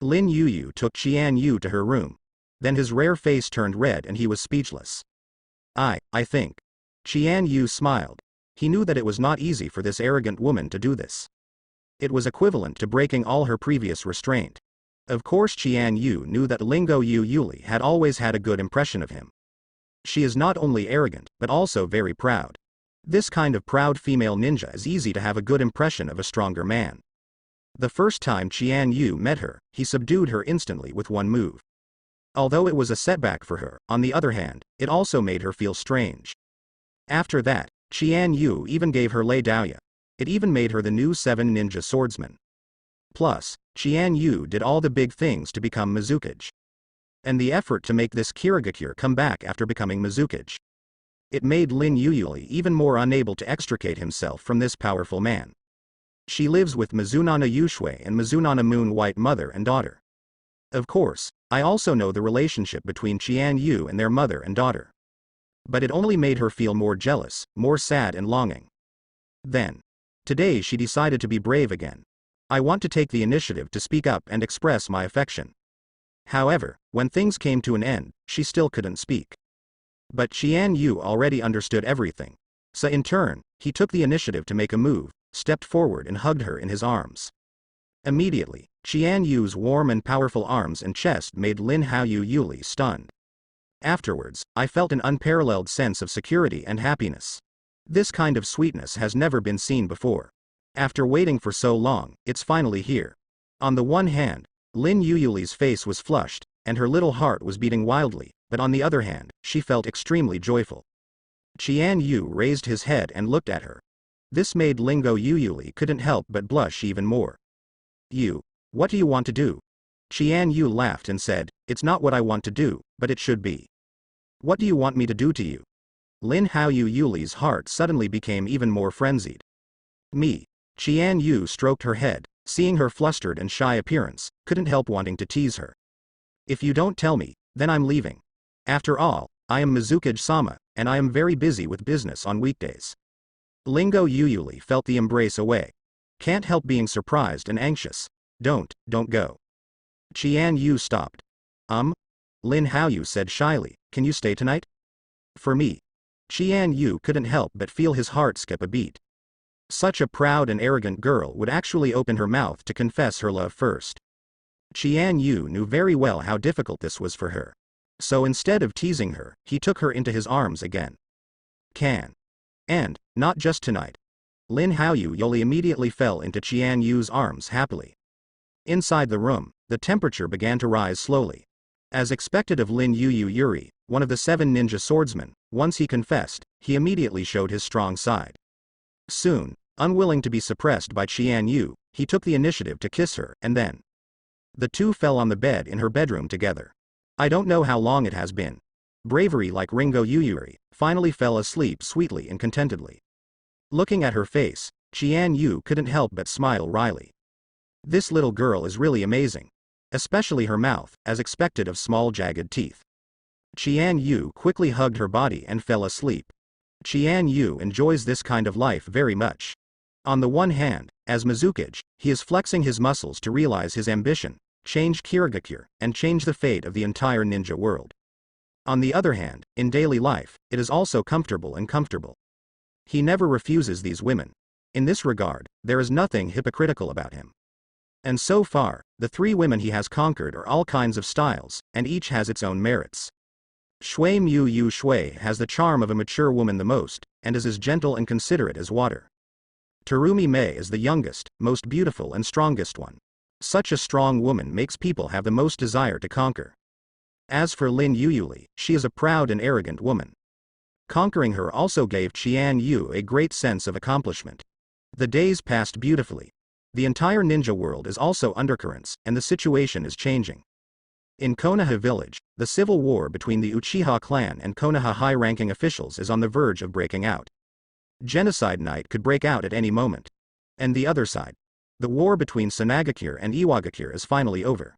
Lin Yuyu took Qian Yu to her room. Then his rare face turned red and he was speechless. I think. Qian Yu smiled. He knew that it was not easy for this arrogant woman to do this. It was equivalent to breaking all her previous restraint. Of course Qian Yu knew that Lingo Yu Yuli had always had a good impression of him. She is not only arrogant, but also very proud. This kind of proud female ninja is easy to have a good impression of a stronger man. The first time Qian Yu met her, he subdued her instantly with one move. Although it was a setback for her, on the other hand, it also made her feel strange. After that, Qian Yu even gave her Lei Daoya. It even made her the new 7 ninja swordsman. Plus, Qian Yu did all the big things to become Mizukage. And the effort to make this Kirigakure come back after becoming Mizukage. It made Lin Yuyuli even more unable to extricate himself from this powerful man. She lives with Mizunana Yushui and Mizunana Moon White mother and daughter. Of course, I also know the relationship between Qian Yu and their mother and daughter. But it only made her feel more jealous, more sad and longing. Then, today she decided to be brave again. I want to take the initiative to speak up and express my affection. However, when things came to an end, she still couldn't speak. But Qian Yu already understood everything. So in turn, he took the initiative to make a move, stepped forward and hugged her in his arms. Immediately, Qian Yu's warm and powerful arms and chest made Lin Haoyu Yuli stunned. Afterwards, I felt an unparalleled sense of security and happiness. This kind of sweetness has never been seen before. After waiting for so long, it's finally here. On the one hand, Lin Yuyuli's face was flushed, and her little heart was beating wildly, but on the other hand, she felt extremely joyful. Qian Yu raised his head and looked at her. This made Lingo Yuyuli couldn't help but blush even more. You, what do you want to do? Qian Yu laughed and said, it's not what I want to do, but it should be. What do you want me to do to you? Lin Haoyu Yuli's heart suddenly became even more frenzied. Me. Qian Yu stroked her head, seeing her flustered and shy appearance, couldn't help wanting to tease her. If you don't tell me, then I'm leaving. After all, I am Mizukage-sama, and I am very busy with business on weekdays. Lingo Yuyuli felt the embrace away. Can't help being surprised and anxious. Don't go. Qian Yu stopped. Lin Haoyu said shyly, can you stay tonight? For me. Qian Yu couldn't help but feel his heart skip a beat. Such a proud and arrogant girl would actually open her mouth to confess her love first. Qian Yu knew very well how difficult this was for her. So instead of teasing her, he took her into his arms again. And, not just tonight. Lin Haoyu Yuli immediately fell into Qian Yu's arms happily. Inside the room, the temperature began to rise slowly. As expected of Lin Yuyu Yuri, one of the 7 ninja swordsmen, once he confessed, he immediately showed his strong side. Soon, unwilling to be suppressed by Qian Yu, he took the initiative to kiss her, and then the two fell on the bed in her bedroom together. I don't know how long it has been. Bravery like Ringo Yuyuri finally fell asleep sweetly and contentedly. Looking at her face, Qian Yu couldn't help but smile wryly. This little girl is really amazing. Especially her mouth, as expected of small jagged teeth. Qian Yu quickly hugged her body and fell asleep. Qian Yu enjoys this kind of life very much. On the one hand, as Mizukage, he is flexing his muscles to realize his ambition, change Kirigakure, and change the fate of the entire ninja world. On the other hand, in daily life, it is also comfortable. He never refuses these women. In this regard, there is nothing hypocritical about him. And so far, the 3 women he has conquered are all kinds of styles, and each has its own merits. Shui Mu Yu Shui has the charm of a mature woman the most, and is as gentle and considerate as water. Terumi Mei is the youngest, most beautiful and strongest one. Such a strong woman makes people have the most desire to conquer. As for Lin Yuyuli, she is a proud and arrogant woman. Conquering her also gave Qian Yu a great sense of accomplishment. The days passed beautifully. The entire ninja world is also undercurrents, and the situation is changing. In Konoha village, the civil war between the Uchiha clan and Konoha high-ranking officials is on the verge of breaking out. Genocide night could break out at any moment. And the other side. The war between Sanagakure and Iwagakure is finally over.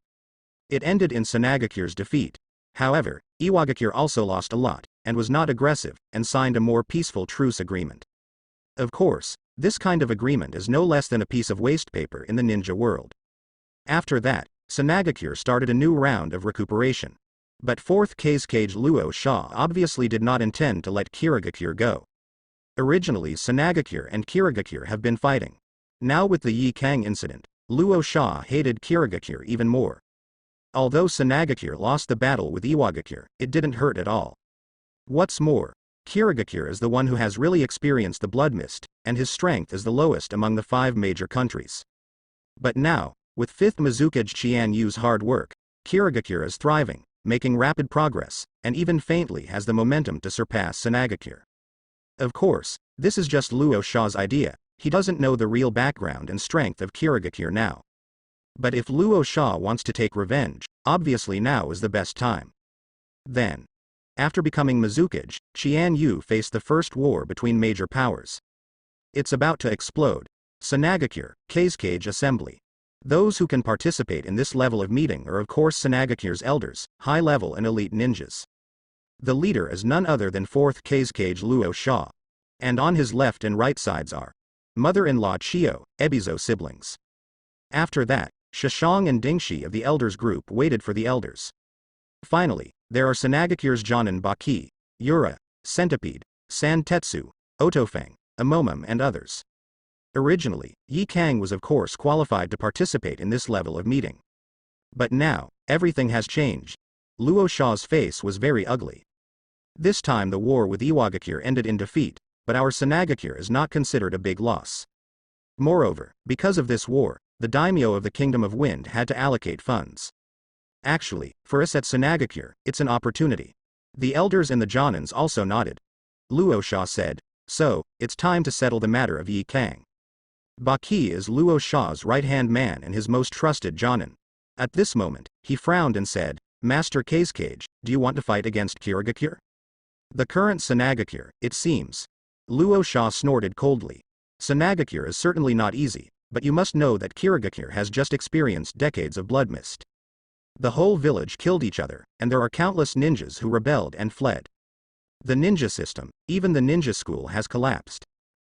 It ended in Sanagakure's defeat. However, Iwagakure also lost a lot, and was not aggressive, and signed a more peaceful truce agreement. Of course, this kind of agreement is no less than a piece of waste paper in the ninja world. After that, Sanagakure started a new round of recuperation. But 4th Kage Luo Sha obviously did not intend to let Kirigakure go. Originally Sanagakure and Kirigakure have been fighting. Now with the Yi Kang incident, Luo Sha hated Kirigakure even more. Although Sanagakure lost the battle with Iwagakure, it didn't hurt at all. What's more, Kirigakure is the one who has really experienced the blood mist, and his strength is the lowest among the 5 major countries. But now, with 5th Mizukage Qian Yu's hard work, Kirigakure is thriving, making rapid progress, and even faintly has the momentum to surpass Sanagakure. Of course, this is just Luo Sha's idea, he doesn't know the real background and strength of Kirigakure now. But if Luo Sha wants to take revenge, obviously now is the best time. Then, after becoming Mizukage, Qian Yu faced the first war between major powers. It's about to explode. Sanagakure, Kage Assembly. Those who can participate in this level of meeting are of course Sanagakure's elders, high-level and elite ninjas. The leader is none other than 4th Kage Luo Sha. And on his left and right sides are mother-in-law Chiyo, Ebizo siblings. After that, Shishang and Dingshi of the elders group waited for the elders. Finally, there are Sanagakure's Jonin Baki, Yura, Centipede, San Tetsu, Otofeng, Amomum and others. Originally, Yi Kang was of course qualified to participate in this level of meeting. But now, everything has changed. Luo Sha's face was very ugly. This time the war with Iwagakure ended in defeat, but our Sanagakure is not considered a big loss. Moreover, because of this war, the daimyo of the Kingdom of Wind had to allocate funds. Actually, for us at Sanagakure, it's an opportunity. The elders and the Jonins also nodded. Luo Sha said, so, it's time to settle the matter of Yi Kang. Baki is Luo Sha's right-hand man and his most trusted Jonin. At this moment, he frowned and said, Master Kage, do you want to fight against Kirigakure? The current Sanagakure, it seems. Luo Sha snorted coldly. Sanagakure is certainly not easy, but you must know that Kirigakure has just experienced decades of blood mist. The whole village killed each other, and there are countless ninjas who rebelled and fled. The ninja system, even the ninja school has collapsed.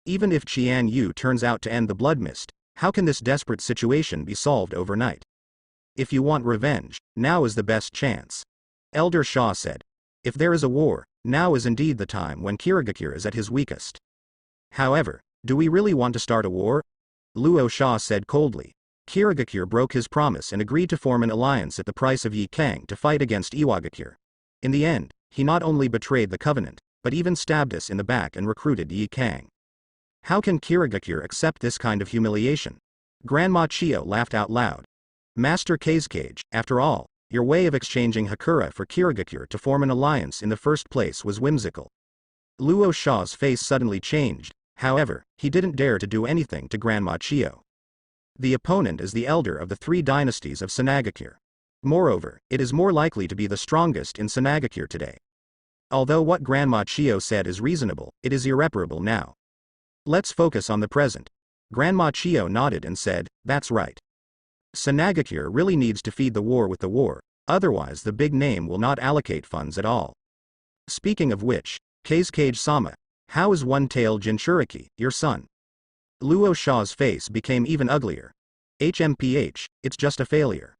Even if Qian Yu turns out to end the blood mist, how can this desperate situation be solved overnight? If you want revenge, now is the best chance. Elder Sha said. If there is a war, now is indeed the time when Kirigakure is at his weakest. However, do we really want to start a war? Luo Sha said coldly. Kirigakure broke his promise and agreed to form an alliance at the price of Yi Kang to fight against Iwagakure. In the end, he not only betrayed the covenant, but even stabbed us in the back and recruited Yi Kang. How can Kirigakure accept this kind of humiliation? Grandma Chiyo laughed out loud. Master Kage, after all, your way of exchanging Hakura for Kirigakure to form an alliance in the first place was whimsical. Luo Sha's face suddenly changed, however, he didn't dare to do anything to Grandma Chiyo. The opponent is the elder of the 3 dynasties of Sanagakure. Moreover, it is more likely to be the strongest in Sanagakure today. Although what Grandma Chiyo said is reasonable, it is irreparable now. Let's focus on the present. Grandma Chiyo nodded and said, that's right. Sanagakure really needs to feed the war with the war, otherwise the big name will not allocate funds at all. Speaking of which, Kage-sama, how is one-tail Jinchuriki, your son? Luo Sha's face became even uglier. HMPH, it's just a failure.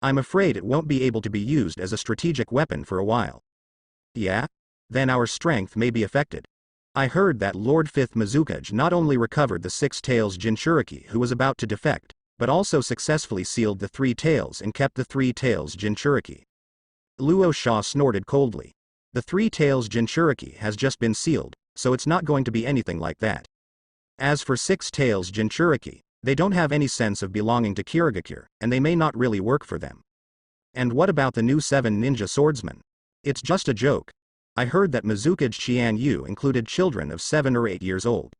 I'm afraid it won't be able to be used as a strategic weapon for a while. Yeah? Then our strength may be affected. I heard that Lord 5th Mizukage not only recovered the 6 tails Jinchuriki who was about to defect, but also successfully sealed the 3 tails and kept the 3 tails Jinchuriki. Luo Sha snorted coldly. The 3 tails Jinchuriki has just been sealed, so it's not going to be anything like that. As for 6 tails Jinchuriki, they don't have any sense of belonging to Kirigakure, and they may not really work for them. And what about the new 7 ninja swordsmen? It's just a joke. I heard that Mizukage Qian Yu included children of 7 or 8 years old.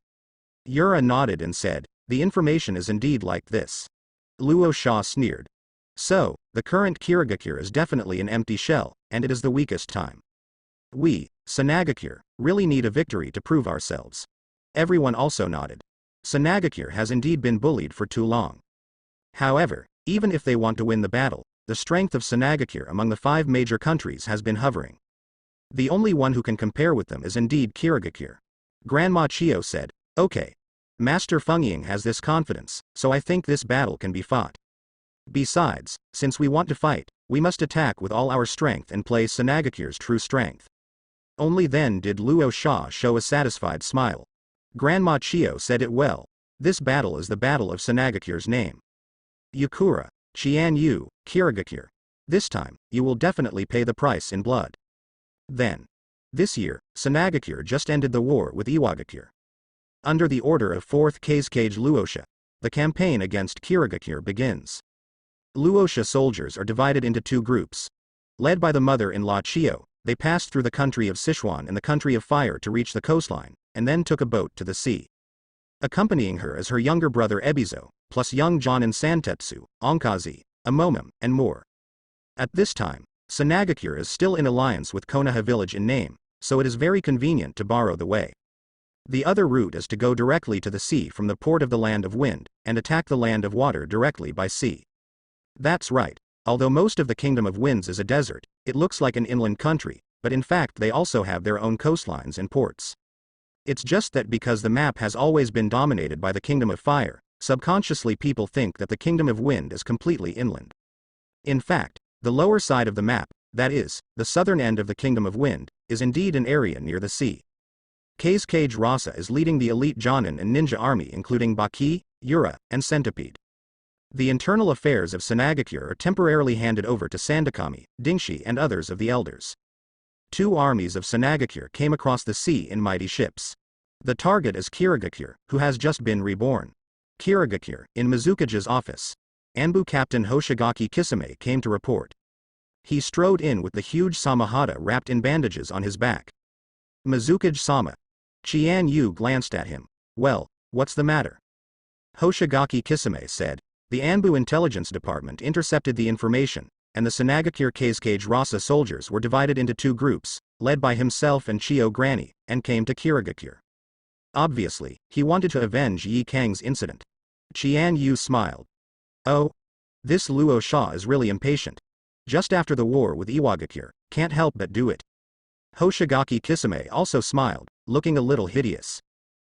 Yura nodded and said, the information is indeed like this. Luo Sha sneered. So, the current Kirigakure is definitely an empty shell, and it is the weakest time. We, Sanagakure, really need a victory to prove ourselves. Everyone also nodded. Sanagakure has indeed been bullied for too long. However, even if they want to win the battle, the strength of Sanagakure among the 5 major countries has been hovering. The only one who can compare with them is indeed Kirigakure. Grandma Chiyo said, okay. Master Fengying has this confidence, so I think this battle can be fought. Besides, since we want to fight, we must attack with all our strength and play Sanagakure's true strength. Only then did Luo Sha show a satisfied smile. Grandma Chio said it well. This battle is the battle of Sanagakure's name. Yukura, Qian Yu, Kirigakure. This time, you will definitely pay the price in blood. Then. This year, Sanagakure just ended the war with Iwagakure. Under the order of 4th Kazekage Luosha, the campaign against Kirigakure begins. Luosha soldiers are divided into 2 groups. Led by the mother-in-law Chio, they passed through the country of Sichuan and the country of fire to reach the coastline, and then took a boat to the sea. Accompanying her is her younger brother Ebizo, plus young Jonin Santetsu, Onkazi, Amomum, and more. At this time, Sanagakure is still in alliance with Konoha village in name, so it is very convenient to borrow the way. The other route is to go directly to the sea from the port of the Land of Wind, and attack the Land of Water directly by sea. That's right. Although most of the Kingdom of Winds is a desert, it looks like an inland country, but in fact they also have their own coastlines and ports. It's just that because the map has always been dominated by the Kingdom of Fire, subconsciously people think that the Kingdom of Wind is completely inland. In fact, the lower side of the map, that is, the southern end of the Kingdom of Wind, is indeed an area near the sea. Kazekage Rasa is leading the elite Jonin and ninja army including Baki, Yura, and Centipede. The internal affairs of Sanagakure are temporarily handed over to Sandakami, Dingshi and others of the elders. 2 armies of Sanagakure came across the sea in mighty ships. The target is Kirigakure, who has just been reborn. Kirigakure, in Mizukage's office. Anbu Captain Hoshigaki Kisame came to report. He strode in with the huge Samahata wrapped in bandages on his back. Mizukage-sama. Qian Yu glanced at him. Well, what's the matter? Hoshigaki Kisame said. The Anbu Intelligence Department intercepted the information, and the Sanagakure Kazekage Rasa soldiers were divided into 2 groups, led by himself and Chio Granny, and came to Kirigakure. Obviously, he wanted to avenge Yi Kang's incident. Qian Yu smiled. Oh? This Luo Sha is really impatient. Just after the war with Iwagakure, can't help but do it. Hoshigaki Kisame also smiled, looking a little hideous.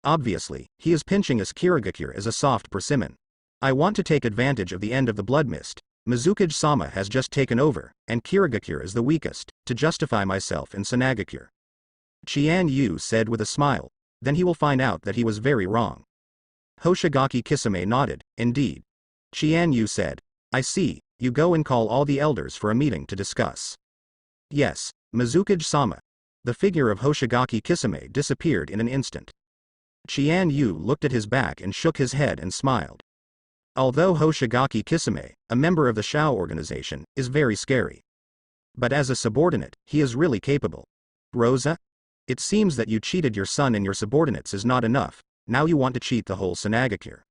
Obviously, he is pinching us Kirigakure as a soft persimmon. I want to take advantage of the end of the blood mist. Mizukage-sama has just taken over, and Kirigakure is the weakest, to justify myself in Sanagakure. Qian Yu said with a smile. Then he will find out that he was very wrong. Hoshigaki Kisame nodded. Indeed. Qian Yu said. I see, you go and call all the elders for a meeting to discuss. Yes, Mizukage-sama. The figure of Hoshigaki Kisame disappeared in an instant. Qian Yu looked at his back and shook his head and smiled. Although Hoshigaki Kisame, a member of the Shao organization, is very scary. But as a subordinate, he is really capable. Rosa? It seems that you cheated your son and your subordinates is not enough, now you want to cheat the whole Sanagakure.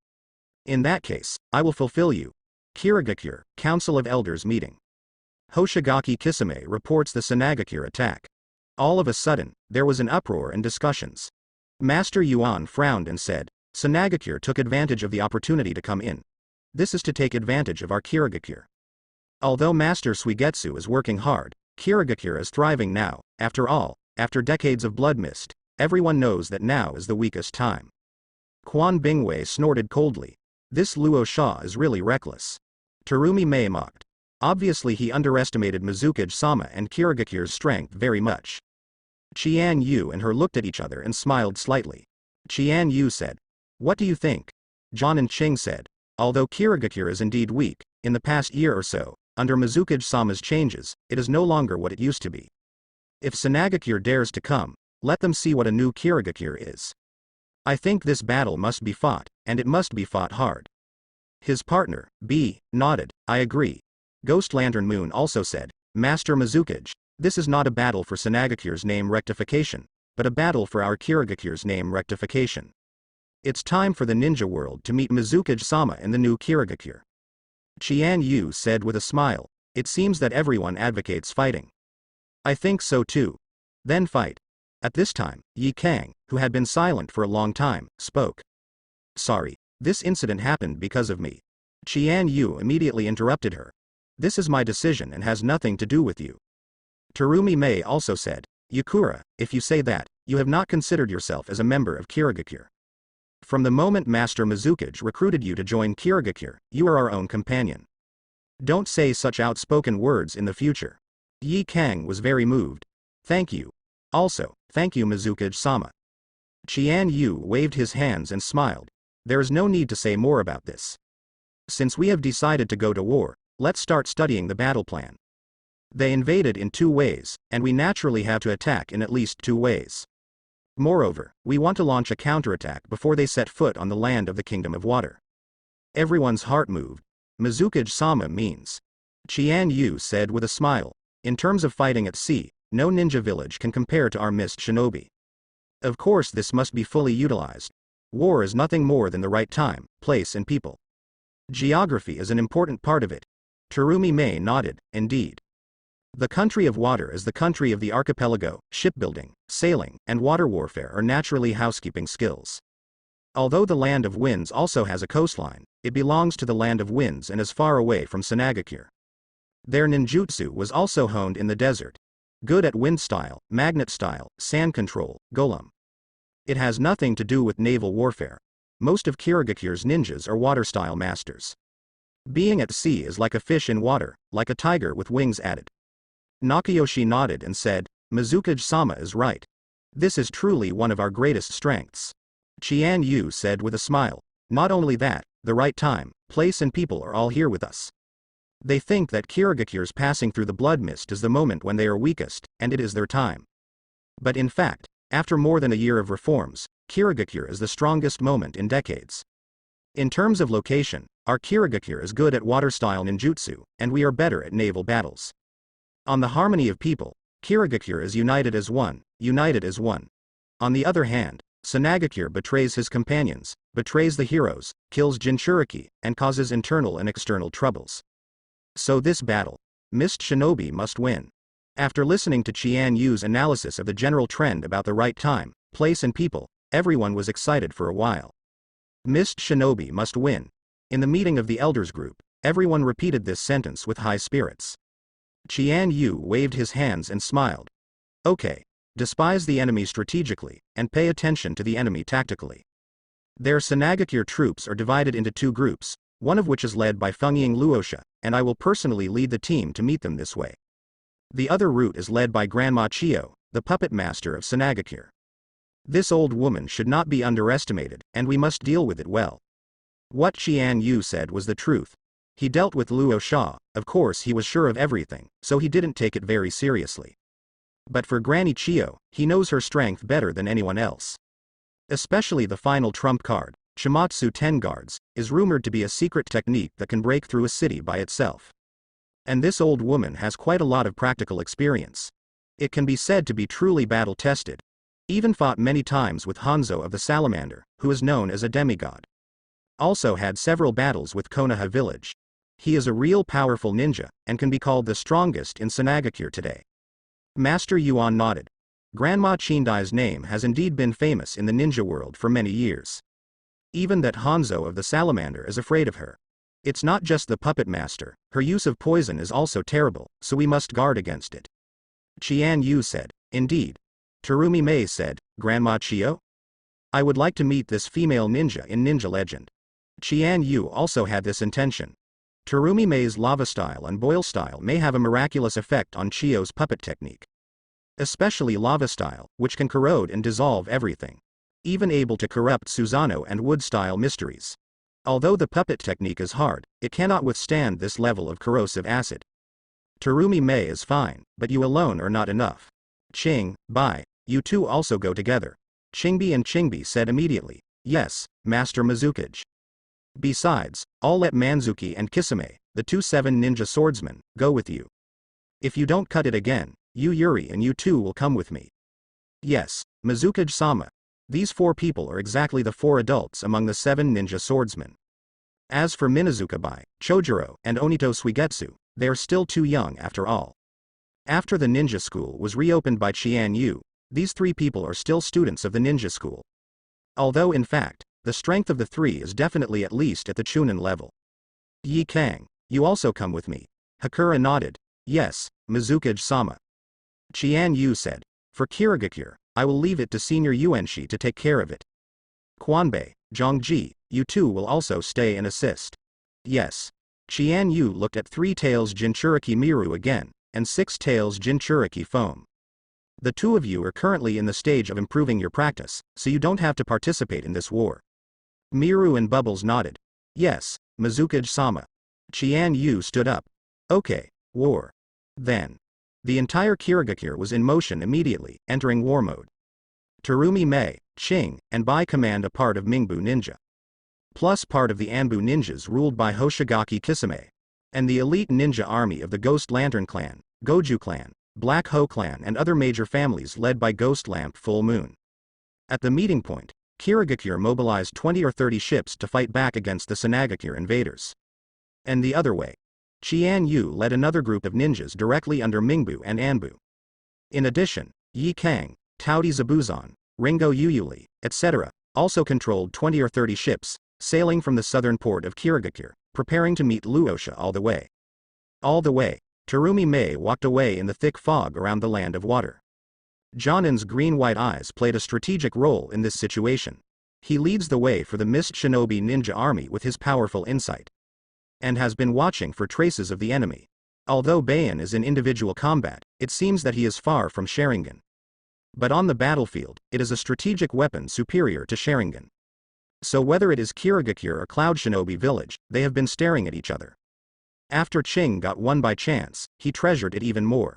In that case, I will fulfill you. Kirigakure, Council of Elders meeting. Hoshigaki Kisame reports the Sanagakure attack. All of a sudden, there was an uproar and discussions. Master Yuan frowned and said, Sanagakure took advantage of the opportunity to come in. This is to take advantage of our Kirigakure. Although Master Suigetsu is working hard, Kirigakure is thriving now. After all, after decades of blood mist, everyone knows that now is the weakest time. Quan Bingwei snorted coldly. This Luo Sha is really reckless. Terumi Mei mocked. Obviously he underestimated Mizukage-sama and Kirigakure's strength very much. Qian Yu and her looked at each other and smiled slightly. Qian Yu said. What do you think? Jonin Ching said. Although Kirigakure is indeed weak, in the past year or so, under Mizukage-sama's changes, it is no longer what it used to be. If Sanagakure dares to come, let them see what a new Kirigakure is. I think this battle must be fought, and it must be fought hard. His partner, B, nodded. I agree. Ghost Lantern Moon also said, Master Mizukage, this is not a battle for Sanagakure's name rectification, but a battle for our Kirigakure's name rectification. It's time for the ninja world to meet Mizukage-sama and the new Kirigakure. Qian Yu said with a smile. It seems that everyone advocates fighting. I think so too. Then fight. At this time, Yi Kang, who had been silent for a long time, spoke. Sorry, this incident happened because of me. Qian Yu immediately interrupted her. This is my decision and has nothing to do with you. Terumi Mei also said, Yukura, if you say that, you have not considered yourself as a member of Kirigakure. From the moment Master Mizukage recruited you to join Kirigakure, you are our own companion. Don't say such outspoken words in the future. Yi Kang was very moved. Thank you. Also, thank you Mizuki-sama. Qian Yu waved his hands and smiled. There is no need to say more about this. Since we have decided to go to war, let's start studying the battle plan. They invaded in 2 ways, and we naturally have to attack in at least 2 ways. Moreover, we want to launch a counterattack before they set foot on the land of the Kingdom of Water. Everyone's heart moved. Mizuki-sama means. Qian Yu said with a smile. In terms of fighting at sea, no ninja village can compare to our mist shinobi. Of course this must be fully utilized. War is nothing more than the right time, place and people. Geography is an important part of it. Terumi Mei nodded, indeed. The country of water is the country of the archipelago. Shipbuilding, sailing, and water warfare are naturally housekeeping skills. Although the land of winds also has a coastline, it belongs to the land of winds and is far away from Sanagakure. Their ninjutsu was also honed in the desert. Good at wind style, magnet style, sand control, golem. It has nothing to do with naval warfare. Most of Kirigakure's ninjas are water style masters. Being at sea is like a fish in water, like a tiger with wings added. Nakayoshi nodded and said, Mizuki-sama is right. This is truly one of our greatest strengths. Qian Yu said with a smile. Not only that, the right time, place and people are all here with us. They think that Kirigakure's passing through the blood mist is the moment when they are weakest, and it is their time. But in fact, after more than a year of reforms, Kirigakure is the strongest moment in decades. In terms of location, our Kirigakure is good at water-style ninjutsu, and we are better at naval battles. On the harmony of people, Kirigakure is united as one, united as one. On the other hand, Sanagakure betrays his companions, betrays the heroes, kills Jinchuriki, and causes internal and external troubles. So this battle, Mist Shinobi must win. After listening to Qian Yu's analysis of the general trend about the right time, place and people, everyone was excited for a while. Mist Shinobi must win. In the meeting of the elders group, everyone repeated this sentence with high spirits. Qian Yu waved his hands and smiled. Okay. Despise the enemy strategically, and pay attention to the enemy tactically. Their Sanagakure troops are divided into 2 groups, one of which is led by Fengying Luosha, and I will personally lead the team to meet them this way. The other route is led by Grandma Chio, the puppet master of Sanagakure. This old woman should not be underestimated, and we must deal with it well. What Qian Yu said was the truth. He dealt with Luo Sha, of course he was sure of everything, so he didn't take it very seriously. But for Granny Chio, he knows her strength better than anyone else. Especially the final trump card, Shimatsu 10 guards, is rumored to be a secret technique that can break through a city by itself. And this old woman has quite a lot of practical experience. It can be said to be truly battle-tested. Even fought many times with Hanzo of the Salamander, who is known as a demigod. Also had several battles with Konoha village. He is a real powerful ninja, and can be called the strongest in Sanagakure today. Master Yuan nodded. Grandma Chindai's name has indeed been famous in the ninja world for many years. Even that Hanzo of the Salamander is afraid of her. It's not just the puppet master, her use of poison is also terrible, so we must guard against it. Qian Yu said, indeed. Terumi Mei said, Grandma Chio? I would like to meet this female ninja in Ninja Legend. Qian Yu also had this intention. Terumi Mei's lava style and boil style may have a miraculous effect on Chio's puppet technique. Especially lava style, which can corrode and dissolve everything. Even able to corrupt Susano and wood style mysteries. Although the puppet technique is hard, it cannot withstand this level of corrosive acid. Terumi Mei is fine, but you alone are not enough. Ching, Bai, you two also go together. Chingbi and Chingbi said immediately, yes, Master Mizuki. Besides, I'll let Manzuki and Kisame, the 2 7 ninja swordsmen, go with you. If you don't cut it again, you Yuri and you two will come with me. Yes, Mizuki-sama. These 4 people are exactly the 4 adults among the 7 ninja swordsmen. As for Minazuka-bai, Chojuro, and Onito Suigetsu, they are still too young after all. After the ninja school was reopened by Qian Yu, these 3 people are still students of the ninja school. Although in fact, the strength of the 3 is definitely at least at the Chunin level. Yi Kang, you also come with me. Hakura nodded. Yes, Mizuki-sama. Qian Yu said. For Kirigakure, I will leave it to Senior Yuenshi to take care of it. Quanbei, Zhongji, you two will also stay and assist. Yes. Qian Yu looked at 3 Tails Jinchuriki Miru again, and 6 Tails Jinchuriki Foam. The two of you are currently in the stage of improving your practice, so you don't have to participate in this war. Miru and Bubbles nodded. Yes, Mizukage-sama. Qian Yu stood up. Okay, war. Then. The entire Kirigakure was in motion immediately, entering war mode. Terumi Mei, Ching, and by command a part of Mingbu Ninja. Plus part of the Anbu ninjas ruled by Hoshigaki Kisame. And the elite ninja army of the Ghost Lantern Clan, Goju Clan, Black Ho Clan and other major families led by Ghost Lamp Full Moon. At the meeting point, Kirigakure mobilized 20 or 30 ships to fight back against the Sanagakure invaders. And the other way. Qian Yu led another group of ninjas directly under Mingbu and Anbu. In addition, Yi Kang, Taudi Zabuzon, Ringo Yuyuli, etc., also controlled 20 or 30 ships, sailing from the southern port of Kirigakure, preparing to meet Luosha all the way. All the way, Terumi Mei walked away in the thick fog around the land of water. Jonin's green-white eyes played a strategic role in this situation. He leads the way for the Mist Shinobi ninja army with his powerful insight. And has been watching for traces of the enemy. Although Bayan is in individual combat, it seems that he is far from Sharingan. But on the battlefield, it is a strategic weapon superior to Sharingan. So whether it is Kirigakure or Cloud Shinobi Village, they have been staring at each other. After Ching got one by chance, he treasured it even more.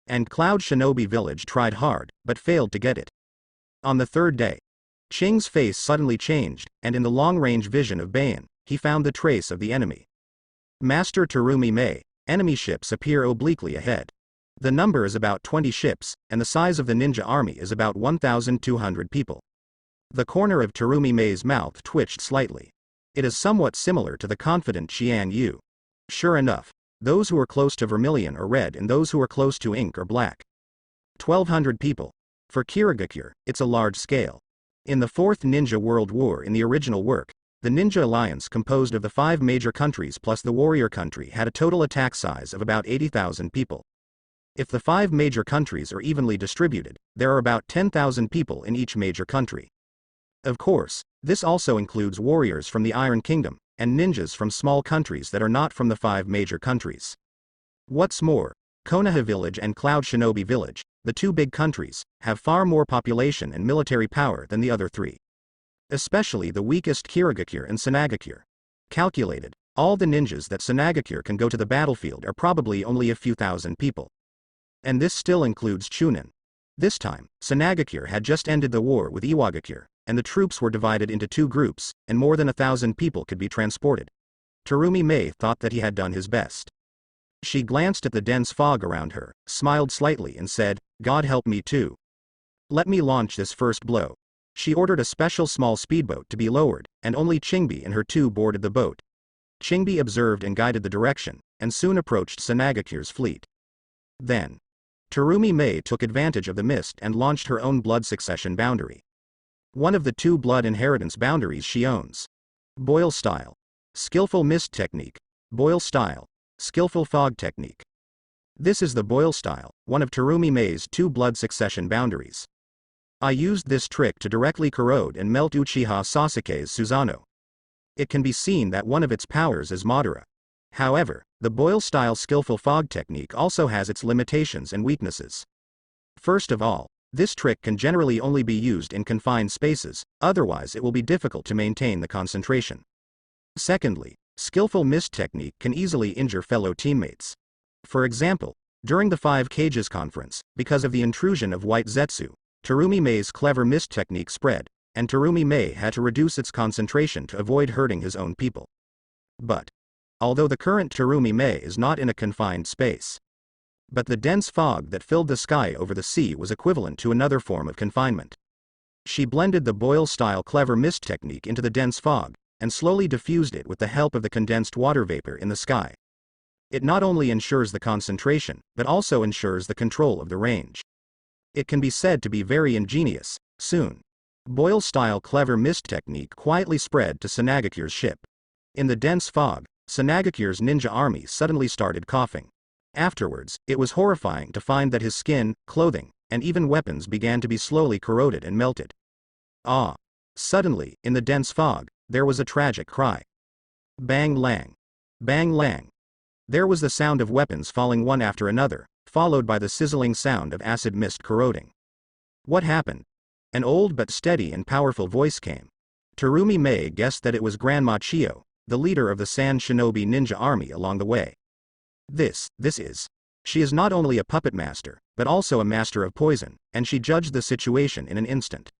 And Cloud Shinobi Village tried hard, but failed to get it. On the third day, Ching's face suddenly changed, and in the long-range vision of Bayan, he found the trace of the enemy. Master Terumi Mei, enemy ships appear obliquely ahead. The number is about 20 ships, and the size of the ninja army is about 1,200 people. The corner of Terumi Mei's mouth twitched slightly. It is somewhat similar to the confident Qian Yu. Sure enough, those who are close to vermilion are red and those who are close to ink are black. 1,200 people. For Kirigakure, it's a large scale. In the Fourth Ninja World War in the original work, the Ninja Alliance composed of the 5 major countries plus the warrior country had a total attack size of about 80,000 people. If the 5 major countries are evenly distributed, there are about 10,000 people in each major country. Of course, this also includes warriors from the Iron Kingdom, and ninjas from small countries that are not from the 5 major countries. What's more, Konoha Village and Cloud Shinobi Village, the 2 big countries, have far more population and military power than the other 3. Especially the weakest Kirigakure and Sanagakure. Calculated, all the ninjas that Sanagakure can go to the battlefield are probably only a few thousand people. And this still includes Chunin. This time, Sanagakure had just ended the war with Iwagakure, and the troops were divided into 2 groups, and more than 1,000 people could be transported. Terumi Mei thought that he had done his best. She glanced at the dense fog around her, smiled slightly and said, God help me too. Let me launch this first blow. She ordered a special small speedboat to be lowered, and only Chingbi and her 2 boarded the boat. Chingbi observed and guided the direction, and soon approached Sanagakure's fleet. Then, Terumi Mei took advantage of the mist and launched her own blood succession boundary. One of the 2 blood inheritance boundaries she owns. Boil style. Skillful mist technique. Boil style. Skillful fog technique. This is the boil style, one of Terumi Mei's 2 blood succession boundaries. I used this trick to directly corrode and melt Uchiha Sasuke's Susanoo. It can be seen that one of its powers is Madara. However, the boil-style skillful fog technique also has its limitations and weaknesses. First of all, this trick can generally only be used in confined spaces, otherwise it will be difficult to maintain the concentration. Secondly, skillful mist technique can easily injure fellow teammates. For example, during the 5 Cages conference, because of the intrusion of White Zetsu, Terumi Mei's clever mist technique spread, and Terumi Mei had to reduce its concentration to avoid hurting his own people. But, although the current Terumi Mei is not in a confined space, but the dense fog that filled the sky over the sea was equivalent to another form of confinement. She blended the boil-style clever mist technique into the dense fog, and slowly diffused it with the help of the condensed water vapor in the sky. It not only ensures the concentration, but also ensures the control of the range. It can be said to be very ingenious. Soon, boil-style clever mist technique quietly spread to Sanagakure's ship. In the dense fog, Sanagakure's ninja army suddenly started coughing. Afterwards, it was horrifying to find that his skin, clothing, and even weapons began to be slowly corroded and melted. Ah! Suddenly, in the dense fog, there was a tragic cry. Bang lang. Bang lang. There was the sound of weapons falling one after another, followed by the sizzling sound of acid mist corroding. What happened? An old but steady and powerful voice came. Terumi Mei guessed that it was Grandma Chio, the leader of the Sand Shinobi ninja army along the way. This is. She is not only a puppet master, but also a master of poison, and she judged the situation in an instant.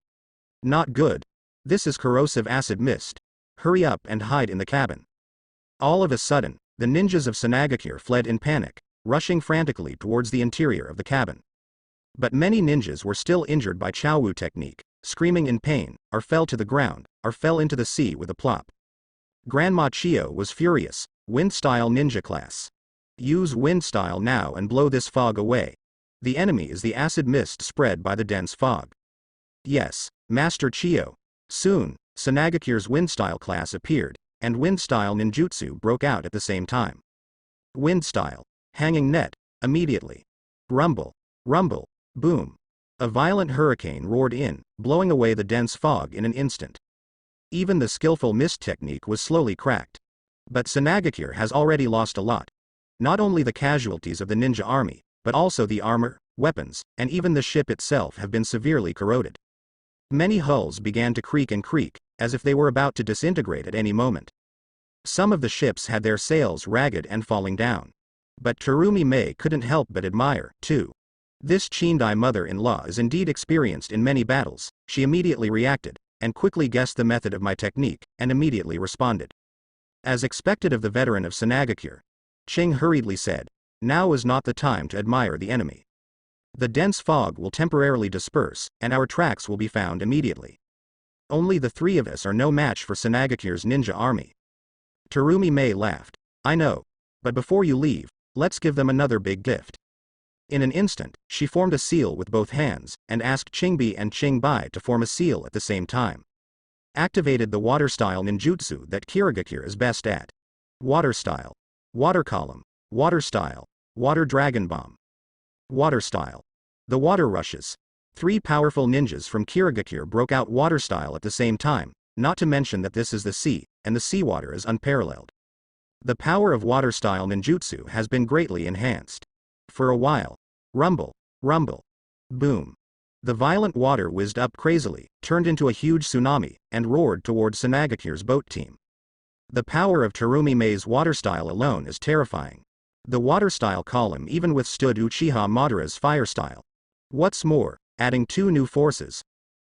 Not good. This is corrosive acid mist. Hurry up and hide in the cabin. All of a sudden, the ninjas of Sanagakure fled in panic, rushing frantically towards the interior of the cabin. But many ninjas were still injured by Chowu technique, screaming in pain, or fell to the ground, or fell into the sea with a plop. Grandma Chio was furious. Wind style ninja class. Use wind style now and blow this fog away. The enemy is the acid mist spread by the dense fog. Yes, Master Chio. Soon, Sanagakure's wind style class appeared, and wind style ninjutsu broke out at the same time. Wind style. Hanging net. Immediately. Rumble. Rumble. Boom. A violent hurricane roared in, blowing away the dense fog in an instant. Even the skillful mist technique was slowly cracked. But Sanagakure has already lost a lot. Not only the casualties of the ninja army, but also the armor, weapons, and even the ship itself have been severely corroded. Many hulls began to creak and creak, as if they were about to disintegrate at any moment. Some of the ships had their sails ragged and falling down. But Terumi Mei couldn't help but admire, too. This Chindai mother-in-law is indeed experienced in many battles. She immediately reacted, and quickly guessed the method of my technique, and immediately responded. As expected of the veteran of Sanagakure, Ching hurriedly said, "Now is not the time to admire the enemy. The dense fog will temporarily disperse, and our tracks will be found immediately. Only the three of us are no match for Sanagakure's ninja army." Terumi Mei laughed. "I know. But before you leave, let's give them another big gift." In an instant, she formed a seal with both hands, and asked Chingbi and Chingbai to form a seal at the same time. Activated the water style ninjutsu that Kirigakure is best at. Water style. Water column. Water style. Water dragon bomb. Water style. The water rushes. Three powerful ninjas from Kirigakure broke out water style at the same time, not to mention that this is the sea, and the seawater is unparalleled. The power of water style ninjutsu has been greatly enhanced. For a while. Rumble. Rumble. Boom. The violent water whizzed up crazily, turned into a huge tsunami, and roared toward Sanagakure's boat team. The power of Terumi Mei's water style alone is terrifying. The water style column even withstood Uchiha Madara's fire style. What's more, adding two new forces.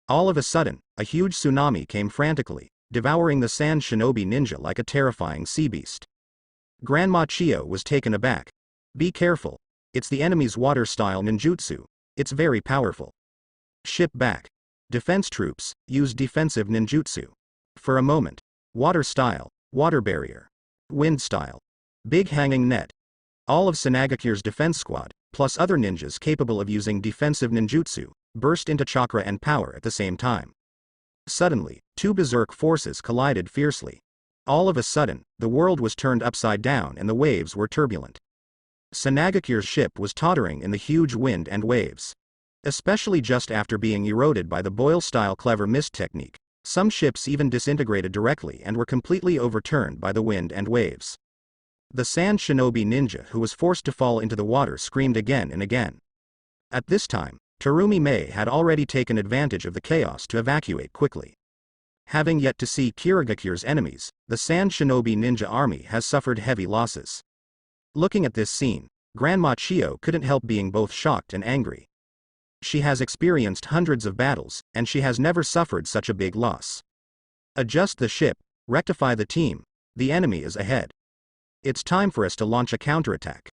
All of a sudden, a huge tsunami came frantically, devouring the Sand Shinobi ninja like a terrifying sea beast. Grandma Chio was taken aback. "Be careful. It's the enemy's water style ninjutsu. It's very powerful." Ship back. Defense troops, use defensive ninjutsu. For a moment. Water style, water barrier. Wind style. Big hanging net. All of Sanagakure's defense squad, plus other ninjas capable of using defensive ninjutsu, burst into chakra and power at the same time. Suddenly, two berserk forces collided fiercely. All of a sudden, the world was turned upside down and the waves were turbulent. Sanagakure's ship was tottering in the huge wind and waves. Especially just after being eroded by the Boyle-style clever mist technique, some ships even disintegrated directly and were completely overturned by the wind and waves. The Sand Shinobi ninja who was forced to fall into the water screamed again and again. At this time, Terumi Mei had already taken advantage of the chaos to evacuate quickly. Having yet to see Kirigakure's enemies, the Sand Shinobi ninja army has suffered heavy losses. Looking at this scene, Grandma Chio couldn't help being both shocked and angry. She has experienced hundreds of battles, and she has never suffered such a big loss. Adjust the ship, rectify the team, the enemy is ahead. It's time for us to launch a counterattack.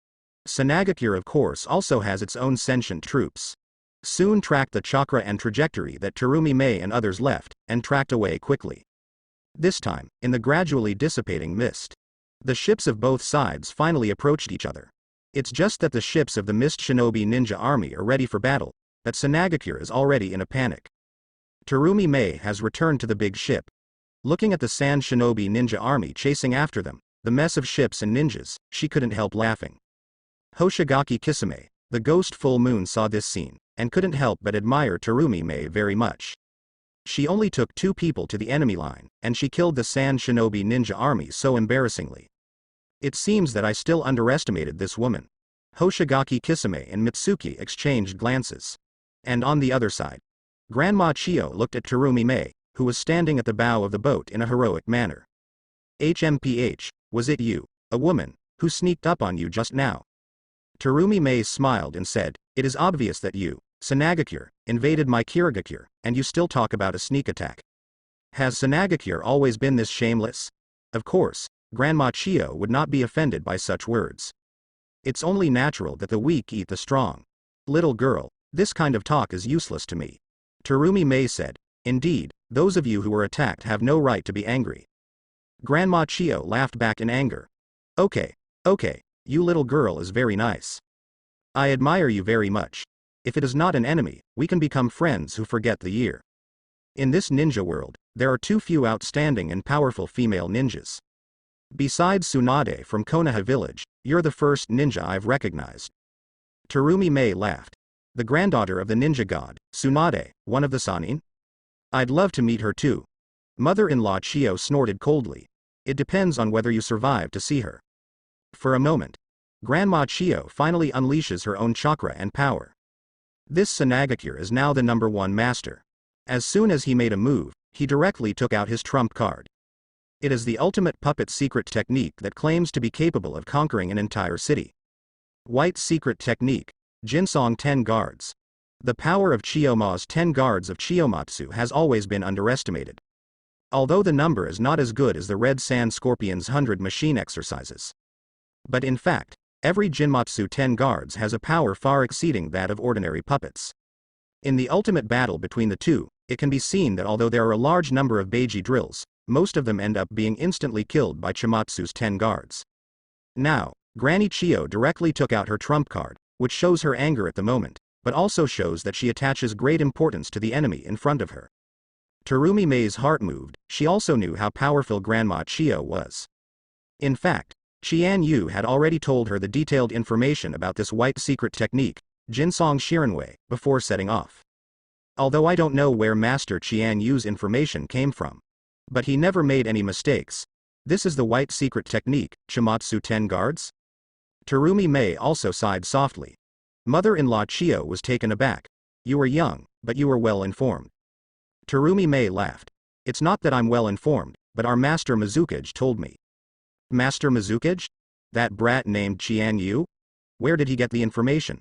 Sanagakure of course also has its own sentient troops. Soon tracked the chakra and trajectory that Terumi Mei and others left, and tracked away quickly. This time, in the gradually dissipating mist. The ships of both sides finally approached each other. It's just that the ships of the Mist Shinobi ninja army are ready for battle, that Sanagakure is already in a panic. Terumi Mei has returned to the big ship. Looking at the Sand Shinobi ninja army chasing after them, the mess of ships and ninjas, she couldn't help laughing. Hoshigaki Kisame, the ghost full moon saw this scene, and couldn't help but admire Terumi Mei very much. She only took 2 people to the enemy line, and she killed the Sand Shinobi ninja army so embarrassingly. It seems that I still underestimated this woman. Hoshigaki Kisame and Mitsuki exchanged glances. And on the other side, Grandma Chio looked at Terumi Mei, who was standing at the bow of the boat in a heroic manner. HMPH, was it you, a woman, who sneaked up on you just now? Terumi Mei smiled and said, it is obvious that you, Sanagakure, invaded my Kirigakure, and you still talk about a sneak attack. Has Sanagakure always been this shameless? Of course, Grandma Chio would not be offended by such words. It's only natural that the weak eat the strong. Little girl, this kind of talk is useless to me. Terumi Mei said, indeed, those of you who were attacked have no right to be angry. Grandma Chio laughed back in anger. Okay, you little girl is very nice. I admire you very much. If it is not an enemy, we can become friends who forget the year. In this ninja world, there are too few outstanding and powerful female ninjas. Besides Tsunade from Konoha village, you're the first ninja I've recognized. Terumi Mei laughed. The granddaughter of the ninja god, Tsunade, one of the Sanin? I'd love to meet her too. Mother-in-law Chio snorted coldly. It depends on whether you survive to see her. For a moment, Grandma Chio finally unleashes her own chakra and power. This Sanagakure is now the #1 master. As soon as he made a move, he directly took out his trump card. It is the ultimate puppet secret technique that claims to be capable of conquering an entire city. White secret technique, Jinsong 10 guards. The power of Chiyoma's 10 guards of Chiyomatsu has always been underestimated. Although the number is not as good as the Red Sand Scorpion's 100 machine exercises. But in fact, every Jinmatsu 10 guards has a power far exceeding that of ordinary puppets. In the ultimate battle between the two, it can be seen that although there are a large number of Beiji drills, most of them end up being instantly killed by Chimatsu's 10 guards. Now, Granny Chio directly took out her trump card, which shows her anger at the moment, but also shows that she attaches great importance to the enemy in front of her. Terumi Mei's heart moved. She also knew how powerful Grandma Chio was. In fact, Qian Yu had already told her the detailed information about this white secret technique, Jinsong Shirenwei, before setting off. Although I don't know where Master Qian Yu's information came from. But he never made any mistakes. This is the white secret technique, Chimatsu 10 guards? Terumi Mei also sighed softly. Mother-in-law Chio was taken aback. You were young, but you were well informed. Terumi Mei laughed. It's not that I'm well informed, but our Master Mizukage told me. Master Mizukage? That brat named Qian Yu? Where did he get the information?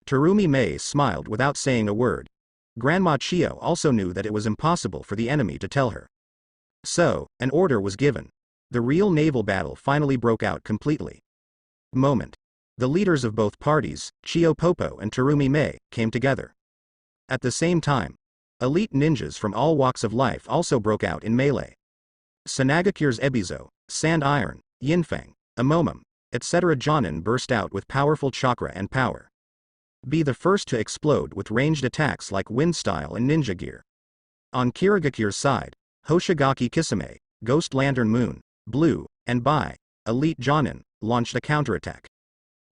Terumi Mei smiled without saying a word. Grandma Chio also knew that it was impossible for the enemy to tell her. So, an order was given. The real naval battle finally broke out completely. Moment. The leaders of both parties, Chio Popo and Terumi Mei, came together. At the same time, elite ninjas from all walks of life also broke out in melee. Sanagakure's Ebizo, Sand Iron, Yinfeng, Amomum, etc. Jonin burst out with powerful chakra and power. Be the first to explode with ranged attacks like Wind Style and Ninja Gear. On Kirigakure's side, Hoshigaki Kisame, Ghost Lantern Moon, Blue, and Bai, Elite Jonin, launched a counterattack.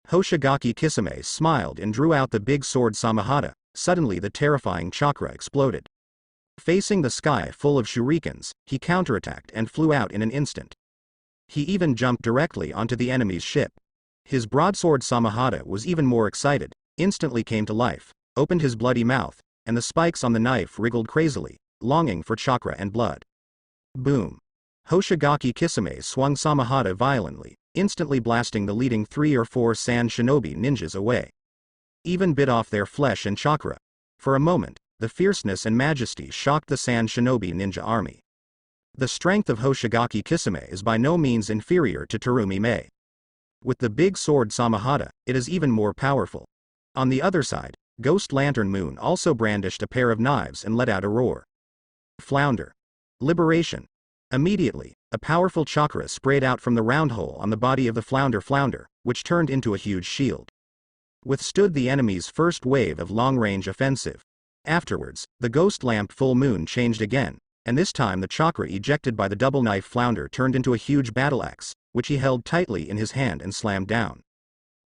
Hoshigaki Kisame smiled and drew out the big sword Samahata. Suddenly the terrifying chakra exploded. Facing the sky full of shurikens, he counterattacked and flew out in an instant. He even jumped directly onto the enemy's ship. His broadsword Samahata was even more excited, instantly came to life, opened his bloody mouth, and the spikes on the knife wriggled crazily, longing for chakra and blood. Boom. Hoshigaki Kisame swung Samahata violently, instantly blasting the leading 3 or 4 Sand Shinobi ninjas away. Even bit off their flesh and chakra. For a moment, the fierceness and majesty shocked the Sand Shinobi ninja army. The strength of Hoshigaki Kisame is by no means inferior to Terumi Mei. With the big sword Samahata, it is even more powerful. On the other side, Ghost Lantern Moon also brandished a pair of knives and let out a roar. Flounder. Liberation. Immediately, a powerful chakra sprayed out from the round hole on the body of the flounder, which turned into a huge shield. Withstood the enemy's first wave of long-range offensive. Afterwards, the ghost lamp full moon changed again, and this time the chakra ejected by the double knife flounder turned into a huge battle axe, which he held tightly in his hand and slammed down.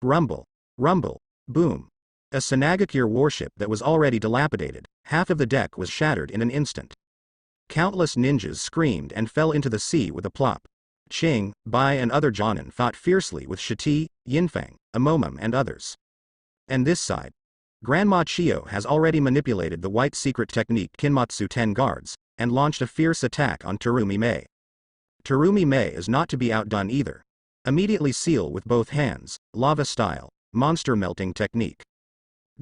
Rumble. Rumble. Boom. A Sanagakure warship that was already dilapidated, half of the deck was shattered in an instant. Countless ninjas screamed and fell into the sea with a plop. Qing, Bai and other Jonin fought fiercely with Shiti, Yinfeng, Amomum and others. And this side. Grandma Chio has already manipulated the white secret technique Kinmatsu 10 guards, and launched a fierce attack on Terumi Mei. Terumi Mei is not to be outdone either. Immediately seal with both hands, lava style, monster melting technique.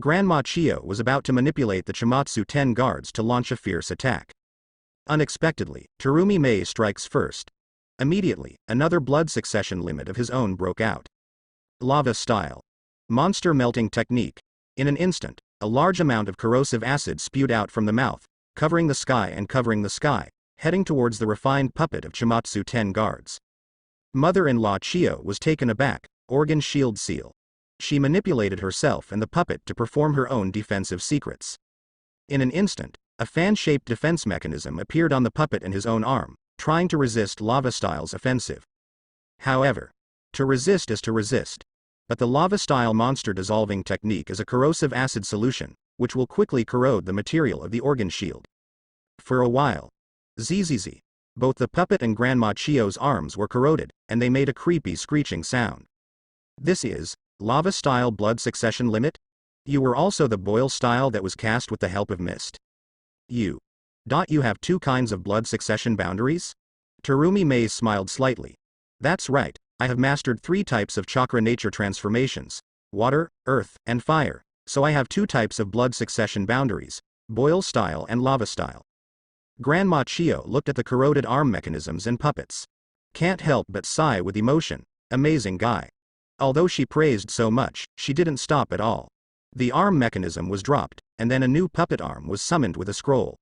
Grandma Chio was about to manipulate the Chimatsu 10 guards to launch a fierce attack. Unexpectedly, Terumi Mei strikes first. Immediately, another blood succession limit of his own broke out. Lava style. Monster melting technique. In an instant, a large amount of corrosive acid spewed out from the mouth, covering the sky, heading towards the refined puppet of Chimatsu 10 guards. Mother-in-law Chio was taken aback, organ shield seal. She manipulated herself and the puppet to perform her own defensive secrets. In an instant, a fan-shaped defense mechanism appeared on the puppet and his own arm, trying to resist Lava Style's offensive. However, to resist is to resist. But the Lava Style monster dissolving technique is a corrosive acid solution, which will quickly corrode the material of the organ shield. For a while, zzz, both the puppet and Grandma Chio's arms were corroded, and they made a creepy screeching sound. This is Lava Style blood succession limit? You were also the boil style that was cast with the help of mist. You have two kinds of blood succession boundaries? Terumi Mei smiled slightly. That's right, I have mastered 3 types of chakra nature transformations, water, earth, and fire, so I have 2 types of blood succession boundaries, boil style and lava style. Grandma Chio looked at the corroded arm mechanisms and puppets. Can't help but sigh with emotion, amazing guy. Although she praised so much, she didn't stop at all. The arm mechanism was dropped, and then a new puppet arm was summoned with a scroll.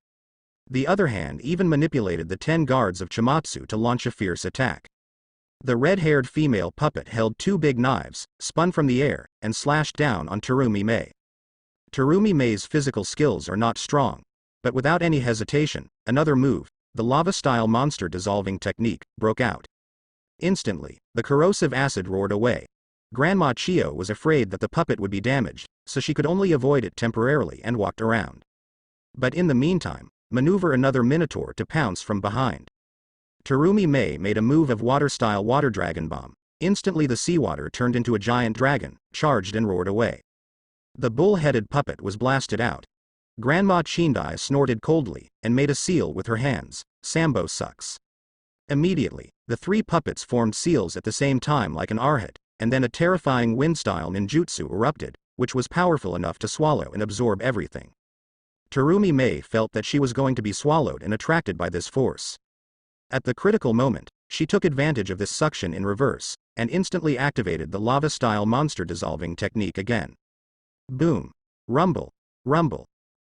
The other hand even manipulated the 10 guards of Chimatsu to launch a fierce attack. The red-haired female puppet held 2 big knives, spun from the air, and slashed down on Terumi Mei. Terumi Mei's physical skills are not strong, but without any hesitation, another move, the lava-style monster dissolving technique, broke out. Instantly, the corrosive acid roared away. Grandma Chio was afraid that the puppet would be damaged, so she could only avoid it temporarily and walked around. But in the meantime, maneuver another minotaur to pounce from behind. Terumi Mei made a move of water-style water dragon bomb. Instantly the seawater turned into a giant dragon, charged and roared away. The bull-headed puppet was blasted out. Grandma Chindai snorted coldly, and made a seal with her hands. Sambo sucks. Immediately, the 3 puppets formed seals at the same time like an arhat, and then a terrifying wind-style ninjutsu erupted, which was powerful enough to swallow and absorb everything. Terumi Mei felt that she was going to be swallowed and attracted by this force. At the critical moment, she took advantage of this suction in reverse, and instantly activated the lava-style monster dissolving technique again. Boom. Rumble. Rumble.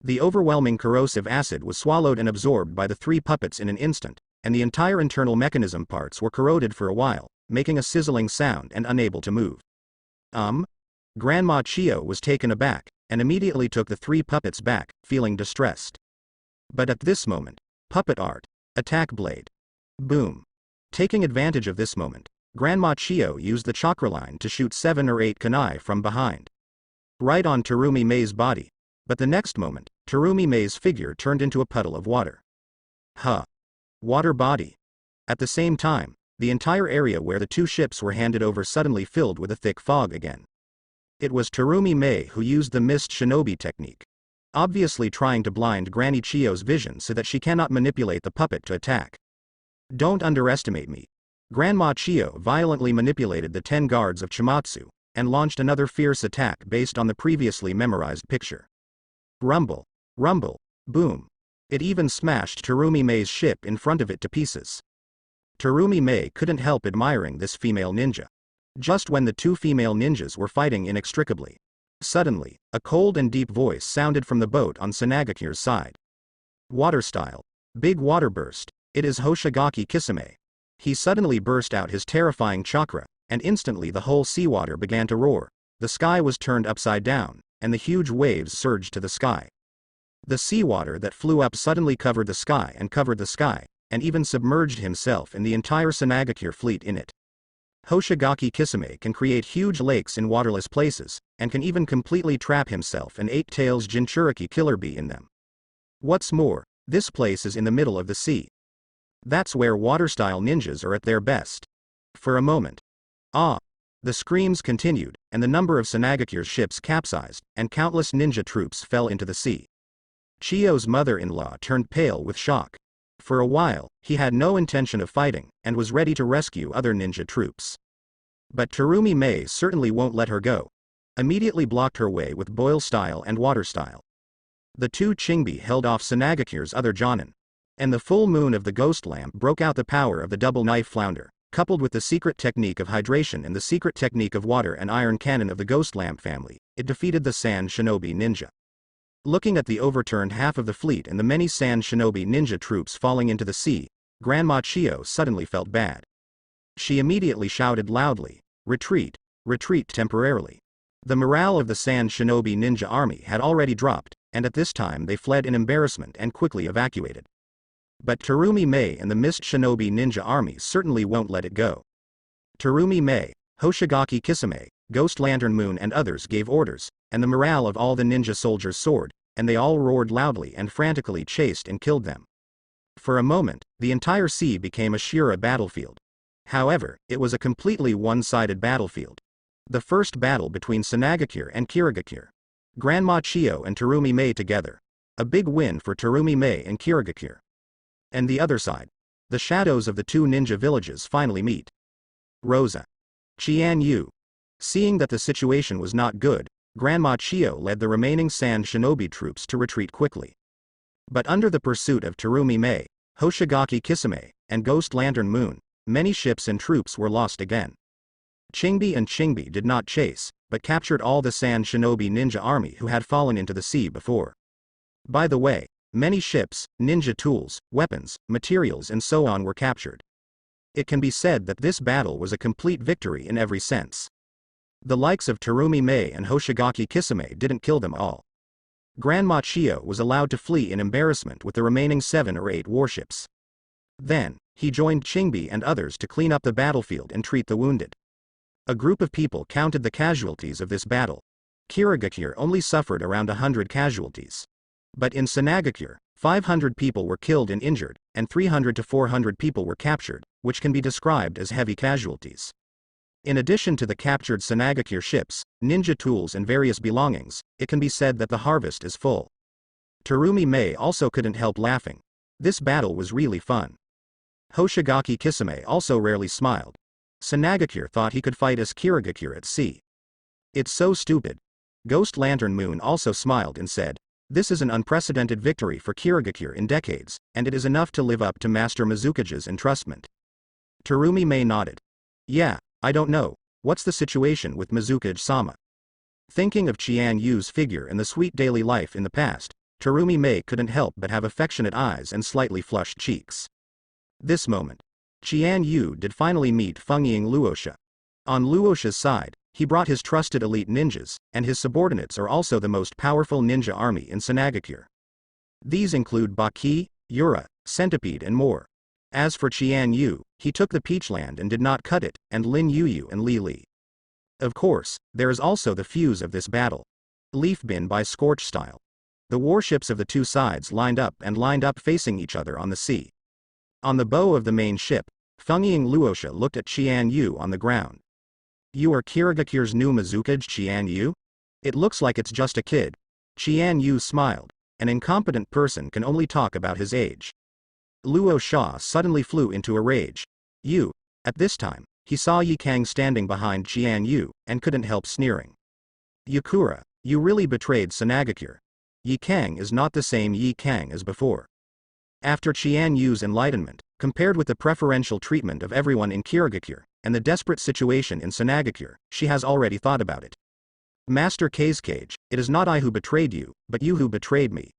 The overwhelming corrosive acid was swallowed and absorbed by the 3 puppets in an instant, and the entire internal mechanism parts were corroded for a while, making a sizzling sound and unable to move. Grandma Chio was taken aback, and immediately took the 3 puppets back, feeling distressed. But at this moment, puppet art, attack blade. Boom. Taking advantage of this moment, Grandma Chio used the chakra line to shoot 7 or 8 kunai from behind. Right on Terumi Mei's body, but the next moment, Terumi Mei's figure turned into a puddle of water. Water body. At the same time, the entire area where the 2 ships were handed over suddenly filled with a thick fog again. It was Terumi Mei who used the mist Shinobi technique, obviously trying to blind Granny Chio's vision so that she cannot manipulate the puppet to attack. Don't underestimate me. Grandma Chio violently manipulated the 10 guards of Chimatsu, and launched another fierce attack based on the previously memorized picture. Rumble. Rumble. Boom. It even smashed Terumi Mei's ship in front of it to pieces. Terumi Mei couldn't help admiring this female ninja. Just when the 2 female ninjas were fighting inextricably, suddenly, a cold and deep voice sounded from the boat on Sanagakure's side. Water style. Big water burst. It is Hoshigaki Kisame. He suddenly burst out his terrifying chakra, and instantly the whole seawater began to roar. The sky was turned upside down, and the huge waves surged to the sky. The seawater that flew up suddenly covered the sky, and even submerged himself and the entire Sanagakure fleet in it. Hoshigaki Kisame can create huge lakes in waterless places, and can even completely trap himself and 8 tails Jinchuriki killer bee in them. What's more, this place is in the middle of the sea. That's where water-style ninjas are at their best. For a moment. The screams continued, and the number of Sanagakure's ships capsized, and countless ninja troops fell into the sea. Chiyo's mother-in-law turned pale with shock. For a while, he had no intention of fighting, and was ready to rescue other ninja troops. But Terumi Mei certainly won't let her go. Immediately blocked her way with boil style and water style. The two Chingbi held off Sanagakure's other Jonin. And the full moon of the ghost lamp broke out the power of the double knife flounder, coupled with the secret technique of hydration and the secret technique of water and iron cannon of the ghost lamp family. It defeated the Sand Shinobi ninja. Looking at the overturned half of the fleet and the many Sand Shinobi ninja troops falling into the sea, Grandma Chiyo suddenly felt bad. She immediately shouted loudly, "Retreat, retreat temporarily." The morale of the Sand Shinobi ninja army had already dropped, and at this time they fled in embarrassment and quickly evacuated. But Terumi Mei and the Mist Shinobi ninja army certainly won't let it go. Terumi Mei, Hoshigaki Kisame, Ghost Lantern Moon and others gave orders, and the morale of all the ninja soldiers soared, and they all roared loudly and frantically chased and killed them. For a moment, the entire sea became a Shura battlefield. However, it was a completely one-sided battlefield. The first battle between Sanagakure and Kirigakure. Grandma Chiyo and Terumi Mei together. A big win for Terumi Mei and Kirigakure. And the other side. The shadows of the two ninja villages finally meet. Rosa. Qian Yu. Seeing that the situation was not good, Grandma Chiyo led the remaining Sand Shinobi troops to retreat quickly. But under the pursuit of Terumi Mei, Hoshigaki Kisame, and Ghost Lantern Moon, many ships and troops were lost again. Chingbi and Chingbi did not chase, but captured all the Sand Shinobi ninja army who had fallen into the sea before. By the way, many ships, ninja tools, weapons, materials and so on were captured. It can be said that this battle was a complete victory in every sense. The likes of Terumi Mei and Hoshigaki Kisame didn't kill them all. Grandma Chiyo was allowed to flee in embarrassment with the remaining 7 or 8 warships. Then, he joined Chingbi and others to clean up the battlefield and treat the wounded. A group of people counted the casualties of this battle. Kirigakure only suffered around 100 casualties. But in Sanagakure, 500 people were killed and injured, and 300 to 400 people were captured, which can be described as heavy casualties. In addition to the captured Sanagakure ships, ninja tools and various belongings, it can be said that the harvest is full. Terumi Mei also couldn't help laughing. This battle was really fun. Hoshigaki Kisame also rarely smiled. Sanagakure thought he could fight as Kirigakure at sea. It's so stupid. Ghost Lantern Moon also smiled and said, "This is an unprecedented victory for Kirigakure in decades, and it is enough to live up to Master Mizukage's entrustment." Terumi Mei nodded. "Yeah, I don't know, what's the situation with Mizukage-sama?" Thinking of Qian Yu's figure and the sweet daily life in the past, Terumi Mei couldn't help but have affectionate eyes and slightly flushed cheeks. This moment. Qian Yu did finally meet Fengying Luosha. On Luosha's side, he brought his trusted elite ninjas, and his subordinates are also the most powerful ninja army in Sanagakure. These include Baki, Yura, Centipede and more. As for Qian Yu, he took the Peachland and did not cut it, and Lin Yuyu and Li Li. Of course, there is also the fuse of this battle. Leaf Bin by Scorch style. The warships of the two sides lined up facing each other on the sea. On the bow of the main ship, Fengying Luosha looked at Qian Yu on the ground. "You are Kirigakure's new Mizukage, Qian Yu? It looks like it's just a kid." Qian Yu smiled. An incompetent person can only talk about his age. Luosha suddenly flew into a rage. "You." At this time, he saw Yi Kang standing behind Qian Yu, and couldn't help sneering. "Yakura, you really betrayed Sanagakure. Yi Kang is not the same Yi Kang as before." After Qian Yu's enlightenment, compared with the preferential treatment of everyone in Kirigakure, and the desperate situation in Sanagakure, she has already thought about it. "Master Kazekage, it is not I who betrayed you, but you who betrayed me.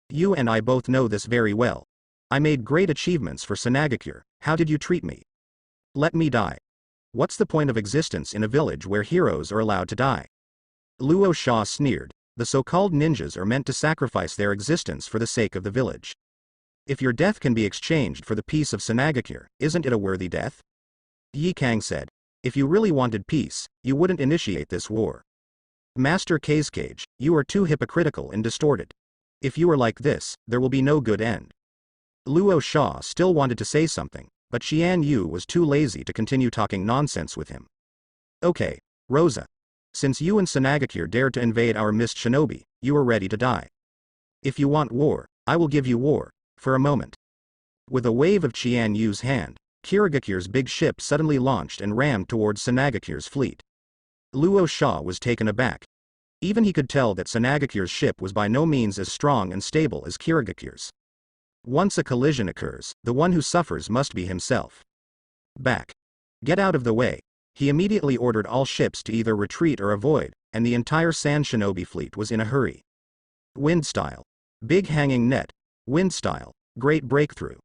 You and I both know this very well. I made great achievements for Sanagakure, how did you treat me? Let me die. What's the point of existence in a village where heroes are allowed to die?" Luosha sneered. The so-called ninjas are meant to sacrifice their existence for the sake of the village. If your death can be exchanged for the peace of Sanagakure, isn't it a worthy death? Yi Kang said. "If you really wanted peace, you wouldn't initiate this war. Master Kazekage, you are too hypocritical and distorted. If you are like this, there will be no good end." Luo Sha still wanted to say something, but Qian Yu was too lazy to continue talking nonsense with him. Okay, Rosa. Since you and Sanagakure dared to invade our mist shinobi, you are ready to die. If you want war, I will give you war, for a moment. With a wave of Qian Yu's hand, Kiragakure's big ship suddenly launched and rammed towards Sanagakure's fleet. Luo Sha was taken aback. Even he could tell that Sanagakure's ship was by no means as strong and stable as Kiragakure's. Once a collision occurs, the one who suffers must be himself. Back. Get out of the way. He immediately ordered all ships to either retreat or avoid, and the entire Sand Shinobi fleet was in a hurry. Wind style. Big hanging net. Wind style. Great breakthrough.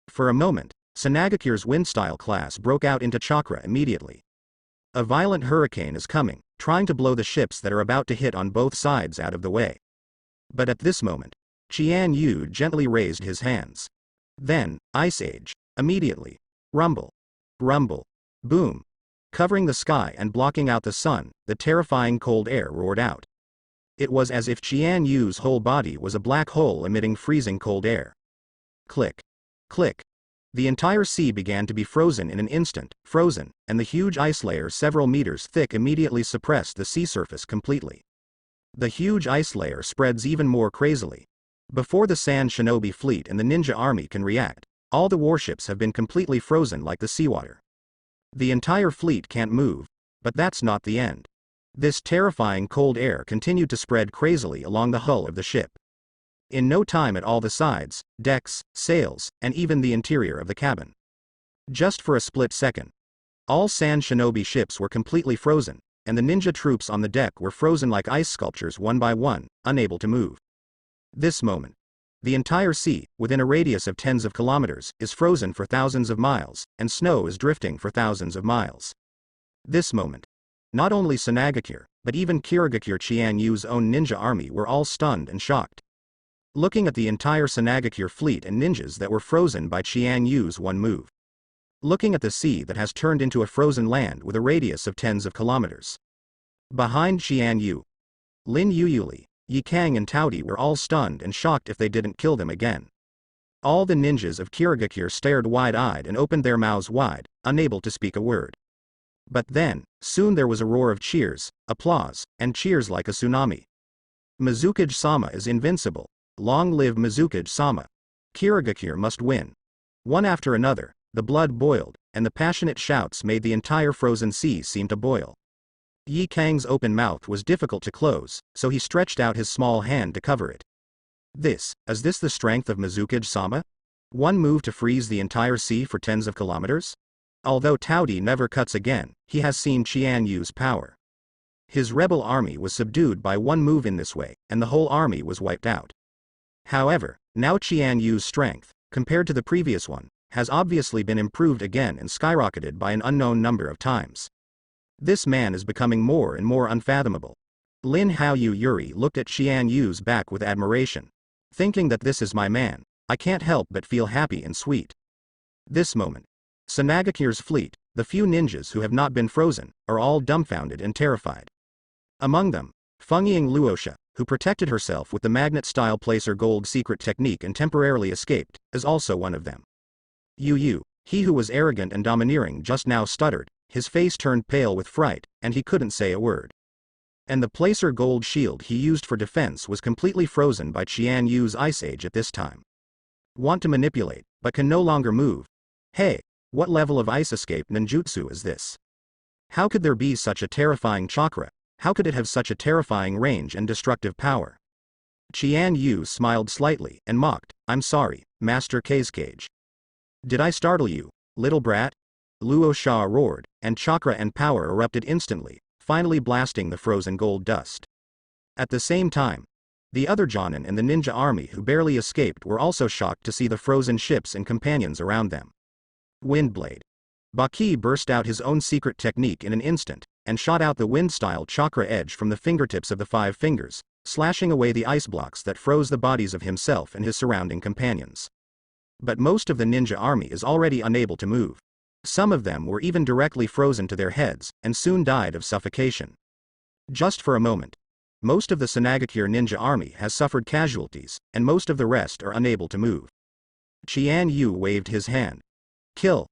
For a moment, Sanagakure's wind style class broke out into chakra immediately. A violent hurricane is coming, trying to blow the ships that are about to hit on both sides out of the way. But at this moment, Qian Yu gently raised his hands. Then, Ice Age. Immediately. Rumble. Rumble. Boom. Covering the sky and blocking out the sun, the terrifying cold air roared out. It was as if Qian Yu's whole body was a black hole emitting freezing cold air. Click. Click. The entire sea began to be frozen in an instant, and the huge ice layer several meters thick immediately suppressed the sea surface completely. The huge ice layer spreads even more crazily. Before the Sand Shinobi fleet and the ninja army can react, all the warships have been completely frozen like the seawater. The entire fleet can't move, but that's not the end. This terrifying cold air continued to spread crazily along the hull of the ship. In no time at all the sides, decks, sails, and even the interior of the cabin. Just for a split second. All Sand Shinobi ships were completely frozen, and the ninja troops on the deck were frozen like ice sculptures one by one, unable to move. This moment. The entire sea, within a radius of tens of kilometers, is frozen for thousands of miles, and snow is drifting for thousands of miles. This moment. Not only Sanagakure, but even Kiragakure Qian Yu's own ninja army were all stunned and shocked. Looking at the entire Sanagakure fleet and ninjas that were frozen by Qian Yu's one move. Looking at the sea that has turned into a frozen land with a radius of tens of kilometers. Behind Qian Yu, Lin Yuyuli, Yi Kang and Taudi were all stunned and shocked if they didn't kill them again. All the ninjas of Kiragakure stared wide-eyed and opened their mouths wide, unable to speak a word. But then, soon there was a roar of cheers, applause, and cheers like a tsunami. Mizukage-sama is invincible. Long live Mizukage-sama. Kiragakure must win. One after another, the blood boiled, and the passionate shouts made the entire frozen sea seem to boil. Yi Kang's open mouth was difficult to close, so he stretched out his small hand to cover it. Is this the strength of Mizukage-sama? One move to freeze the entire sea for tens of kilometers? Although Taudi never cuts again, he has seen Qian Yu's power. His rebel army was subdued by one move in this way, and the whole army was wiped out. However, now Qian Yu's strength, compared to the previous one, has obviously been improved again and skyrocketed by an unknown number of times. This man is becoming more and more unfathomable. Lin Haoyu Yuri looked at Qian Yu's back with admiration. Thinking that this is my man, I can't help but feel happy and sweet. This moment. Sanagakure's fleet, the few ninjas who have not been frozen, are all dumbfounded and terrified. Among them, Fengying Luosha, who protected herself with the magnet-style placer gold secret technique and temporarily escaped, is also one of them. Yu, he who was arrogant and domineering just now stuttered, his face turned pale with fright, and he couldn't say a word. And the placer gold shield he used for defense was completely frozen by Qian Yu's Ice Age at this time. Want to manipulate, but can no longer move. Hey, what level of ice escape ninjutsu is this? How could there be such a terrifying chakra? How could it have such a terrifying range and destructive power? Qian Yu smiled slightly and mocked, I'm sorry, Master Kazekage. Did I startle you, little brat? Luo Sha roared, and chakra and power erupted instantly, finally blasting the frozen gold dust. At the same time, the other Jonin and the ninja army who barely escaped were also shocked to see the frozen ships and companions around them. Windblade. Baki burst out his own secret technique in an instant, and shot out the wind-style chakra edge from the fingertips of the 5 fingers, slashing away the ice blocks that froze the bodies of himself and his surrounding companions. But most of the ninja army is already unable to move. Some of them were even directly frozen to their heads, and soon died of suffocation. Just for a moment. Most of the Sanagakure ninja army has suffered casualties, and most of the rest are unable to move. Qian Yu waved his hand. Kill.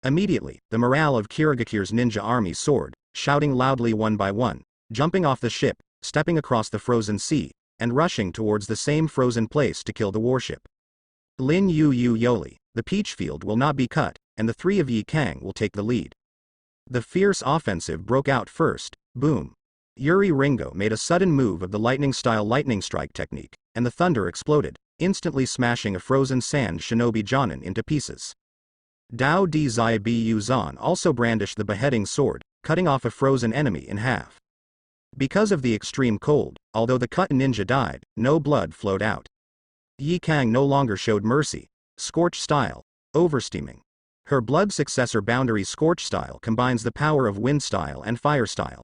Immediately, the morale of Kirigakir's ninja army soared, shouting loudly one by one, jumping off the ship, stepping across the frozen sea, and rushing towards the same frozen place to kill the warship. Lin Yu Yu Yoli, the peach field will not be cut, and the three of Yi Kang will take the lead. The fierce offensive broke out first, boom. Yuri Ringo made a sudden move of the lightning-style lightning strike technique, and the thunder exploded, instantly smashing a frozen sand Shinobi Jonin into pieces. Dao Di Zai Bu Zan also brandished the beheading sword, cutting off a frozen enemy in half. Because of the extreme cold, although the cut ninja died, no blood flowed out. Yi Kang no longer showed mercy. Scorch style, oversteaming. Her blood successor boundary scorch style combines the power of wind style and fire style.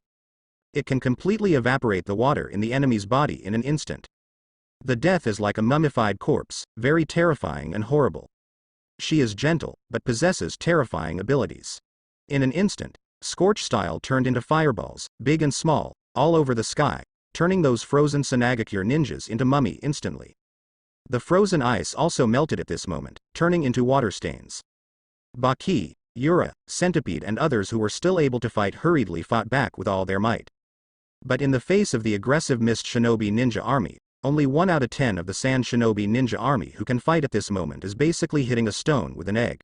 It can completely evaporate the water in the enemy's body in an instant. The death is like a mummified corpse, very terrifying and horrible. She is gentle, but possesses terrifying abilities. In an instant, scorch style turned into fireballs, big and small, all over the sky, turning those frozen Sanagakure ninjas into mummy instantly. The frozen ice also melted at this moment, turning into water stains. Baki, Yura, Centipede and others who were still able to fight hurriedly fought back with all their might. But in the face of the aggressive Mist Shinobi ninja army, only 1 out of 10 of the Sand Shinobi ninja army who can fight at this moment is basically hitting a stone with an egg.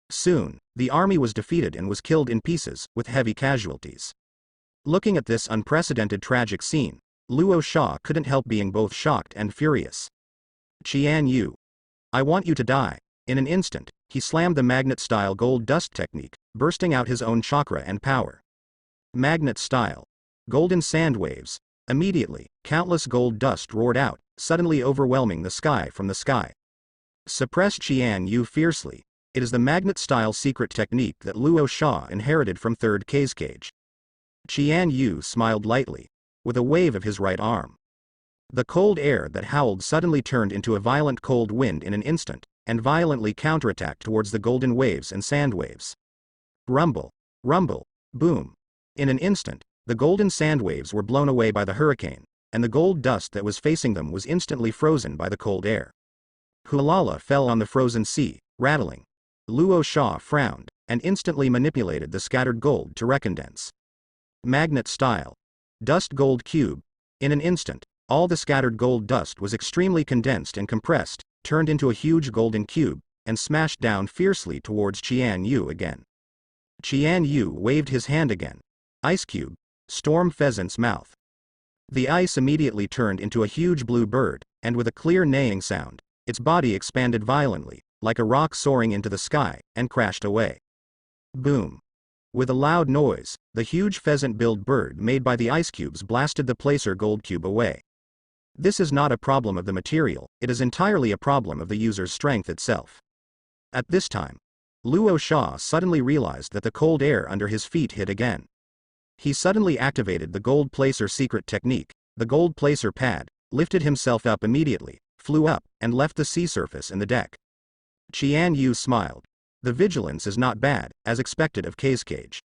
Soon, the army was defeated and was killed in pieces, with heavy casualties. Looking at this unprecedented tragic scene, Luo Sha couldn't help being both shocked and furious. Qian Yu. I want you to die. In an instant, he slammed the magnet-style gold dust technique, bursting out his own chakra and power. Magnet-style. Golden sand waves. Immediately, countless gold dust roared out, suddenly overwhelming the sky from the sky. Suppressed Qian Yu fiercely. It is the magnet-style secret technique that Luo Sha inherited from third Kazekage. Qian Yu smiled lightly, with a wave of his right arm. The cold air that howled suddenly turned into a violent cold wind in an instant, and violently counterattacked towards the golden waves and sand waves. Rumble, rumble, boom. In an instant, the golden sand waves were blown away by the hurricane, and the gold dust that was facing them was instantly frozen by the cold air. Hulala fell on the frozen sea, rattling. Luo Sha frowned, and instantly manipulated the scattered gold to recondense. Magnet style. Dust gold cube. In an instant, all the scattered gold dust was extremely condensed and compressed, turned into a huge golden cube, and smashed down fiercely towards Qian Yu again. Qian Yu waved his hand again. Ice cube. Storm pheasant's mouth. The ice immediately turned into a huge blue bird, and with a clear neighing sound, its body expanded violently, like a rock soaring into the sky, and crashed away. Boom. With a loud noise, the huge pheasant-billed bird made by the ice cubes blasted the placer gold cube away. This is not a problem of the material, it is entirely a problem of the user's strength itself. At this time, Luo Sha suddenly realized that the cold air under his feet hit again. He suddenly activated the gold placer secret technique, the gold placer pad, lifted himself up immediately, flew up, and left the sea surface and the deck. Qian Yu smiled. The vigilance is not bad, as expected of Kazekage.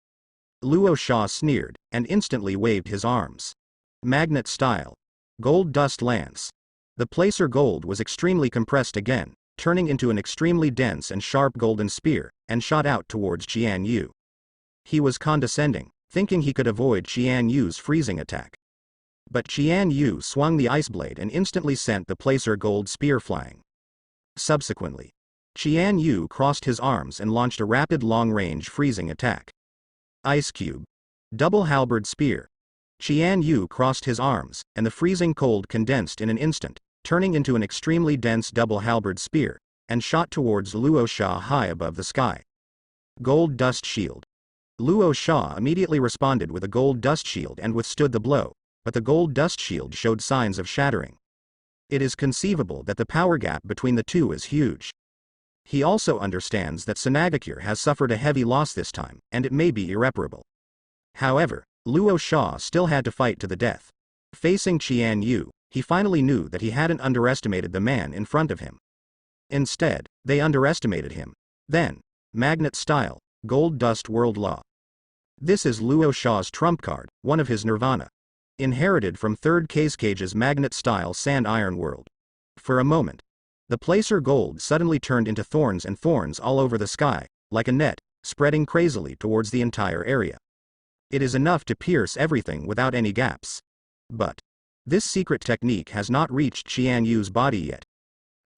Luo Sha sneered, and instantly waved his arms. Magnet style. Gold dust lance. The placer gold was extremely compressed again, turning into an extremely dense and sharp golden spear, and shot out towards Qian Yu. He was condescending, thinking he could avoid Qian Yu's freezing attack. But Qian Yu swung the ice blade and instantly sent the placer gold spear flying. Subsequently, Qian Yu crossed his arms and launched a rapid long-range freezing attack. Ice cube. Double halberd spear. Qian Yu crossed his arms, and the freezing cold condensed in an instant, turning into an extremely dense double halberd spear, and shot towards Luo Sha high above the sky. Gold dust shield. Luo Sha immediately responded with a gold dust shield and withstood the blow, but the gold dust shield showed signs of shattering. It is conceivable that the power gap between the two is huge. He also understands that Sanagakure has suffered a heavy loss this time, and it may be irreparable. However, Luo Sha still had to fight to the death. Facing Qian Yu, he finally knew that he hadn't underestimated the man in front of him. Instead, they underestimated him. Then, magnet style, gold dust world law. This is Luo Sha's trump card, one of his nirvana. Inherited from third Kazecage's magnet style sand iron world. For a moment, The placer gold suddenly turned into thorns and thorns all over the sky, like a net, spreading crazily towards the entire area. It is enough to pierce everything without any gaps. But this secret technique has not reached Qian Yu's body yet.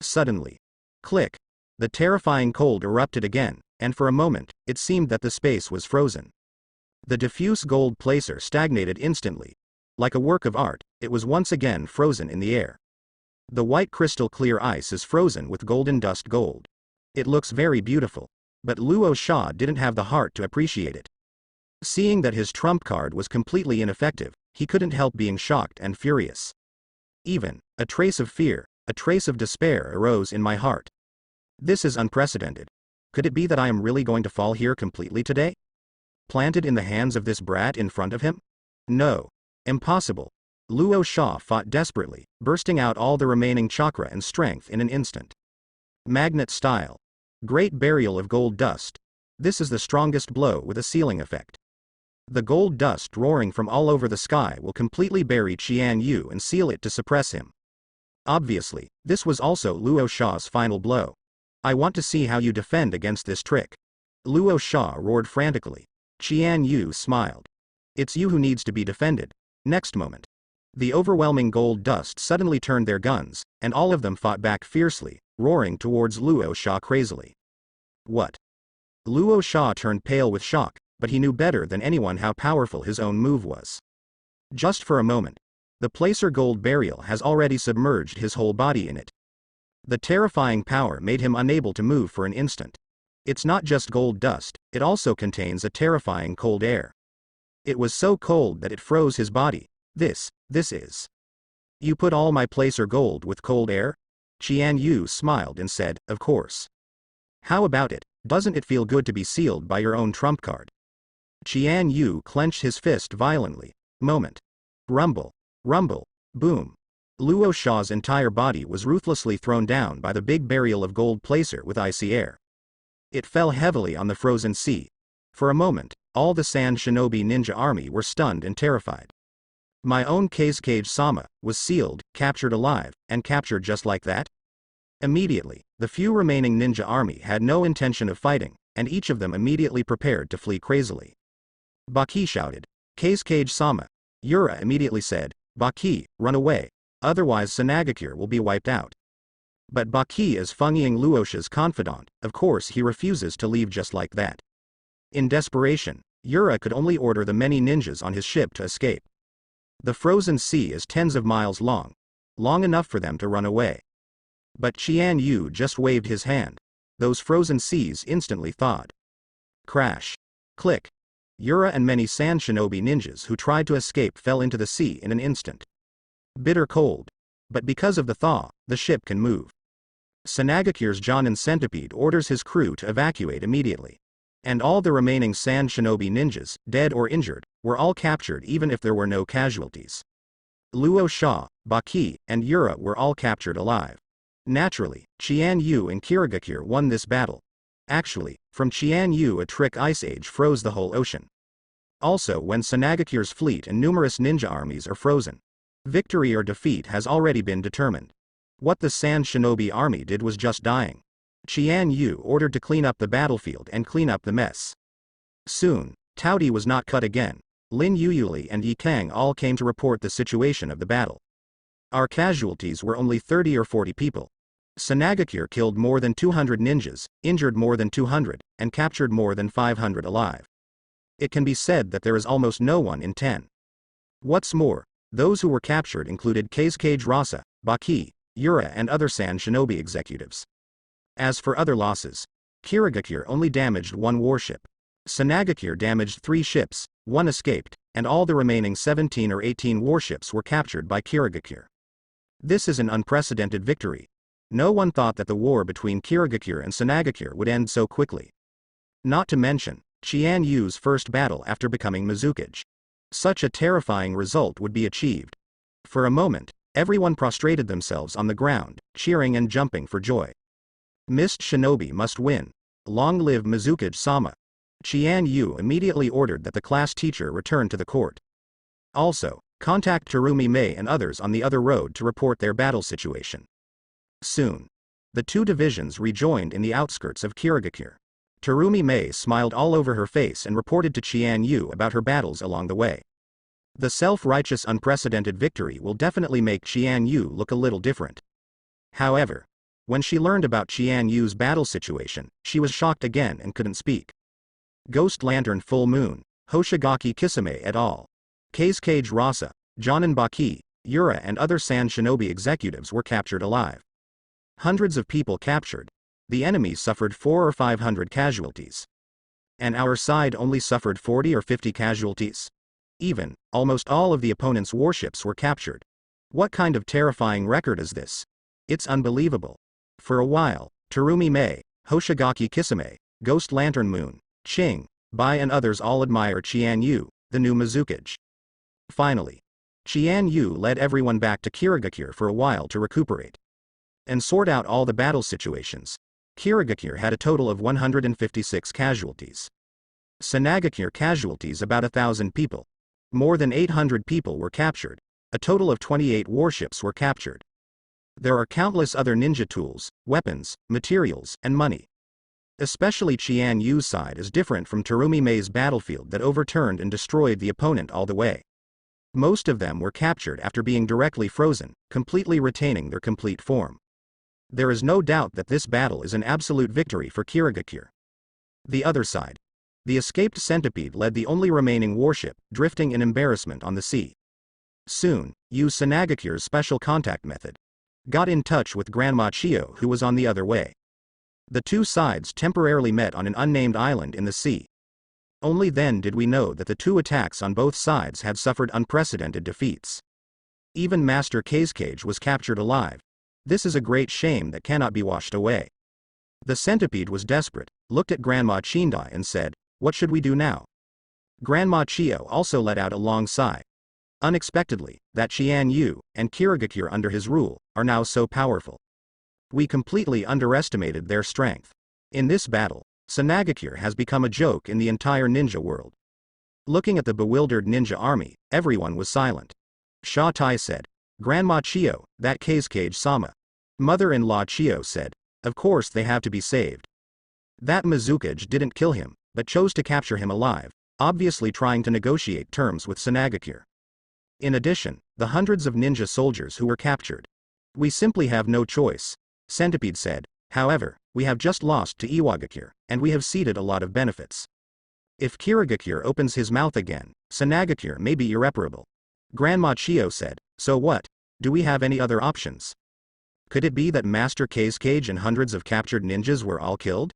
Suddenly, click, the terrifying cold erupted again, and for a moment, it seemed that the space was frozen. The diffuse gold placer stagnated instantly. Like a work of art, it was once again frozen in the air. The white crystal clear ice is frozen with golden dust gold. It looks very beautiful. But Luo Sha didn't have the heart to appreciate it. Seeing that his trump card was completely ineffective, he couldn't help being shocked and furious. Even, a trace of fear, a trace of despair arose in my heart. This is unprecedented. Could it be that I am really going to fall here completely today? Planted in the hands of this brat in front of him? No. Impossible. Luo Sha fought desperately, bursting out all the remaining chakra and strength in an instant. Magnet style. Great burial of gold dust. This is the strongest blow with a sealing effect. The gold dust roaring from all over the sky will completely bury Qian Yu and seal it to suppress him. Obviously, this was also Luo Sha's final blow. I want to see how you defend against this trick. Luo Sha roared frantically. Qian Yu smiled. It's you who needs to be defended. Next moment, the overwhelming gold dust suddenly turned their guns, and all of them fought back fiercely, roaring towards Luo Sha crazily. What? Luo Sha turned pale with shock, but he knew better than anyone how powerful his own move was. Just for a moment, the placer gold burial has already submerged his whole body in it. The terrifying power made him unable to move for an instant. It's not just gold dust, it also contains a terrifying cold air. It was so cold that it froze his body. This is. You put all my placer gold with cold air? Qian Yu smiled and said, of course. How about it, doesn't it feel good to be sealed by your own trump card? Qian Yu clenched his fist violently. Moment. Rumble. Rumble. Boom. Luo Sha's entire body was ruthlessly thrown down by the big burial of gold placer with icy air. It fell heavily on the frozen sea. For a moment, all the Sand Shinobi ninja army were stunned and terrified. My own Kage-sama was sealed, captured alive, and captured just like that? Immediately, the few remaining ninja army had no intention of fighting, and each of them immediately prepared to flee crazily. Baki shouted. Kage-sama. Yura immediately said, Baki, run away, otherwise Sanagakure will be wiped out. But Baki is Fengying Luosha's confidant, of course he refuses to leave just like that. In desperation, Yura could only order the many ninjas on his ship to escape. The frozen sea is tens of miles long enough for them to run away. But Qian Yu just waved his hand. Those frozen seas instantly thawed. Crash. Click. Yura and many Sand Shinobi ninjas who tried to escape fell into the sea in an instant. Bitter cold. But because of the thaw, the ship can move. Sanagakure's Jonin Centipede orders his crew to evacuate immediately. And all the remaining Sand Shinobi ninjas, dead or injured, were all captured even if there were no casualties. Luo Sha, Baki, and Yura were all captured alive. Naturally, Qian Yu and Kirigakure won this battle. Actually, from Qian Yu a trick ice age froze the whole ocean. Also when Sanagakure's fleet and numerous ninja armies are frozen. Victory or defeat has already been determined. What the Sand Shinobi army did was just dying. Qian Yu ordered to clean up the battlefield and clean up the mess. Soon, Taudi was not cut again. Lin Yuyuli and Yi Kang all came to report the situation of the battle. Our casualties were only 30 or 40 people. Sanagakure killed more than 200 ninjas, injured more than 200, and captured more than 500 alive. It can be said that there is almost no one in 10. What's more, those who were captured included Kage Rasa, Baki, Yura and other Sand Shinobi executives. As for other losses, Kirigakure only damaged one warship. Sanagakure damaged 3 ships, 1 escaped, and all the remaining 17 or 18 warships were captured by Kirigakure. This is an unprecedented victory. No one thought that the war between Kirigakure and Sanagakure would end so quickly. Not to mention, Qian Yu's first battle after becoming Mizukage. Such a terrifying result would be achieved. For a moment, everyone prostrated themselves on the ground, cheering and jumping for joy. Mist Shinobi must win. Long live Mizukage-sama. Qian Yu immediately ordered that the class teacher return to the court. Also, contact Terumi Mei and others on the other road to report their battle situation. Soon. The two divisions rejoined in the outskirts of Kirigakure. Terumi Mei smiled all over her face and reported to Qian Yu about her battles along the way. The self-righteous unprecedented victory will definitely make Qian Yu look a little different. However, when she learned about Qian Yu's battle situation, she was shocked again and couldn't speak. Ghost Lantern Full Moon, Hoshigaki Kisame et al. Kazekage Rasa, Jonin Baki, Yura and other Sand Shinobi executives were captured alive. Hundreds of people captured. The enemy suffered 400 or 500 casualties. And our side only suffered 40 or 50 casualties. Even, almost all of the opponent's warships were captured. What kind of terrifying record is this? It's unbelievable. For a while, Terumi Mei, Hoshigaki Kisame, Ghost Lantern Moon, Ching, Bai and others all admire Qian Yu, the new Mizukage. Finally, Qian Yu led everyone back to Kirigakure for a while to recuperate and sort out all the battle situations. Kirigakure had a total of 156 casualties. Sanagakure casualties about 1,000 people. More than 800 people were captured. A total of 28 warships were captured. There are countless other ninja tools, weapons, materials, and money. Especially Qian Yu's side is different from Terumi Mei's battlefield that overturned and destroyed the opponent all the way. Most of them were captured after being directly frozen, completely retaining their complete form. There is no doubt that this battle is an absolute victory for Kirigakure. The other side. The escaped centipede led the only remaining warship, drifting in embarrassment on the sea. Soon, used Sanagakure's special contact method. Got in touch with Grandma Chio who was on the other way. The two sides temporarily met on an unnamed island in the sea. Only then did we know that the two attacks on both sides had suffered unprecedented defeats. Even Master Kazekage was captured alive. This is a great shame that cannot be washed away. The centipede was desperate, looked at Grandma Chindai and said, "What should we do now?" Grandma Chio also let out a long sigh. Unexpectedly, that Qian Yu, and Kirigakure under his rule, are now so powerful. We completely underestimated their strength. In this battle, Sanagakure has become a joke in the entire ninja world. Looking at the bewildered ninja army, everyone was silent. Sha Tai said, "Grandma Chio, that Kazekage-sama." Mother-in-law Chio said, "Of course they have to be saved. That Mizukage didn't kill him, but chose to capture him alive, obviously trying to negotiate terms with Sanagakure. In addition, the hundreds of ninja soldiers who were captured. We simply have no choice," Centipede said. "However, we have just lost to Iwagakure, and we have ceded a lot of benefits. If Kirigakure opens his mouth again, Sanagakure may be irreparable." Grandma Chio said, "So what? Do we have any other options? Could it be that Master Kazekage and hundreds of captured ninjas were all killed?"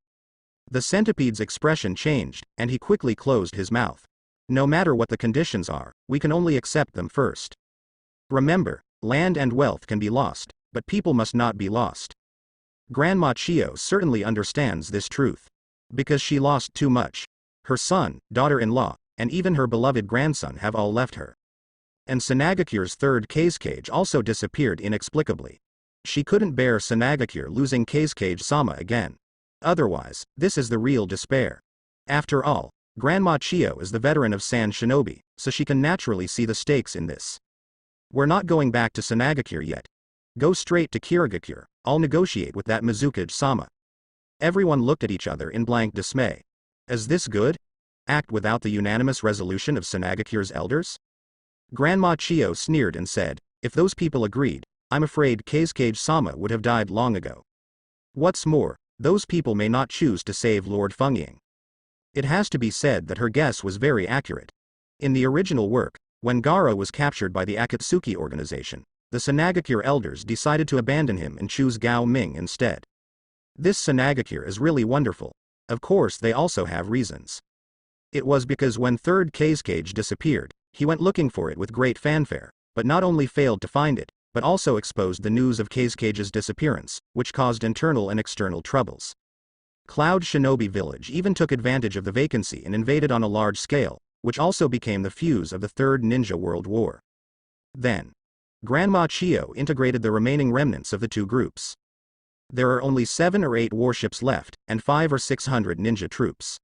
The centipede's expression changed, and he quickly closed his mouth. "No matter what the conditions are, we can only accept them first. Remember, land and wealth can be lost, but people must not be lost." Grandma Chio certainly understands this truth. Because she lost too much. Her son, daughter-in-law, and even her beloved grandson have all left her. And Sanagakure's third Kazekage also disappeared inexplicably. She couldn't bear Sanagakure losing Kazekage-sama again. Otherwise, this is the real despair. After all, Grandma Chio is the veteran of Sand Shinobi, so she can naturally see the stakes in this. "We're not going back to Sanagakure yet. Go straight to Kirigakure, I'll negotiate with that Mizukage-sama." Everyone looked at each other in blank dismay. Is this good? Act without the unanimous resolution of Sanagakure's elders? Grandma Chio sneered and said, "If those people agreed, I'm afraid Kazekage-sama would have died long ago. What's more, those people may not choose to save Lord Fengying." It has to be said that her guess was very accurate. In the original work, when Gaara was captured by the Akatsuki organization, the Sanagakure elders decided to abandon him and choose Gao Ming instead. This Sanagakure is really wonderful. Of course they also have reasons. It was because when third Kazekage disappeared, he went looking for it with great fanfare, but not only failed to find it, but also exposed the news of Kazekage's disappearance, which caused internal and external troubles. Cloud Shinobi Village even took advantage of the vacancy and invaded on a large scale, which also became the fuse of the Third Ninja World War. Then, Grandma Chio integrated the remaining remnants of the two groups. There are only 7 or 8 warships left, and 500 or 600 ninja troops.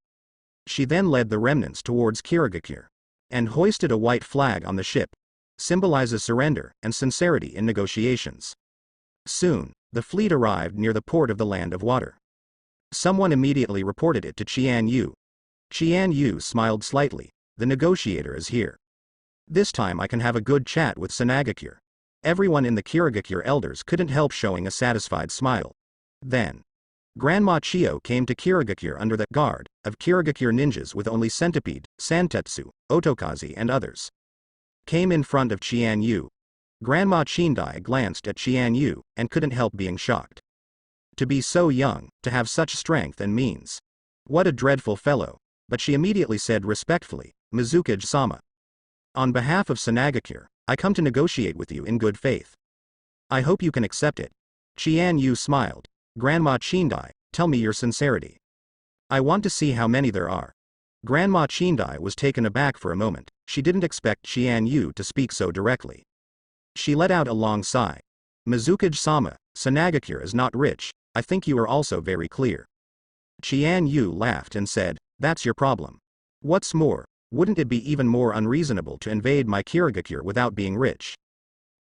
She then led the remnants towards Kirigakure, and hoisted a white flag on the ship. Symbolizes surrender and sincerity in negotiations. Soon, The fleet arrived near the port of the Land of Water. Someone immediately reported it to Qian Yu. Qian Yu smiled slightly. The negotiator is here. This time I can have a good chat with Sanagakure. Everyone in the Kirigakure elders couldn't help showing a satisfied smile. Then, Grandma Chio came to Kirigakure under the guard of Kirigakure ninjas with only Centipede, Santetsu, Otokazi and others. Came in front of Qian Yu. Grandma Chindai glanced at Qian Yu and couldn't help being shocked. To be so young, to have such strength and means. What a dreadful fellow. But she immediately said respectfully, Mizukage-sama. On behalf of Sanagakure, I come to negotiate with you in good faith. I hope you can accept it. Qian Yu smiled. Grandma Chindai, tell me your sincerity. I want to see how many there are. Grandma Chindai was taken aback for a moment. She didn't expect Qian Yu to speak so directly. She let out a long sigh. Mizukage-sama, Sanagakure is not rich, I think you are also very clear. Qian Yu laughed and said, that's your problem. What's more, wouldn't it be even more unreasonable to invade my Kirigakure without being rich?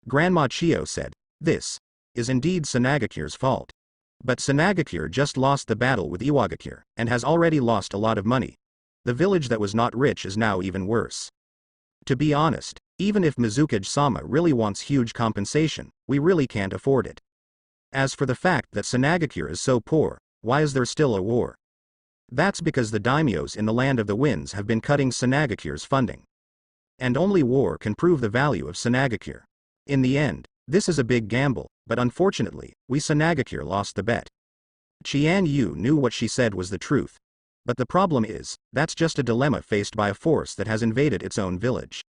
Grandma Chio said, this is indeed Sanagakure's fault. But Sanagakure just lost the battle with Iwagakure, and has already lost a lot of money. The village that was not rich is now even worse. To be honest, even if Mizukage-sama really wants huge compensation, we really can't afford it. As for the fact that Sanagakure is so poor, why is there still a war? That's because the daimyos in the Land of the Winds have been cutting Sanagakure's funding. And only war can prove the value of Sanagakure. In the end, this is a big gamble, but unfortunately, we Sanagakure lost the bet. Qian Yu knew what she said was the truth. But the problem is, that's just a dilemma faced by a force that has invaded its own village.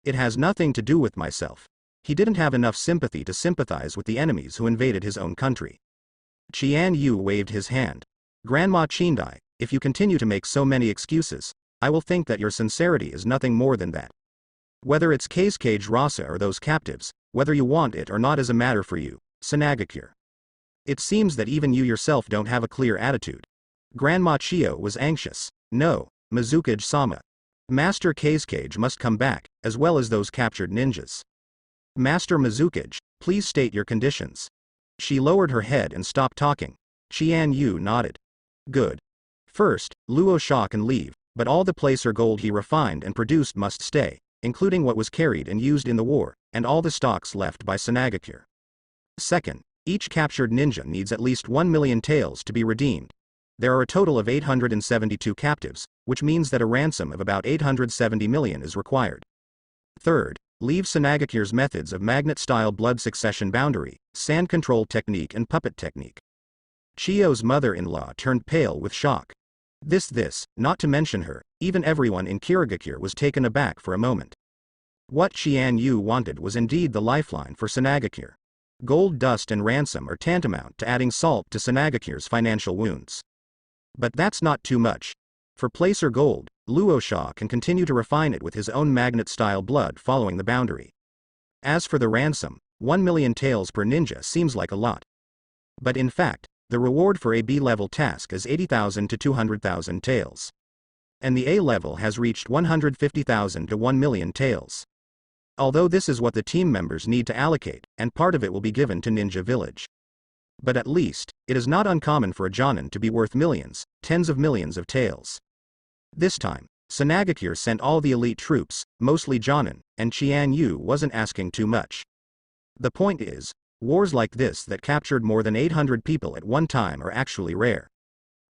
It has nothing to do with myself. He didn't have enough sympathy to sympathize with the enemies who invaded his own country. Qian Yu waved his hand. Grandma Chindai, if you continue to make so many excuses, I will think that your sincerity is nothing more than that. Whether it's Kazekage Rasa or those captives, whether you want it or not is a matter for you, Sanagakure. It seems that even you yourself don't have a clear attitude. Grandma Chio was anxious. No, Mizukage-sama. Master Kazekage must come back, as well as those captured ninjas. Master Mizukage, please state your conditions. She lowered her head and stopped talking. Qian Yu nodded. Good. First, Luo Sha can leave, but all the placer gold he refined and produced must stay, including what was carried and used in the war, and all the stocks left by Sanagakure. Second, each captured ninja needs at least 1 million taels to be redeemed. There are a total of 872 captives, which means that a ransom of about 870 million is required. Third, leave Sanagakure's methods of magnet-style blood succession boundary, sand control technique and puppet technique. Chio's mother-in-law turned pale with shock. This, not to mention her, even everyone in Kirigakure was taken aback for a moment. What Qian Yu wanted was indeed the lifeline for Sanagakure. Gold dust and ransom are tantamount to adding salt to Sanagakure's financial wounds. But that's not too much. For placer gold, Luo Sha can continue to refine it with his own magnet-style blood following the boundary. As for the ransom, 1 million taels per ninja seems like a lot. But in fact, the reward for a B-level task is 80,000 to 200,000 taels. And the A level has reached 150,000 to 1 million taels. Although this is what the team members need to allocate, and part of it will be given to Ninja Village. But at least, it is not uncommon for a Jonin to be worth millions, tens of millions of taels. This time, Sanagakure sent all the elite troops, mostly Jonin, and Qian Yu wasn't asking too much. The point is, wars like this that captured more than 800 people at one time are actually rare.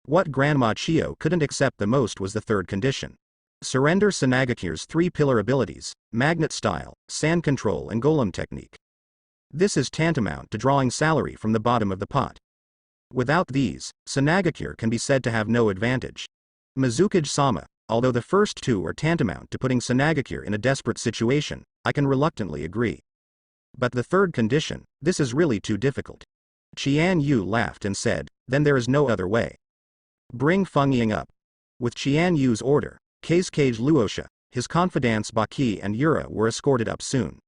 What Grandma Chio couldn't accept the most was the third condition. Surrender Sanagakure's 3-pillar abilities, magnet style, sand control and golem technique. This is tantamount to drawing salary from the bottom of the pot. Without these, Sanagakure can be said to have no advantage. Mizukage-sama, although the first two are tantamount to putting Sanagakure in a desperate situation, I can reluctantly agree. But the third condition, this is really too difficult. Qian Yu laughed and said, then there is no other way. Bring Feng Ying up. With Qian Yu's order, Kazekage Luosha, his confidants Baki and Yura were escorted up soon.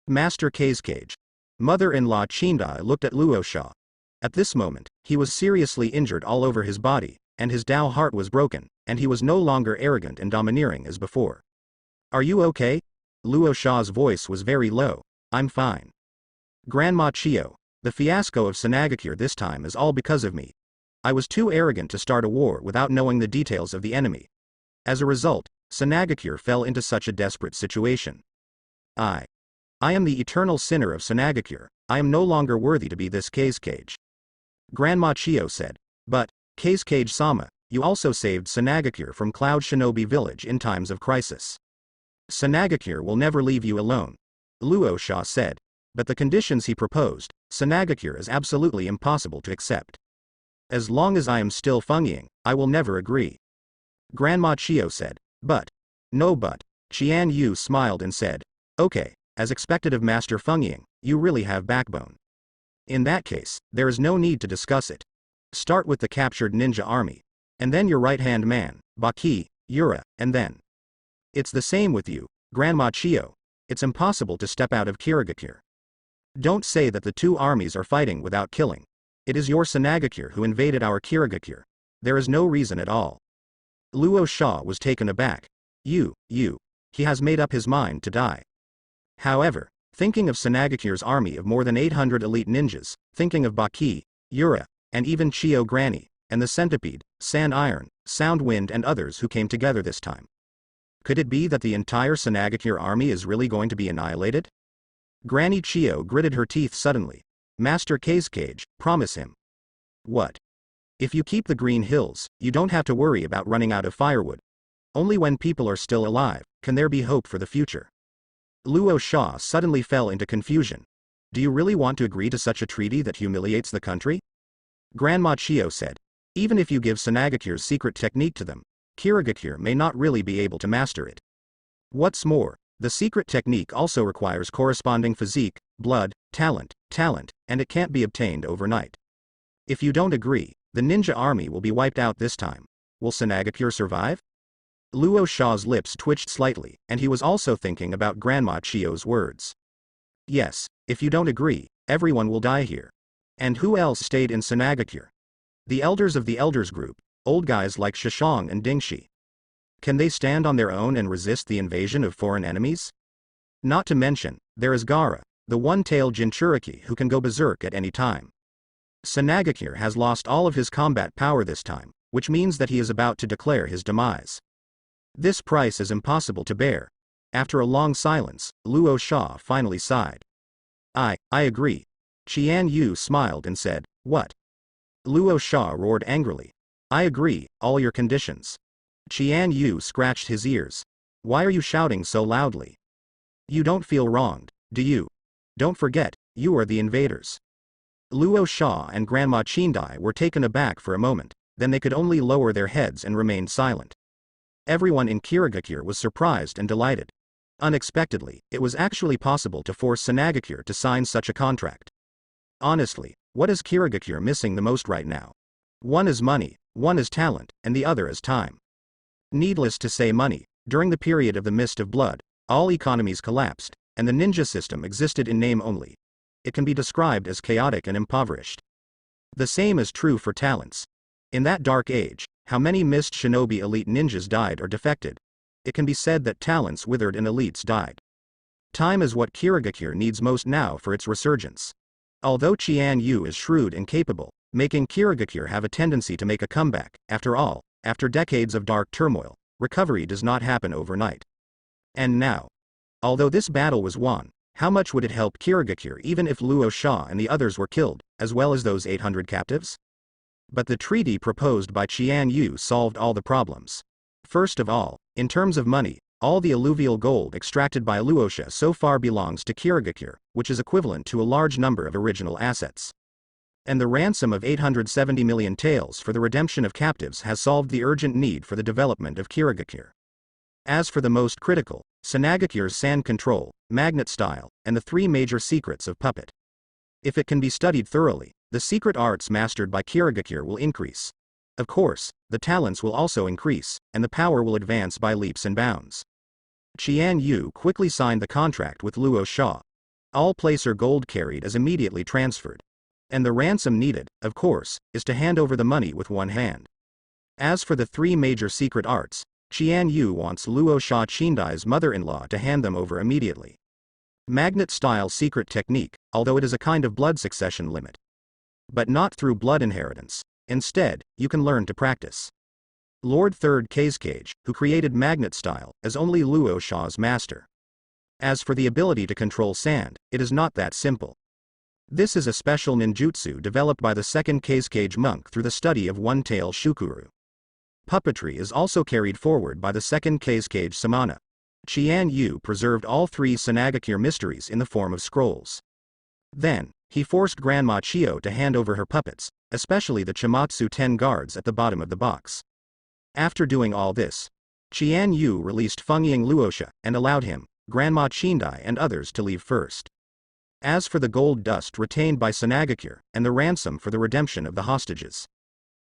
Master Kazekage. Mother-in-law Chindai looked at Luosha. At this moment, he was seriously injured all over his body, and his Dao heart was broken, and he was no longer arrogant and domineering as before. Are you okay? Luosha's voice was very low. I'm fine. Grandma Chio. The fiasco of Sanagakure this time is all because of me. I was too arrogant to start a war without knowing the details of the enemy. As a result, Sanagakure fell into such a desperate situation. I am the eternal sinner of Sanagakure. I am no longer worthy to be this Kazekage. Grandma Chio said. But, Kazekage-sama, you also saved Sanagakure from Cloud Shinobi village in times of crisis. Sanagakure will never leave you alone. Luo Sha said. But the conditions he proposed, Sanagakure is absolutely impossible to accept. As long as I am still Fengyin, I will never agree. Grandma Chio said. But. No but. Qian Yu smiled and said. Okay, as expected of Master Fengyin, you really have backbone. In that case, there is no need to discuss it. Start with the captured ninja army. And then your right-hand man, Baki, Yura, and then. It's the same with you, Grandma Chio. It's impossible to step out of Kirigakure. Don't say that the two armies are fighting without killing. It is your Sanagakure who invaded our Kirigakure. There is no reason at all. Luo Sha was taken aback. He has made up his mind to die. However, thinking of Sanagakure's army of more than 800 elite ninjas, thinking of Baki, Yura, and even Chio Granny, and the Centipede, Sand Iron, Sound Wind and others who came together this time. Could it be that the entire Sanagakure army is really going to be annihilated? Granny Chio gritted her teeth suddenly. Master Kazekage, promise him. What? If you keep the Green Hills, you don't have to worry about running out of firewood. Only when people are still alive, can there be hope for the future. Luo Sha suddenly fell into confusion. Do you really want to agree to such a treaty that humiliates the country? Grandma Chio said. Even if you give Sanagakure's secret technique to them, Kirigakure may not really be able to master it. What's more, the secret technique also requires corresponding physique, blood, talent, and it can't be obtained overnight. If you don't agree, the ninja army will be wiped out this time. Will Sanagakure survive? Luo Sha's lips twitched slightly, and he was also thinking about Grandma Chio's words. Yes, if you don't agree, everyone will die here. And who else stayed in Sanagakure? The elders of the elders group, old guys like Shishong and Dingshi. Can they stand on their own and resist the invasion of foreign enemies? Not to mention, there is Gaara, the one-tailed Jinchuriki who can go berserk at any time. Sanagakure has lost all of his combat power this time, which means that he is about to declare his demise. This price is impossible to bear. After a long silence, Luo Sha finally sighed. I agree. Qian Yu smiled and said, What? Luo Sha roared angrily. I agree, all your conditions. Qian Yu scratched his ears. Why are you shouting so loudly? You don't feel wronged, do you? Don't forget, you are the invaders. Luo Sha and Grandma Chindai were taken aback for a moment, then they could only lower their heads and remain silent. Everyone in Kirigakure was surprised and delighted. Unexpectedly, it was actually possible to force Sanagakure to sign such a contract. Honestly, what is Kirigakure missing the most right now? One is money, one is talent, and the other is time. Needless to say money, during the period of the Mist of Blood, all economies collapsed, and the ninja system existed in name only. It can be described as chaotic and impoverished. The same is true for talents. In that dark age, how many Mist Shinobi elite ninjas died or defected? It can be said that talents withered and elites died. Time is what Kirigakure needs most now for its resurgence. Although Qian Yu is shrewd and capable, making Kirigakure have a tendency to make a comeback, after all, after decades of dark turmoil, recovery does not happen overnight. And now. Although this battle was won, how much would it help Kirigakure even if Luo Sha and the others were killed, as well as those 800 captives? But the treaty proposed by Qian Yu solved all the problems. First of all, in terms of money, all the alluvial gold extracted by Luosha so far belongs to Kirigakure, which is equivalent to a large number of original assets. And the ransom of 870 million taels for the redemption of captives has solved the urgent need for the development of Kirigakure. As for the most critical, Sanagakure's sand control, magnet style, and the three major secrets of puppet. If it can be studied thoroughly, the secret arts mastered by Kirigakure will increase. Of course, the talents will also increase, and the power will advance by leaps and bounds. Qian Yu quickly signed the contract with Luo Sha. All placer gold carried is immediately transferred. And the ransom needed, of course, is to hand over the money with one hand. As for the three major secret arts, Qian Yu wants Luo Sha Chindai's mother-in-law to hand them over immediately. Magnet-style secret technique, although it is a kind of blood succession limit. But not through blood inheritance. Instead, you can learn to practice. Lord 3rd Kazekage, who created magnet style, is only Luo Sha's master. As for the ability to control sand, it is not that simple. This is a special ninjutsu developed by the 2nd Kazekage monk through the study of one-tail shukuru. Puppetry is also carried forward by the 2nd Kazekage samana. Qian Yu preserved all 3 Sanagakure mysteries in the form of scrolls. Then, he forced Grandma Chio to hand over her puppets, especially the Chimatsu 10 guards at the bottom of the box. After doing all this, Qian Yu released Fengying Luosha and allowed him, Grandma Chindai and others to leave first. As for the gold dust retained by Sanagakure, and the ransom for the redemption of the hostages.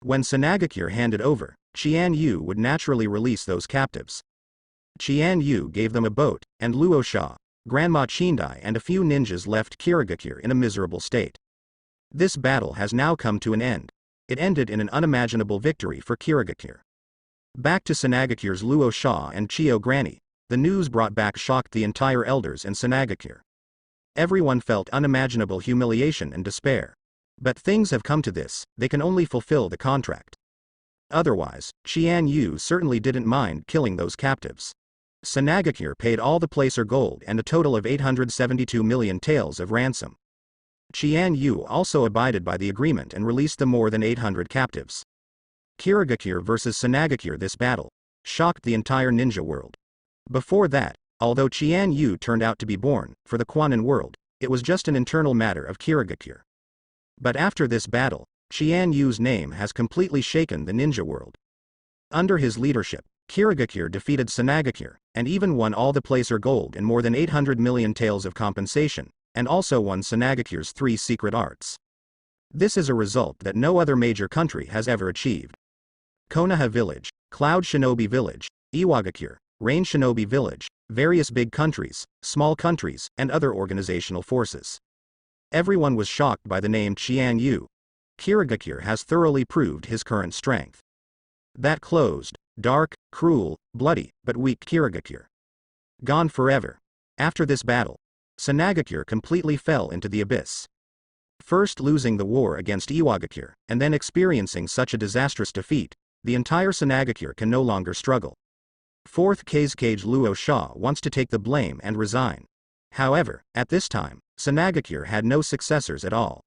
When Sanagakure handed over, Qian Yu would naturally release those captives. Qian Yu gave them a boat, and Luosha, Grandma Chindai and a few ninjas left Kirigakure in a miserable state. This battle has now come to an end. It ended in an unimaginable victory for Kirigakure. Back to Sanagakure's Luosha and Chio Granny, the news brought back shocked the entire elders in Sanagakure. Everyone felt unimaginable humiliation and despair. But things have come to this, they can only fulfill the contract. Otherwise, Qian Yu certainly didn't mind killing those captives. Sanagakure paid all the placer gold and a total of 872 million taels of ransom. Qian Yu also abided by the agreement and released the more than 800 captives. Kirigakure versus Sanagakure. This battle shocked the entire ninja world. Before that, although Qian Yu turned out to be born for the Quanin world, it was just an internal matter of Kirigakure. But after this battle, Qian Yu's name has completely shaken the ninja world. Under his leadership, Kirigakure defeated Sanagakure, and even won all the placer gold and more than 800 million taels of compensation, and also won Sanagakure's 3 secret arts. This is a result that no other major country has ever achieved. Konoha Village, Cloud Shinobi Village, Iwagakure, Rain Shinobi Village, various big countries, small countries, and other organizational forces. Everyone was shocked by the name Qian Yu. Kirigakure has thoroughly proved his current strength. That closed, dark, cruel, bloody, but weak Kirigakure. Gone forever. After this battle, Sanagakure completely fell into the abyss. First losing the war against Iwagakure, and then experiencing such a disastrous defeat, the entire Sanagakure can no longer struggle. 4th Kazekage Luosha wants to take the blame and resign. However, at this time, Sanagakure had no successors at all.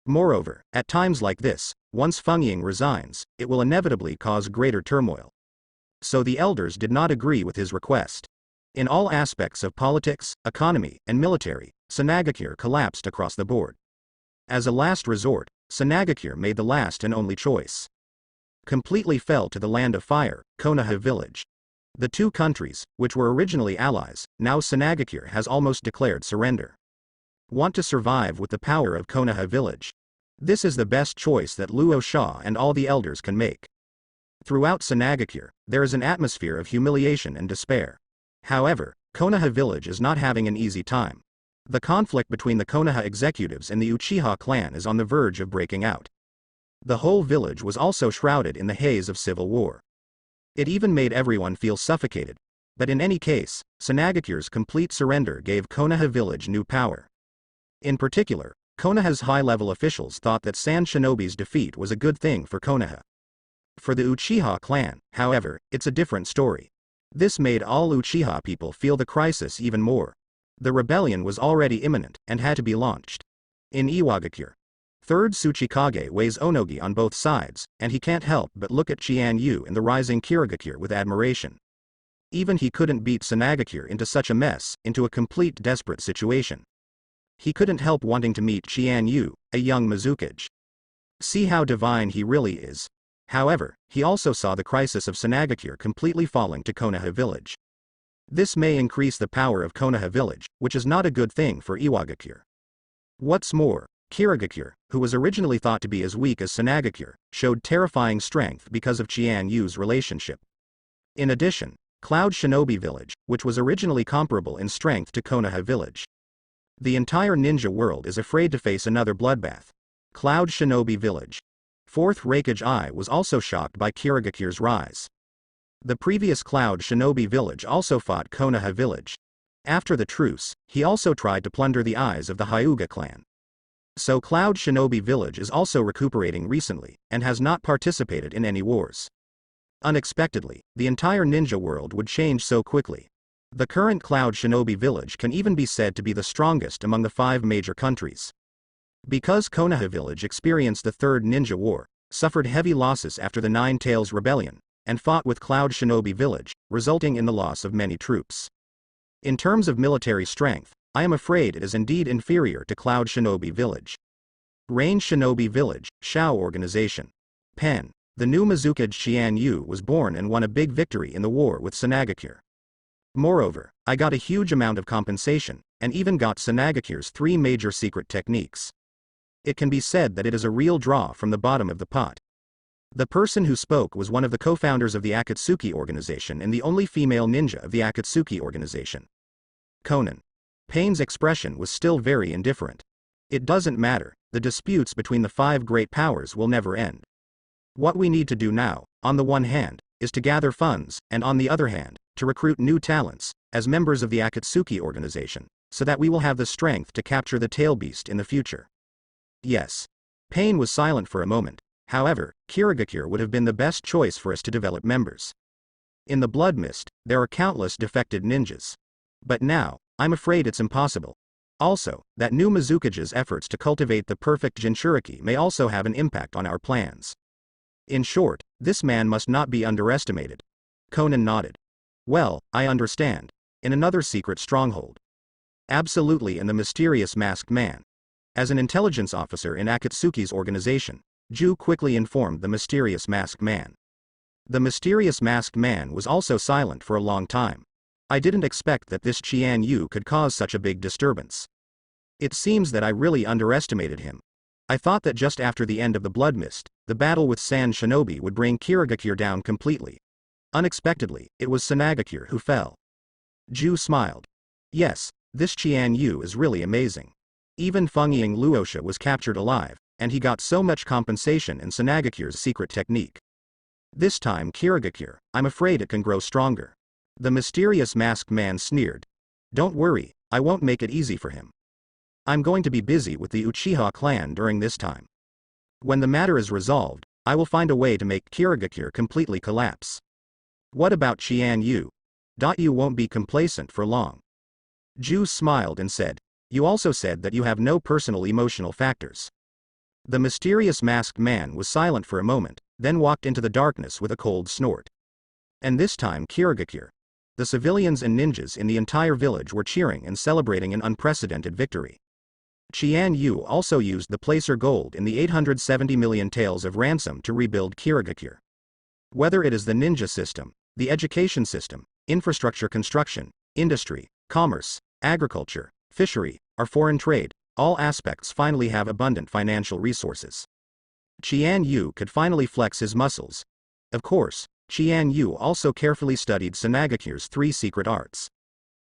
Moreover, at times like this, once Fengying resigns, it will inevitably cause greater turmoil. So the elders did not agree with his request. In all aspects of politics, economy, and military, Sanagakure collapsed across the board. As a last resort, Sanagakure made the last and only choice. Completely fell to the land of fire, Konoha Village. The 2 countries, which were originally allies, now Sanagakure has almost declared surrender. Want to survive with the power of Konoha Village? This is the best choice that Luosha and all the elders can make. Throughout Sanagakure, there is an atmosphere of humiliation and despair. However, Konoha Village is not having an easy time. The conflict between the Konoha executives and the Uchiha clan is on the verge of breaking out. The whole village was also shrouded in the haze of civil war. It even made everyone feel suffocated. But in any case, Sanagakure's complete surrender gave Konoha Village new power. In particular, Konoha's high-level officials thought that Sand Shinobi's defeat was a good thing for Konoha. For the Uchiha clan, however, it's a different story. This made all Uchiha people feel the crisis even more. The rebellion was already imminent, and had to be launched. In Iwagakure, 3rd Tsuchikage weighs Onogi on both sides, and he can't help but look at Qian Yu and the rising Kirigakure with admiration. Even he couldn't beat Sanagakure into such a mess, into a complete desperate situation. He couldn't help wanting to meet Qian Yu, a young Mizukage. See how divine he really is. However, he also saw the crisis of Sanagakure completely falling to Konoha Village. This may increase the power of Konoha Village, which is not a good thing for Iwagakure. What's more, Kirigakure, who was originally thought to be as weak as Sanagakure, showed terrifying strength because of Qian Yu's relationship. In addition, Cloud Shinobi Village, which was originally comparable in strength to Konoha Village. The entire ninja world is afraid to face another bloodbath. Cloud Shinobi Village. 4th Raikage I was also shocked by Kirigakure's rise. The previous Cloud Shinobi Village also fought Konoha Village. After the truce, he also tried to plunder the eyes of the Hyuga clan. So Cloud Shinobi Village is also recuperating recently, and has not participated in any wars. Unexpectedly, the entire ninja world would change so quickly. The current Cloud Shinobi Village can even be said to be the strongest among the 5 major countries. Because Konoha Village experienced the Third Ninja War, suffered heavy losses after the Nine Tails Rebellion, and fought with Cloud Shinobi Village, resulting in the loss of many troops. In terms of military strength, I am afraid it is indeed inferior to Cloud Shinobi Village. Range Shinobi Village, Shao Organization. Pen. The new Mizukage Qian Yu was born and won a big victory in the war with Sanagakure. Moreover, I got a huge amount of compensation, and even got Sanagakure's 3 major secret techniques. It can be said that it is a real draw from the bottom of the pot. The person who spoke was one of the co-founders of the Akatsuki organization and the only female ninja of the Akatsuki organization. Conan. Pain's expression was still very indifferent. It doesn't matter, the disputes between the 5 great powers will never end. What we need to do now, on the one hand, is to gather funds, and on the other hand, to recruit new talents, as members of the Akatsuki organization, so that we will have the strength to capture the tail beast in the future. Yes. Pain was silent for a moment. However, Kirigakure would have been the best choice for us to develop members. In the Blood Mist, there are countless defected ninjas. But now, I'm afraid it's impossible. Also, that new Mizukage's efforts to cultivate the perfect Jinchuriki may also have an impact on our plans. In short, this man must not be underestimated. Conan nodded. Well, I understand. In another secret stronghold. Absolutely, in the mysterious masked man. As an intelligence officer in Akatsuki's organization, Ju quickly informed the mysterious masked man. The mysterious masked man was also silent for a long time. I didn't expect that this Qian Yu could cause such a big disturbance. It seems that I really underestimated him. I thought that just after the end of the Blood Mist, the battle with Sand Shinobi would bring Kirigakure down completely. Unexpectedly, it was Sanagakure who fell. Ju smiled. Yes, this Qian Yu is really amazing. Even Fengying Luosha was captured alive, and he got so much compensation in Sanagakure's secret technique. This time Kirigakure, I'm afraid it can grow stronger. The mysterious masked man sneered. Don't worry, I won't make it easy for him. I'm going to be busy with the Uchiha clan during this time. When the matter is resolved, I will find a way to make Kirigakure completely collapse. What about Qian Yu? You won't be complacent for long. Ju smiled and said, you also said that you have no personal emotional factors. The mysterious masked man was silent for a moment, then walked into the darkness with a cold snort. And this time Kirigakure. The civilians and ninjas in the entire village were cheering and celebrating an unprecedented victory. Qian Yu also used the placer gold in the 870 million taels of ransom to rebuild Kirigakure. Whether it is the ninja system, the education system, infrastructure construction, industry, commerce, agriculture, fishery, or foreign trade, all aspects finally have abundant financial resources. Qian Yu could finally flex his muscles. Of course, Qian Yu also carefully studied Sanagakure's 3 secret arts.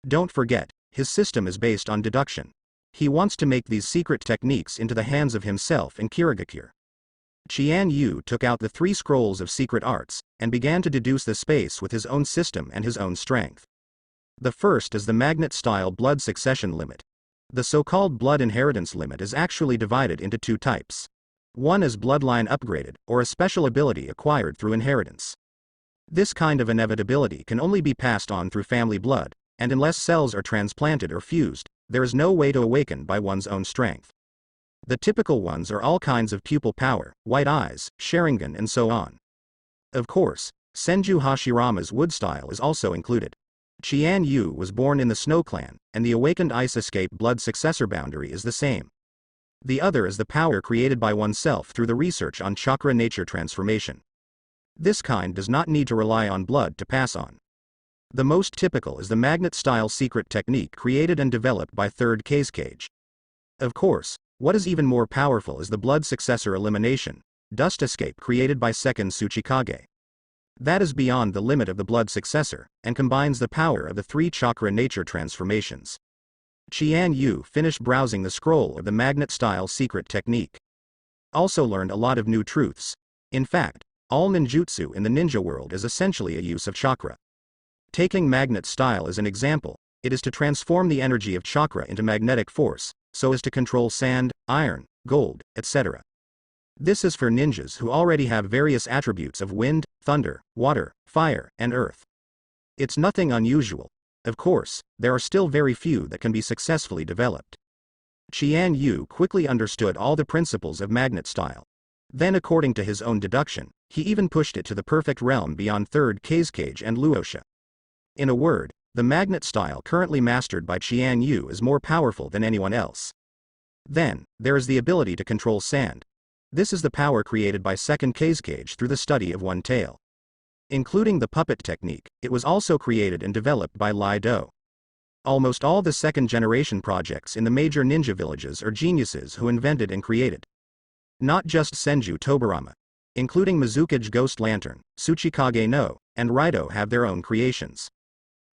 Don't forget, his system is based on deduction. He wants to make these secret techniques into the hands of himself and Kirigakure. Qian Yu took out the 3 scrolls of secret arts, and began to deduce the space with his own system and his own strength. The first is the magnet-style blood succession limit. The so-called blood inheritance limit is actually divided into 2 types. One is bloodline upgraded, or a special ability acquired through inheritance. This kind of inevitability can only be passed on through family blood, and unless cells are transplanted or fused, there is no way to awaken by one's own strength. The typical ones are all kinds of pupil power, white eyes, Sharingan and so on. Of course, Senju Hashirama's wood style is also included. Qian Yu was born in the Snow Clan, and the awakened ice escape blood successor boundary is the same. The other is the power created by oneself through the research on chakra nature transformation. This kind does not need to rely on blood to pass on. The most typical is the magnet-style secret technique created and developed by Third Kage. Of course, what is even more powerful is the blood successor elimination, dust escape created by Second Tsuchikage. That is beyond the limit of the blood successor, and combines the power of the 3 chakra nature transformations. Qian Yu finished browsing the scroll of the magnet-style secret technique. Also learned a lot of new truths. In fact, all ninjutsu in the ninja world is essentially a use of chakra. Taking magnet style as an example, it is to transform the energy of chakra into magnetic force, so as to control sand, iron, gold, etc. This is for ninjas who already have various attributes of wind, thunder, water, fire, and earth. It's nothing unusual. Of course, there are still very few that can be successfully developed. Qian Yu quickly understood all the principles of magnet style. Then, according to his own deduction, he even pushed it to the perfect realm beyond third Kazekage and Luosha. In a word, the magnet style currently mastered by Qian Yu is more powerful than anyone else. Then, there is the ability to control sand. This is the power created by second Kazekage through the study of one tail. Including the puppet technique, it was also created and developed by Lai Do. Almost all the second-generation projects in the major ninja villages are geniuses who invented and created. Not just Senju Tobarama. Including Mizukage Ghost Lantern, Tsuchikage no, and Raido have their own creations.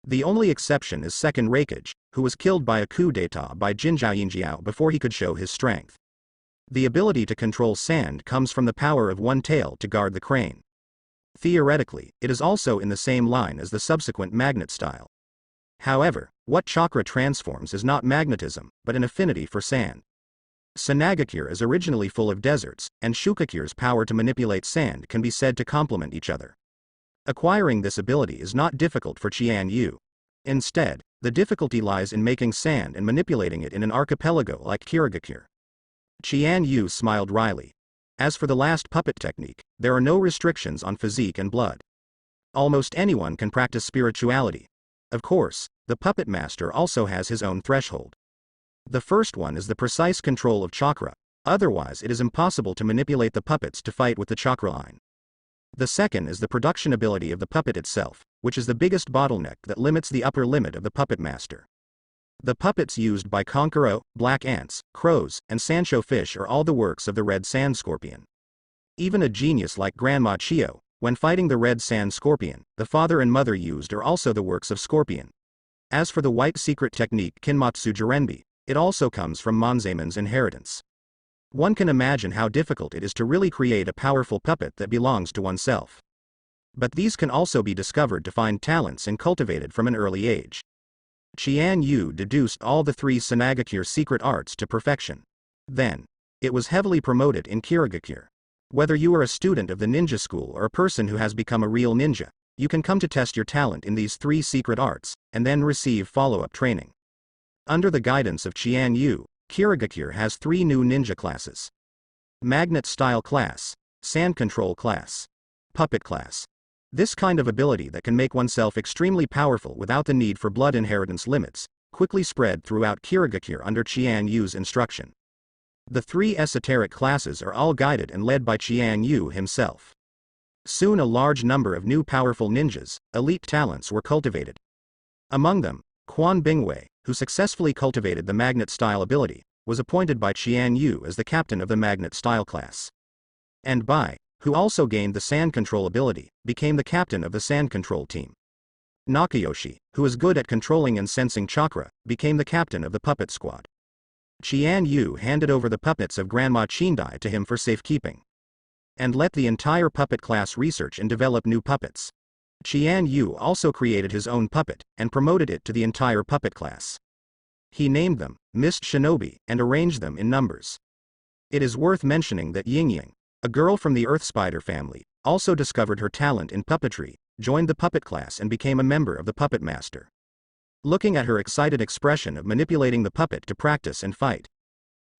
The only exception is second Reikage, who was killed by a coup d'état by Jinjiao Yinjiao before he could show his strength. The ability to control sand comes from the power of one tail to guard the crane. Theoretically, it is also in the same line as the subsequent magnet style. However, what chakra transforms is not magnetism, but an affinity for sand. Sanagakure is originally full of deserts, and Shukakure's power to manipulate sand can be said to complement each other. Acquiring this ability is not difficult for Qian Yu. Instead, the difficulty lies in making sand and manipulating it in an archipelago like Kirigakure. Qian Yu smiled wryly. As for the last puppet technique, there are no restrictions on physique and blood. Almost anyone can practice spirituality. Of course, the puppet master also has his own threshold. The first one is the precise control of chakra, otherwise it is impossible to manipulate the puppets to fight with the chakra line. The second is the production ability of the puppet itself, which is the biggest bottleneck that limits the upper limit of the puppet master. The puppets used by Konkuro, black ants, crows, and Sancho fish are all the works of the red sand scorpion. Even a genius like Grandma Chio, when fighting the red sand scorpion, the father and mother used are also the works of Scorpion. As for the white secret technique Kinmatsu Jirenbi, it also comes from Monzaemon's inheritance. One can imagine how difficult it is to really create a powerful puppet that belongs to oneself. But these can also be discovered to find talents and cultivated from an early age. Qian Yu deduced all the three Sanagakure secret arts to perfection. Then, it was heavily promoted in Kirigakure. Whether you are a student of the ninja school or a person who has become a real ninja, you can come to test your talent in these three secret arts, and then receive follow-up training. Under the guidance of Qian Yu, Kirigakure has 3 new ninja classes. Magnet Style Class, Sand Control Class, Puppet Class. This kind of ability that can make oneself extremely powerful without the need for blood inheritance limits, quickly spread throughout Kirigakure under Qian Yu's instruction. The 3 esoteric classes are all guided and led by Qian Yu himself. Soon a large number of new powerful ninjas, elite talents were cultivated. Among them, Quan Bingwei, who successfully cultivated the magnet style ability, was appointed by Qian Yu as the captain of the magnet style class. And Bai, who also gained the sand control ability, became the captain of the sand control team. Nakayoshi, who is good at controlling and sensing chakra, became the captain of the puppet squad. Qian Yu handed over the puppets of Grandma Chindai to him for safekeeping. And let the entire puppet class research and develop new puppets. Qian Yu also created his own puppet, and promoted it to the entire puppet class. He named them Mist Shinobi, and arranged them in numbers. It is worth mentioning that Yingying, a girl from the Earth Spider family, also discovered her talent in puppetry, joined the puppet class and became a member of the puppet master. Looking at her excited expression of manipulating the puppet to practice and fight,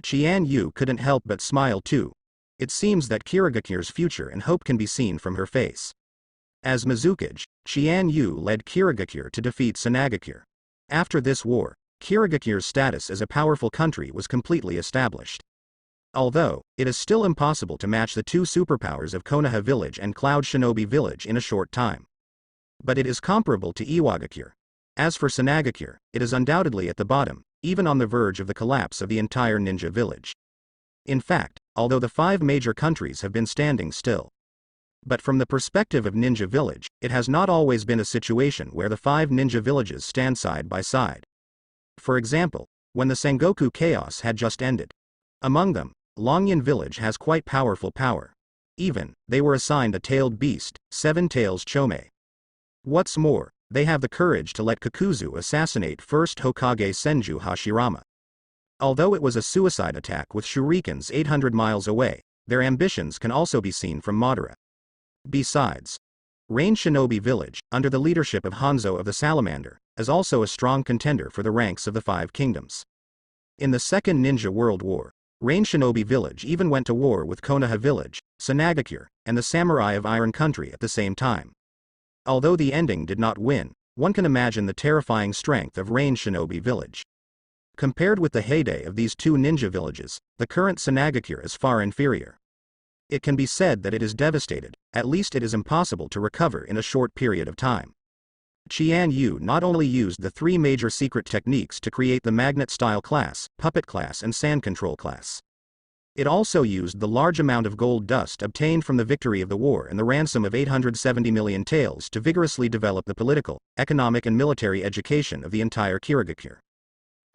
Qian Yu couldn't help but smile too. It seems that Kirigakure's future and hope can be seen from her face. As Mizukage, Qian Yu led Kirigakure to defeat Sanagakure. After this war, Kirigakure's status as a powerful country was completely established. Although, it is still impossible to match the 2 superpowers of Konoha Village and Cloud Shinobi Village in a short time. But it is comparable to Iwagakure. As for Sanagakure, it is undoubtedly at the bottom, even on the verge of the collapse of the entire ninja village. In fact, although the 5 major countries have been standing still. But from the perspective of Ninja Village, it has not always been a situation where the 5 ninja villages stand side by side. For example, when the Sengoku Chaos had just ended. Among them, Longyan Village has quite powerful power. Even, they were assigned a tailed beast, 7 Tails Chome. What's more, they have the courage to let Kakuzu assassinate first Hokage Senju Hashirama. Although it was a suicide attack with shurikens 800 miles away, their ambitions can also be seen from Madara. Besides, Rain Shinobi Village, under the leadership of Hanzo of the Salamander, is also a strong contender for the ranks of the Five Kingdoms. In the Second Ninja World War, Rain Shinobi Village even went to war with Konoha Village, Sanagakure, and the Samurai of Iron Country at the same time. Although the ending did not win, one can imagine the terrifying strength of Rain Shinobi Village. Compared with the heyday of these two ninja villages, the current Sanagakure is far inferior. It can be said that it is devastated, at least it is impossible to recover in a short period of time. Qian Yu not only used the three major secret techniques to create the magnet-style class, puppet class and sand control class. It also used the large amount of gold dust obtained from the victory of the war and the ransom of 870 million taels to vigorously develop the political, economic and military education of the entire Kirigakure.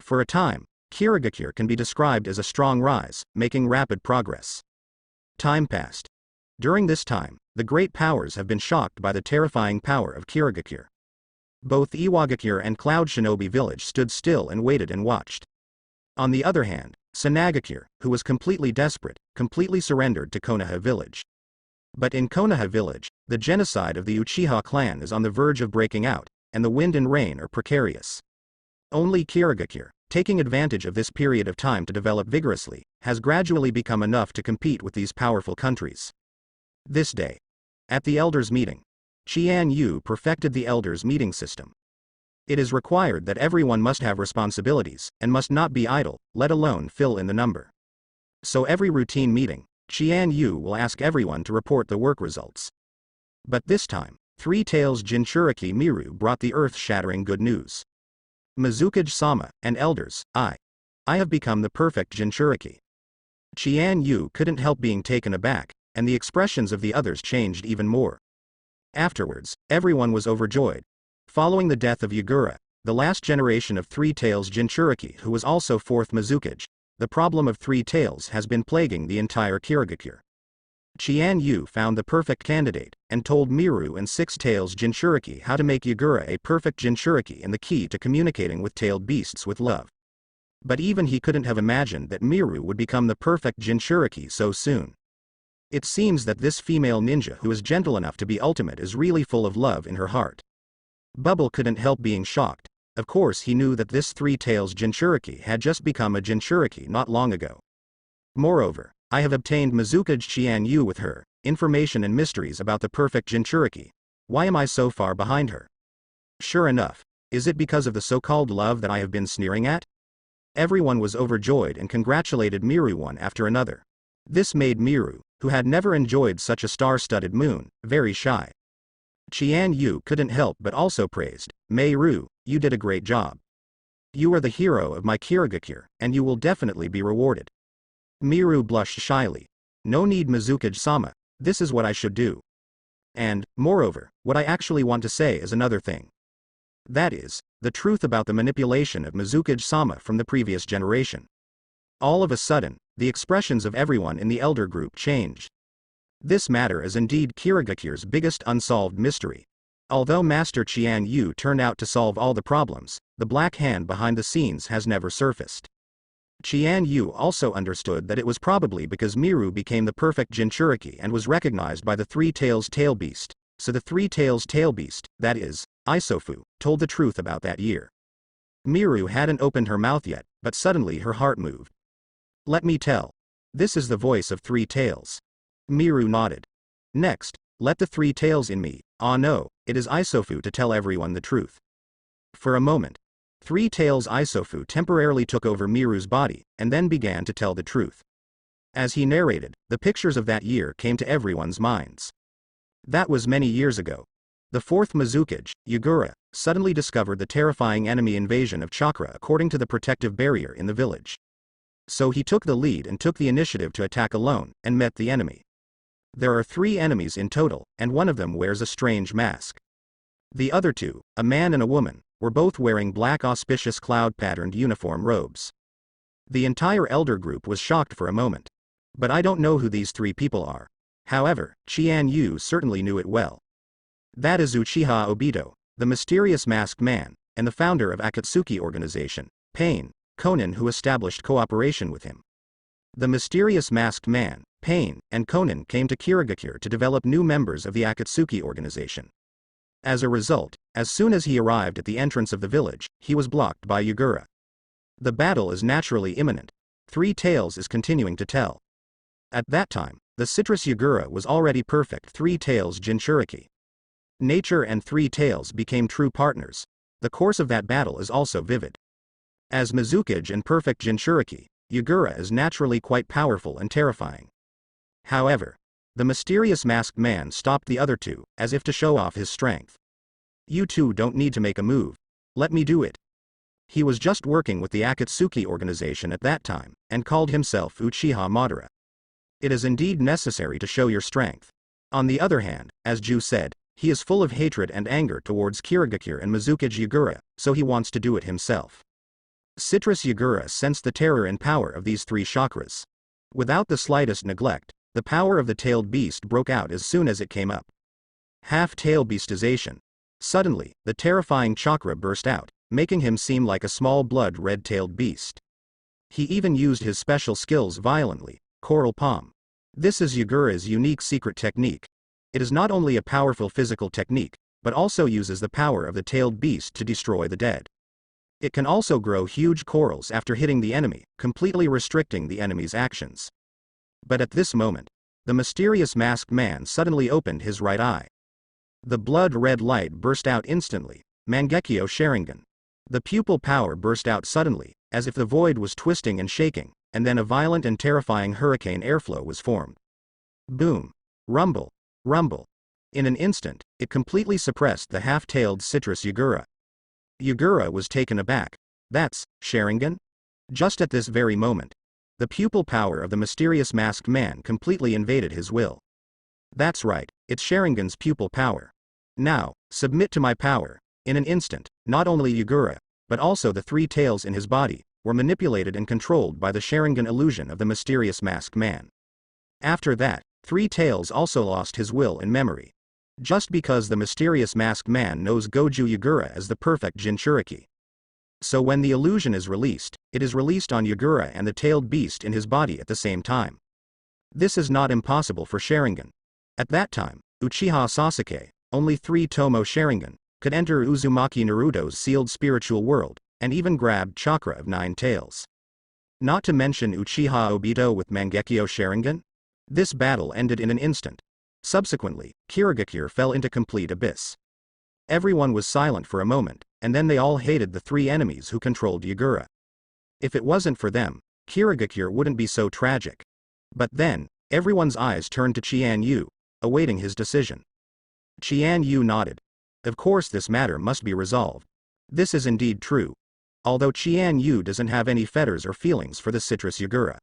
For a time, Kirigakure can be described as a strong rise, making rapid progress. Time passed. During this time, the great powers have been shocked by the terrifying power of Kirigakure. Both Iwagakure and Cloud Shinobi Village stood still and waited and watched. On the other hand, Sanagakure, who was completely desperate, completely surrendered to Konoha Village. But in Konoha Village, the genocide of the Uchiha clan is on the verge of breaking out, and the wind and rain are precarious. Only Kirigakure, taking advantage of this period of time to develop vigorously, has gradually become enough to compete with these powerful countries. This day, at the Elders' meeting, Qian Yu perfected the Elders' meeting system. It is required that everyone must have responsibilities, and must not be idle, let alone fill in the number. So every routine meeting, Qian Yu will ask everyone to report the work results. But this time, Three Tails Jinchuriki Miru brought the earth-shattering good news. Mizukage-sama, and Elders, I have become the perfect Jinchuriki. Qian Yu couldn't help being taken aback, and the expressions of the others changed even more. Afterwards, everyone was overjoyed. Following the death of Yagura, the last generation of Three Tails Jinchuriki who was also fourth Mizukage, the problem of Three Tails has been plaguing the entire Kirigakure. Qian Yu found the perfect candidate, and told Miru and Six Tails Jinchuriki how to make Yagura a perfect Jinchuriki and the key to communicating with tailed beasts with love. But even he couldn't have imagined that Miru would become the perfect Jinchuriki so soon. It seems that this female ninja who is gentle enough to be ultimate is really full of love in her heart. Bubble couldn't help being shocked. Of course he knew that this Three Tails Jinchuriki had just become a Jinchuriki not long ago. Moreover, I have obtained Mizukage Qian Yu with her, information and mysteries about the perfect Jinchuriki. Why am I so far behind her? Sure enough, is it because of the so-called love that I have been sneering at? Everyone was overjoyed and congratulated Miru one after another. This made Miru, who had never enjoyed such a star-studded moon, very shy. Qian Yu couldn't help but also praised, Miru, you did a great job. You are the hero of my Kirigakure, and you will definitely be rewarded. Miru blushed shyly. No need Mizukage-sama, this is what I should do. And, moreover, what I actually want to say is another thing. That is, the truth about the manipulation of Mizukage-sama from the previous generation. All of a sudden, the expressions of everyone in the elder group changed. This matter is indeed Kirigakure's biggest unsolved mystery. Although Master Qian Yu turned out to solve all the problems, the black hand behind the scenes has never surfaced. Qian Yu also understood that it was probably because Miru became the perfect Jinchuriki and was recognized by the Three Tails Tail Beast, so the Three Tails Tail Beast, that is, Isofu, told the truth about that year. Miru hadn't opened her mouth yet, but suddenly her heart moved. Let me tell. This is the voice of Three Tails. Miru nodded. Next, let the Three Tails in me, no, it is Isofu to tell everyone the truth. For a moment, Three Tails Isofu temporarily took over Miru's body, and then began to tell the truth. As he narrated, the pictures of that year came to everyone's minds. That was many years ago. The fourth Mizukage, Yagura, suddenly discovered the terrifying enemy invasion of chakra according to the protective barrier in the village. So he took the lead and took the initiative to attack alone, and met the enemy. There are 3 enemies in total, and one of them wears a strange mask. The other 2, a man and a woman, were both wearing black auspicious cloud-patterned uniform robes. The entire elder group was shocked for a moment. But I don't know who these 3 people are. However, Qian Yu certainly knew it well. That is Uchiha Obito, the mysterious masked man, and the founder of Akatsuki organization, Pain, Conan, who established cooperation with him. The mysterious masked man, Pain, and Conan came to Kirigakure to develop new members of the Akatsuki organization. As a result, as soon as he arrived at the entrance of the village, he was blocked by Yugura. The battle is naturally imminent. Three Tails is continuing to tell. At that time, the citrus Yugura was already perfect Three Tails Jinchuriki. Nature and Three Tails became true partners. The course of that battle is also vivid. As Mizukage and perfect Jinchuriki, Yugura is naturally quite powerful and terrifying. However, the mysterious masked man stopped the other two, as if to show off his strength. You two don't need to make a move. Let me do it. He was just working with the Akatsuki organization at that time, and called himself Uchiha Madara. It is indeed necessary to show your strength. On the other hand, as Ju said, he is full of hatred and anger towards Kirigakure and Mizukage Yugura, so he wants to do it himself. Citrus Yugura sensed the terror and power of these three chakras. Without the slightest neglect, the power of the tailed beast broke out as soon as it came up. Half-tail beastization. Suddenly, the terrifying chakra burst out, making him seem like a small blood-red-tailed beast. He even used his special skills violently, Coral Palm. This is Yugura's unique secret technique. It is not only a powerful physical technique, but also uses the power of the tailed beast to destroy the dead. It can also grow huge corals after hitting the enemy, completely restricting the enemy's actions. But at this moment, the mysterious masked man suddenly opened his right eye. The blood-red light burst out instantly, Mangekyo Sharingan. The pupil power burst out suddenly, as if the void was twisting and shaking, and then a violent and terrifying hurricane airflow was formed. Boom. Rumble. Rumble. In an instant, it completely suppressed the half-tailed citrus Yugura. Yugura was taken aback. That's Sharingan? Just at this very moment, the pupil power of the mysterious masked man completely invaded his will. That's right, it's Sharingan's pupil power. Now, submit to my power. In an instant, not only Yugura, but also the three tails in his body, were manipulated and controlled by the Sharingan illusion of the mysterious masked man. After that, Three Tails also lost his will and memory. Just because the mysterious masked man knows Goju Yugura as the perfect Jinchuriki. So when the illusion is released, it is released on Yugura and the tailed beast in his body at the same time. This is not impossible for Sharingan. At that time, Uchiha Sasuke, only 3 Tomo Sharingan, could enter Uzumaki Naruto's sealed spiritual world, and even grab chakra of 9 tails. Not to mention Uchiha Obito with Mangekyo Sharingan? This battle ended in an instant. Subsequently, Kirigakure fell into complete abyss. Everyone was silent for a moment, and then they all hated the 3 enemies who controlled Yugura. If it wasn't for them, Kirigakure wouldn't be so tragic. But then, everyone's eyes turned to Qian Yu, awaiting his decision. Qian Yu nodded. Of course this matter must be resolved. This is indeed true. Although Qian Yu doesn't have any fetters or feelings for the citrus Yugura.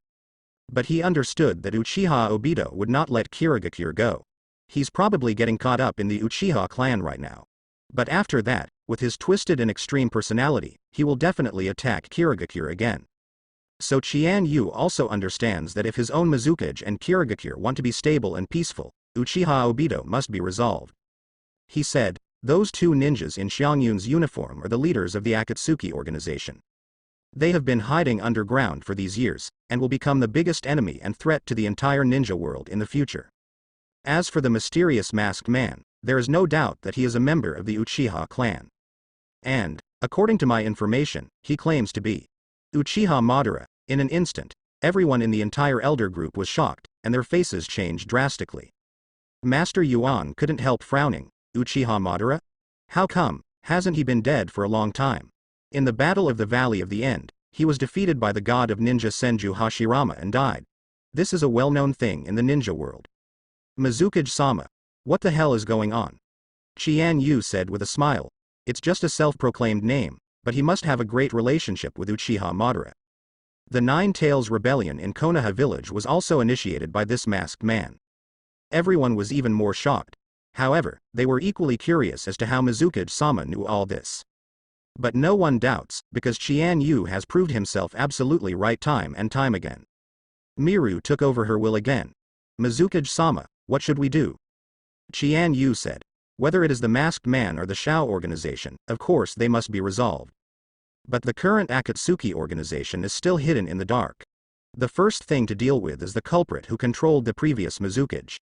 But he understood that Uchiha Obito would not let Kirigakure go. He's probably getting caught up in the Uchiha clan right now. But after that, with his twisted and extreme personality, he will definitely attack Kirigakure again. So Qian Yu also understands that if his own Mizukage and Kirigakure want to be stable and peaceful, Uchiha Obito must be resolved. He said, those 2 ninjas in Xiangyun's uniform are the leaders of the Akatsuki organization. They have been hiding underground for these years, and will become the biggest enemy and threat to the entire ninja world in the future. As for the mysterious masked man, there is no doubt that he is a member of the Uchiha clan. And, according to my information, he claims to be Uchiha Madara. In an instant, everyone in the entire elder group was shocked, and their faces changed drastically. Master Yuan couldn't help frowning. Uchiha Madara? How come? Hasn't he been dead for a long time? In the Battle of the Valley of the End, he was defeated by the god of ninja Senju Hashirama and died. This is a well-known thing in the ninja world. Mizukage-sama. What the hell is going on? Qian Yu said with a smile. It's just a self-proclaimed name, but he must have a great relationship with Uchiha Madara. The Nine Tails Rebellion in Konoha village was also initiated by this masked man. Everyone was even more shocked. However, they were equally curious as to how Mizukage-sama knew all this. But no one doubts, because Qian Yu has proved himself absolutely right time and time again. Miru took over her will again. Mizukage-sama, what should we do? Qian Yu said. Whether it is the masked man or the Shao organization, of course they must be resolved. But the current Akatsuki organization is still hidden in the dark. The first thing to deal with is the culprit who controlled the previous Mizukage.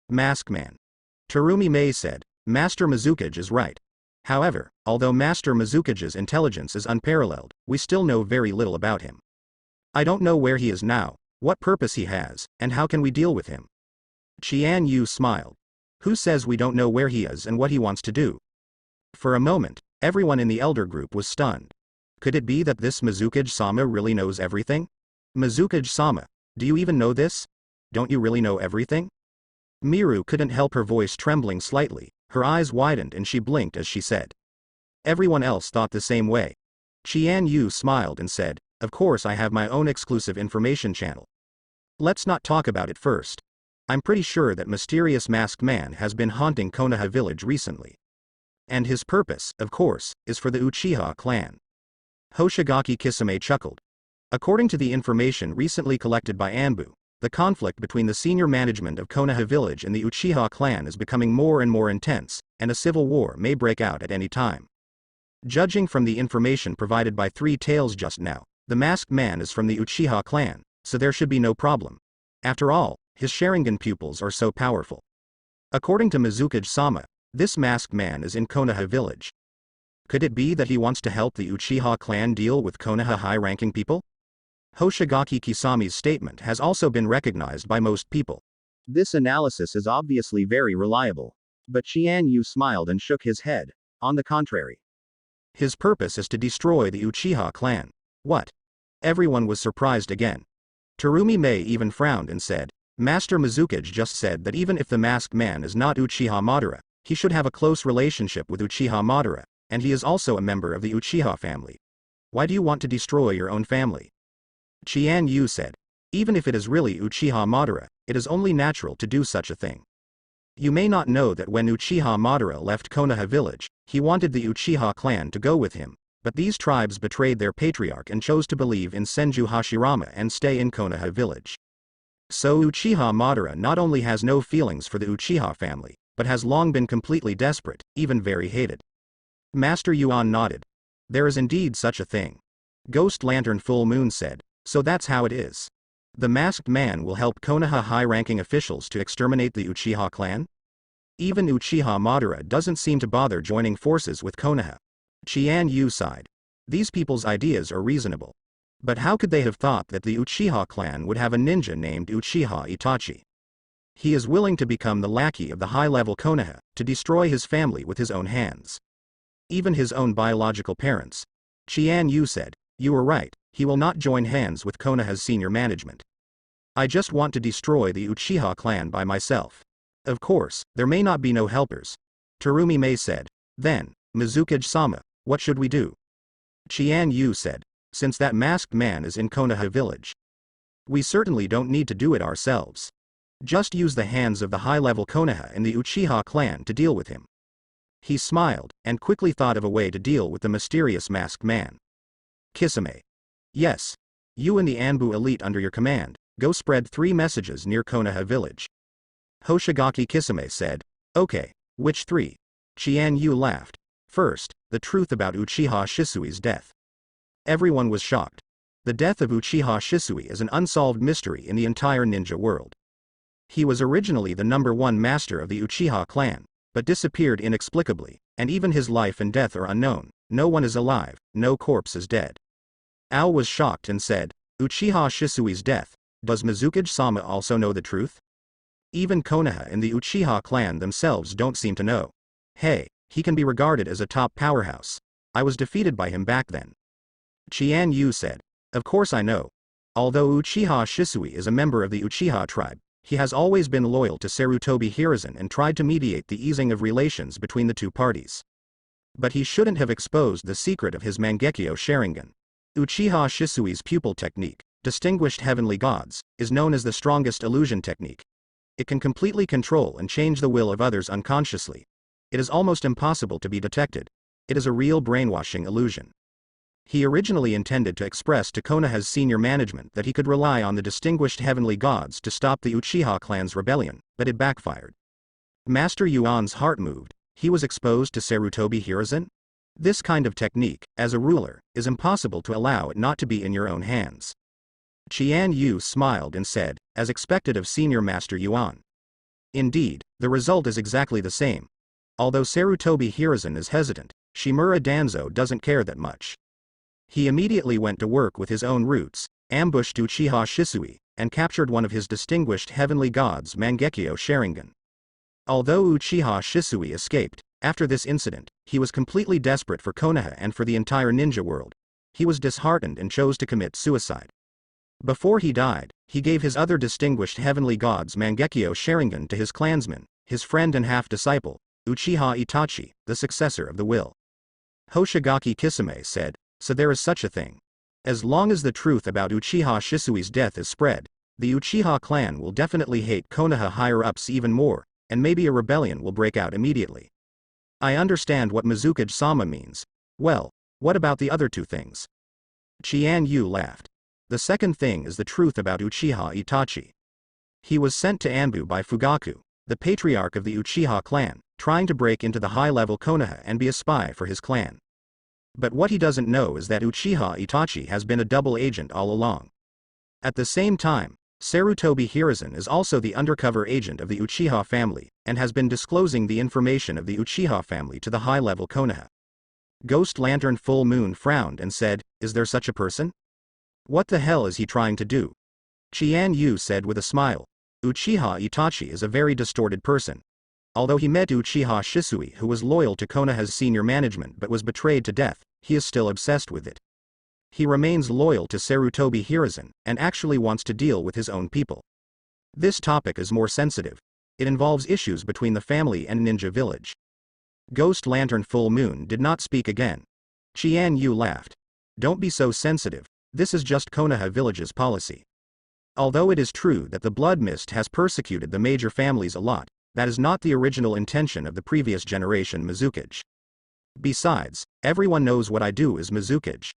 Masked Man. Terumi Mei said, Master Mizukage is right. However, although Master Mizukage's intelligence is unparalleled, we still know very little about him. I don't know where he is now, what purpose he has, and how can we deal with him? Qian Yu smiled. Who says we don't know where he is and what he wants to do? For a moment, everyone in the elder group was stunned. Could it be that this Mizukage-sama really knows everything? Mizukage-sama, do you even know this? Don't you really know everything? Miru couldn't help her voice trembling slightly, her eyes widened and she blinked as she said. Everyone else thought the same way. Qian Yu smiled and said, of course I have my own exclusive information channel. Let's not talk about it first. I'm pretty sure that mysterious masked man has been haunting Konoha village recently. And his purpose, of course, is for the Uchiha clan. Hoshigaki Kisame chuckled. According to the information recently collected by Anbu, the conflict between the senior management of Konoha village and the Uchiha clan is becoming more and more intense, and a civil war may break out at any time. Judging from the information provided by Three Tails just now, the masked man is from the Uchiha clan, so there should be no problem. After all, his Sharingan pupils are so powerful. According to Mizukage-sama, this masked man is in Konoha village. Could it be that he wants to help the Uchiha clan deal with Konoha high-ranking people? Hoshigaki Kisami's statement has also been recognized by most people. This analysis is obviously very reliable. But Qian Yu smiled and shook his head. On the contrary. His purpose is to destroy the Uchiha clan. What? Everyone was surprised again. Terumi Mei even frowned and said, Master Mizukage just said that even if the masked man is not Uchiha Madara, he should have a close relationship with Uchiha Madara, and he is also a member of the Uchiha family. Why do you want to destroy your own family? Qian Yu said, even if it is really Uchiha Madara, it is only natural to do such a thing. You may not know that when Uchiha Madara left Konoha village, he wanted the Uchiha clan to go with him, but these tribes betrayed their patriarch and chose to believe in Senju Hashirama and stay in Konoha village. So Uchiha Madara not only has no feelings for the Uchiha family, but has long been completely desperate, even very hated. Master Yuan nodded. There is indeed such a thing. Ghost Lantern Full Moon said, so that's how it is. The masked man will help Konoha high-ranking officials to exterminate the Uchiha clan? Even Uchiha Madara doesn't seem to bother joining forces with Konoha. Qian Yu sighed. These people's ideas are reasonable. But how could they have thought that the Uchiha clan would have a ninja named Uchiha Itachi? He is willing to become the lackey of the high-level Konoha, to destroy his family with his own hands. Even his own biological parents. Qian Yu said, you were right, he will not join hands with Konoha's senior management. I just want to destroy the Uchiha clan by myself. Of course, there may not be no helpers. Terumi Mei said, then, Mizukage-sama, what should we do? Qian Yu said, since that masked man is in Konoha village. We certainly don't need to do it ourselves. Just use the hands of the high-level Konoha and the Uchiha clan to deal with him. He smiled, and quickly thought of a way to deal with the mysterious masked man. Kisame. Yes. You and the Anbu elite under your command, go spread 3 messages near Konoha village. Hoshigaki Kisame said, okay, which 3? Qian Yu laughed. First, the truth about Uchiha Shisui's death. Everyone was shocked. The death of Uchiha Shisui is an unsolved mystery in the entire ninja world. He was originally the #1 master of the Uchiha clan, but disappeared inexplicably, and even his life and death are unknown. No one is alive, no corpse is dead. Ao was shocked and said, Uchiha Shisui's death, does Mizukage-sama also know the truth? Even Konoha and the Uchiha clan themselves don't seem to know. Hey, he can be regarded as a top powerhouse. I was defeated by him back then. Qian Yu said, of course I know. Although Uchiha Shisui is a member of the Uchiha tribe, he has always been loyal to Sarutobi Hiruzen and tried to mediate the easing of relations between the two parties. But he shouldn't have exposed the secret of his Mangekyo Sharingan. Uchiha Shisui's pupil technique, Distinguished Heavenly Gods, is known as the strongest illusion technique. It can completely control and change the will of others unconsciously. It is almost impossible to be detected. It is a real brainwashing illusion. He originally intended to express to Konoha's senior management that he could rely on the Distinguished Heavenly Gods to stop the Uchiha clan's rebellion, but it backfired. Master Yuan's heart moved, He was exposed to Sarutobi Hiruzen? This kind of technique, as a ruler, is impossible to allow it not to be in your own hands. Qian Yu smiled and said, as expected of Senior Master Yuan. Indeed, the result is exactly the same. Although Sarutobi Hiruzen is hesitant, Shimura Danzo doesn't care that much. He immediately went to work with his own roots, ambushed Uchiha Shisui, and captured one of his distinguished heavenly gods Mangekyo Sharingan. Although Uchiha Shisui escaped, after this incident, he was completely desperate for Konoha and for the entire ninja world. He was disheartened and chose to commit suicide. Before he died, he gave his other distinguished heavenly gods Mangekyo Sharingan to his clansman, his friend and half-disciple, Uchiha Itachi, the successor of the will. Hoshigaki Kisame said, so there is such a thing. As long as the truth about Uchiha Shisui's death is spread, the Uchiha clan will definitely hate Konoha higher-ups even more, and maybe a rebellion will break out immediately. I understand what Mizukage-sama means. Well, what about the other two things? Qian Yu laughed. The second thing is the truth about Uchiha Itachi. He was sent to Anbu by Fugaku, the patriarch of the Uchiha clan, trying to break into the high-level Konoha and be a spy for his clan. But what he doesn't know is that Uchiha Itachi has been a double agent all along. At the same time, Sarutobi Hiruzen is also the undercover agent of the Uchiha family, and has been disclosing the information of the Uchiha family to the high-level Konoha. Ghost Lantern Full Moon frowned and said, is there such a person? What the hell is he trying to do? Qian Yu said with a smile. Uchiha Itachi is a very distorted person. Although he met Uchiha Shisui who was loyal to Konoha's senior management but was betrayed to death, he is still obsessed with it. He remains loyal to Sarutobi Hiruzen, and actually wants to deal with his own people. This topic is more sensitive. It involves issues between the family and Ninja Village. Ghost Lantern Full Moon did not speak again. Qian Yu laughed. Don't be so sensitive, this is just Konoha Village's policy. Although it is true that the Blood Mist has persecuted the major families a lot, that is not the original intention of the previous generation Mizukage. Besides, everyone knows what I do is Mizukage.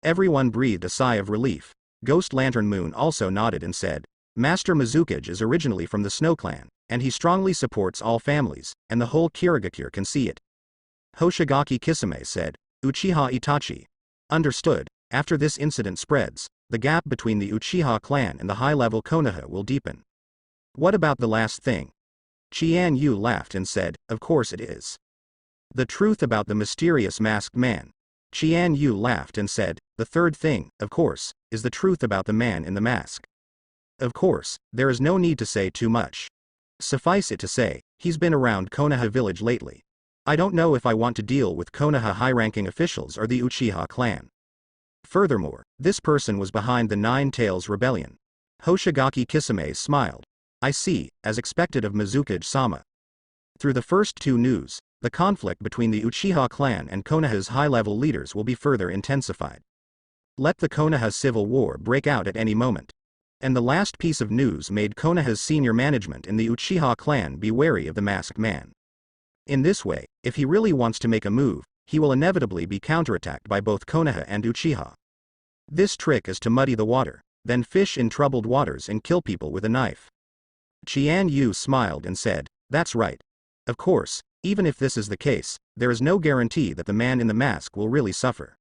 Everyone breathed a sigh of relief. Ghost Lantern Moon also nodded and said, Master Mizukage is originally from the Snow Clan, and he strongly supports all families, and the whole Kirigakure can see it. Hoshigaki Kisame said, Uchiha Itachi. Understood, after this incident spreads, the gap between the Uchiha clan and the high-level Konoha will deepen. What about the last thing? Qian Yu laughed and said, of course it is. The truth about the mysterious masked man. Qian Yu laughed and said, the third thing, of course, is the truth about the man in the mask. Of course, there is no need to say too much. Suffice it to say, he's been around Konoha village lately. I don't know if I want to deal with Konoha high-ranking officials or the Uchiha clan. Furthermore, this person was behind the Nine Tails Rebellion. Hoshigaki Kisame smiled. I see, as expected of Mizukage-sama. Through the first two news, the conflict between the Uchiha clan and Konoha's high-level leaders will be further intensified. Let the Konoha civil war break out at any moment. And the last piece of news made Konoha's senior management in the Uchiha clan be wary of the masked man. In this way, if he really wants to make a move, he will inevitably be counterattacked by both Konoha and Uchiha. This trick is to muddy the water, then fish in troubled waters and kill people with a knife. Qian Yu smiled and said, that's right. Of course, even if this is the case, there is no guarantee that the man in the mask will really suffer.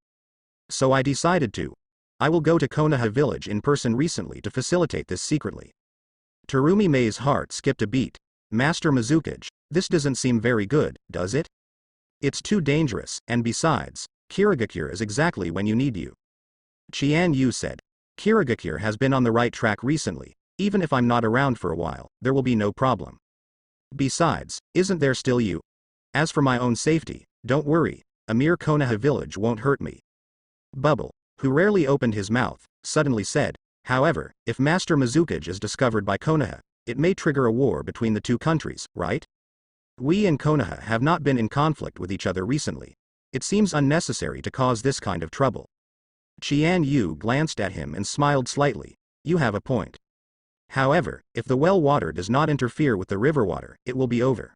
So I decided to. I will go to Konoha village in person recently to facilitate this secretly. Terumi Mei's heart skipped a beat. Master Mizukage, this doesn't seem very good, does it? It's too dangerous, and besides, Kirigakure is exactly when you need you. Qian Yu said. Kirigakure has been on the right track recently. Even if I'm not around for a while, there will be no problem. Besides, isn't there still you? As for my own safety, don't worry, a mere Konoha village won't hurt me. Bubble, who rarely opened his mouth, suddenly said, however, if Master Mizukage is discovered by Konoha, it may trigger a war between the two countries, right? We and Konoha have not been in conflict with each other recently. It seems unnecessary to cause this kind of trouble. Qian Yu glanced at him and smiled slightly. You have a point. However, if the well water does not interfere with the river water, it will be over.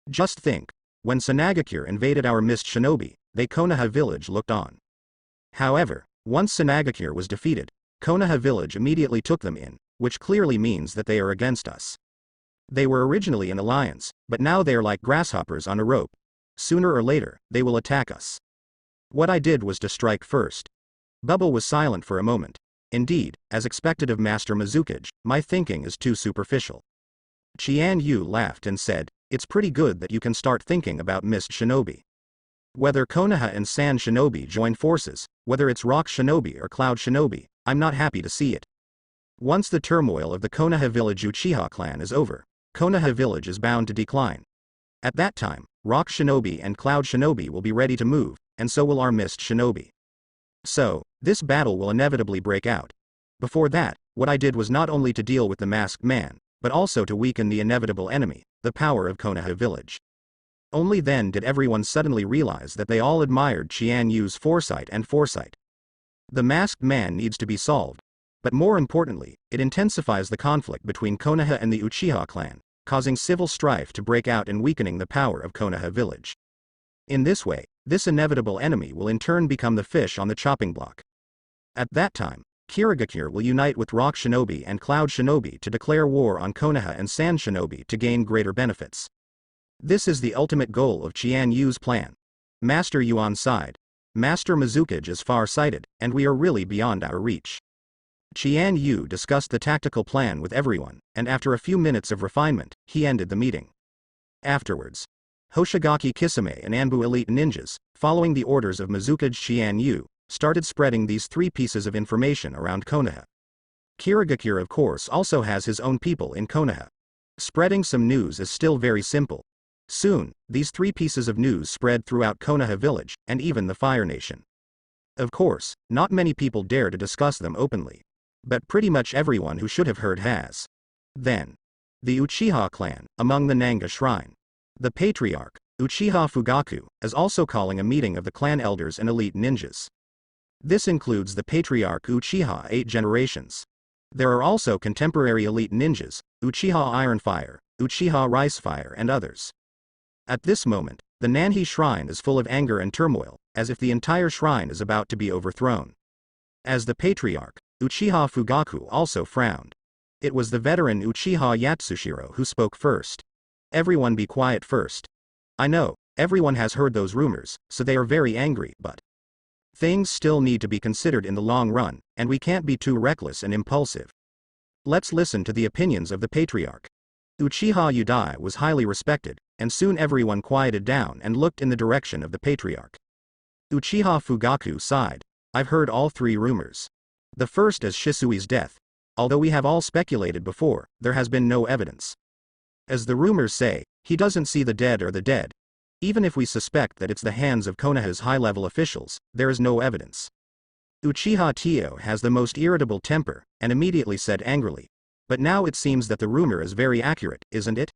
Just think, when Sanagakure invaded our mist Shinobi, they Konoha village looked on. However, once Sanagakure was defeated, Konoha village immediately took them in, which clearly means that they are against us. They were originally an alliance, but now they are like grasshoppers on a rope, Sooner or later, they will attack us. What I did was to strike first. Bubble was silent for a moment. Indeed, as expected of Master Mizukage, my thinking is too superficial. Qian Yu laughed and said, "It's pretty good that you can start thinking about Mist Shinobi. Whether Konoha and Sand Shinobi join forces, whether it's Rock Shinobi or Cloud Shinobi, I'm not happy to see it. Once the turmoil of the Konoha village Uchiha clan is over, Konoha village is bound to decline. At that time, Rock Shinobi and Cloud Shinobi will be ready to move, and so will our Mist Shinobi. So, this battle will inevitably break out. Before that, what I did was not only to deal with the masked man, but also to weaken the inevitable enemy, the power of Konoha village." Only then did everyone suddenly realize that they all admired Qian Yu's foresight. The masked man needs to be solved. But more importantly, it intensifies the conflict between Konoha and the Uchiha clan, causing civil strife to break out and weakening the power of Konoha village. In this way, this inevitable enemy will in turn become the fish on the chopping block. At that time, Kirigakure will unite with Rock Shinobi and Cloud Shinobi to declare war on Konoha and Sand Shinobi to gain greater benefits. This is the ultimate goal of Qian Yu's plan. Master Yuan's side. Master Mizukage is far-sighted, and we are really beyond our reach. Qian Yu discussed the tactical plan with everyone, and after a few minutes of refinement, he ended the meeting. Afterwards, Hoshigaki Kisame and Anbu elite ninjas, following the orders of Mizukage Qian Yu, started spreading these 3 pieces of information around Konoha. Kirigakure of course also has his own people in Konoha. Spreading some news is still very simple. Soon, these 3 pieces of news spread throughout Konoha village, and even the Fire Nation. Of course, not many people dare to discuss them openly. But pretty much everyone who should have heard has. Then, the Uchiha clan, among the Nanga shrine. The patriarch, Uchiha Fugaku, is also calling a meeting of the clan elders and elite ninjas. This includes the patriarch Uchiha 8 generations. There are also contemporary elite ninjas, Uchiha Ironfire, Uchiha Ricefire and others. At this moment, the Nanhi shrine is full of anger and turmoil, as if the entire shrine is about to be overthrown. As the patriarch, Uchiha Fugaku also frowned. It was the veteran Uchiha Yatsushiro who spoke first. "Everyone be quiet first. I know, everyone has heard those rumors, so they are very angry, but things still need to be considered in the long run, and we can't be too reckless and impulsive. Let's listen to the opinions of the patriarch." Uchiha Yudai was highly respected, and soon everyone quieted down and looked in the direction of the patriarch. Uchiha Fugaku sighed. "I've heard all 3 rumors. The first is Shisui's death. Although we have all speculated before, there has been no evidence. As the rumors say, he doesn't see the dead or the dead. Even if we suspect that it's the hands of Konoha's high-level officials, there is no evidence." Uchiha Tio has the most irritable temper, and immediately said angrily, "But now it seems that the rumor is very accurate, isn't it?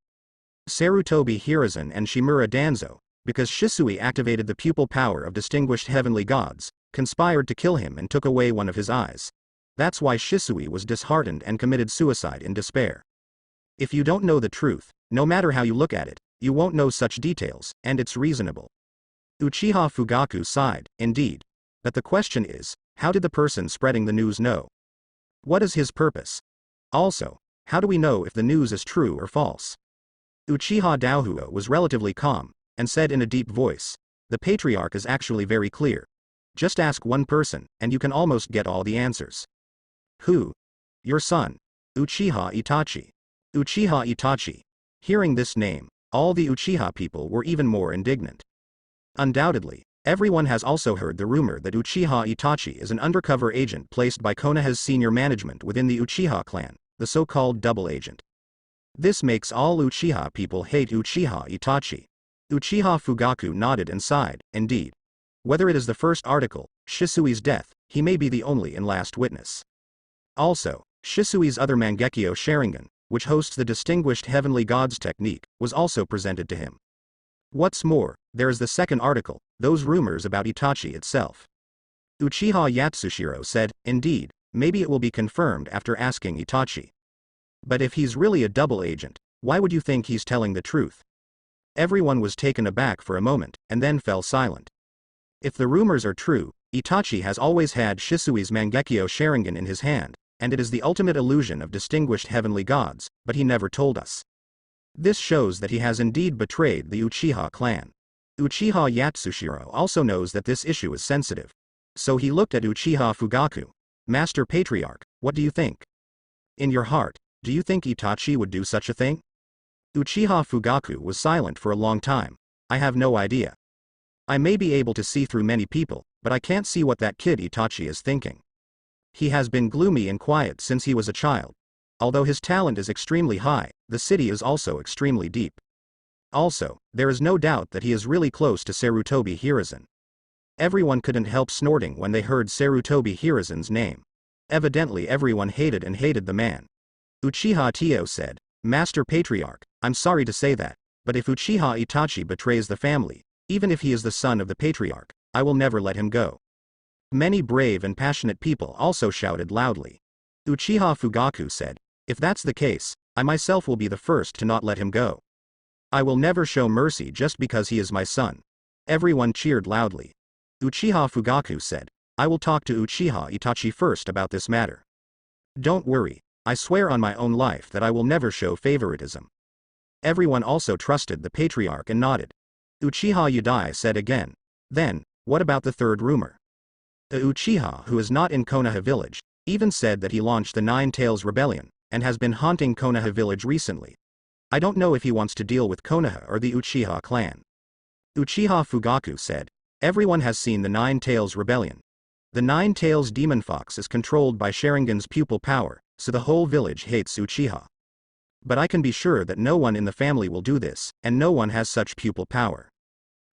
Sarutobi Hiruzen and Shimura Danzo, because Shisui activated the pupil power of distinguished heavenly gods, conspired to kill him and took away one of his eyes. That's why Shisui was disheartened and committed suicide in despair. If you don't know the truth, no matter how you look at it, you won't know such details, and it's reasonable." Uchiha Fugaku sighed, indeed. But the question is, how did the person spreading the news know? What is his purpose? Also, how do we know if the news is true or false? Uchiha Daohuo was relatively calm, and said in a deep voice, "The patriarch is actually very clear. Just ask one person, and you can almost get all the answers." "Who?" "Your son, Uchiha Itachi." Uchiha Itachi. Hearing this name, all the Uchiha people were even more indignant. Undoubtedly, everyone has also heard the rumor that Uchiha Itachi is an undercover agent placed by Konoha's senior management within the Uchiha clan, the so-called double agent. This makes all Uchiha people hate Uchiha Itachi. Uchiha Fugaku nodded and sighed, indeed. Whether it is the first article, Shisui's death, he may be the only and last witness. Also, Shisui's other Mangekyo Sharingan, which hosts the distinguished heavenly gods technique, was also presented to him. What's more, there is the second article, those rumors about Itachi itself. Uchiha Yatsushiro said, "Indeed, maybe it will be confirmed after asking Itachi. But if he's really a double agent, why would you think he's telling the truth?" Everyone was taken aback for a moment, and then fell silent. If the rumors are true, Itachi has always had Shisui's Mangekyo Sharingan in his hand, and it is the ultimate illusion of distinguished heavenly gods, but he never told us. This shows that he has indeed betrayed the Uchiha clan. Uchiha Yatsushiro also knows that this issue is sensitive. So he looked at Uchiha Fugaku. Master Patriarch, what do you think? In your heart, do you think Itachi would do such a thing? Uchiha Fugaku was silent for a long time. I have no idea. I may be able to see through many people, but I can't see what that kid Itachi is thinking. He has been gloomy and quiet since he was a child. Although his talent is extremely high, the city is also extremely deep. Also, there is no doubt that he is really close to Sarutobi Hiruzen. Everyone couldn't help snorting when they heard Sarutobi Hiruzen's name. Evidently everyone hated the man. Uchiha Tio said, Master Patriarch, I'm sorry to say that, but if Uchiha Itachi betrays the family, even if he is the son of the Patriarch, I will never let him go. Many brave and passionate people also shouted loudly. Uchiha Fugaku said, if that's the case, I myself will be the first to not let him go. I will never show mercy just because he is my son. Everyone cheered loudly. Uchiha Fugaku said, I will talk to Uchiha Itachi first about this matter. Don't worry, I swear on my own life that I will never show favoritism. Everyone also trusted the Patriarch and nodded. Uchiha Yudai said again, then, what about the third rumor? The Uchiha who is not in Konoha village, even said that he launched the Nine Tails Rebellion, and has been haunting Konoha village recently. I don't know if he wants to deal with Konoha or the Uchiha clan. Uchiha Fugaku said, everyone has seen the Nine Tails Rebellion. The Nine Tails Demon Fox is controlled by Sharingan's pupil power, so the whole village hates Uchiha. But I can be sure that no one in the family will do this, and no one has such pupil power.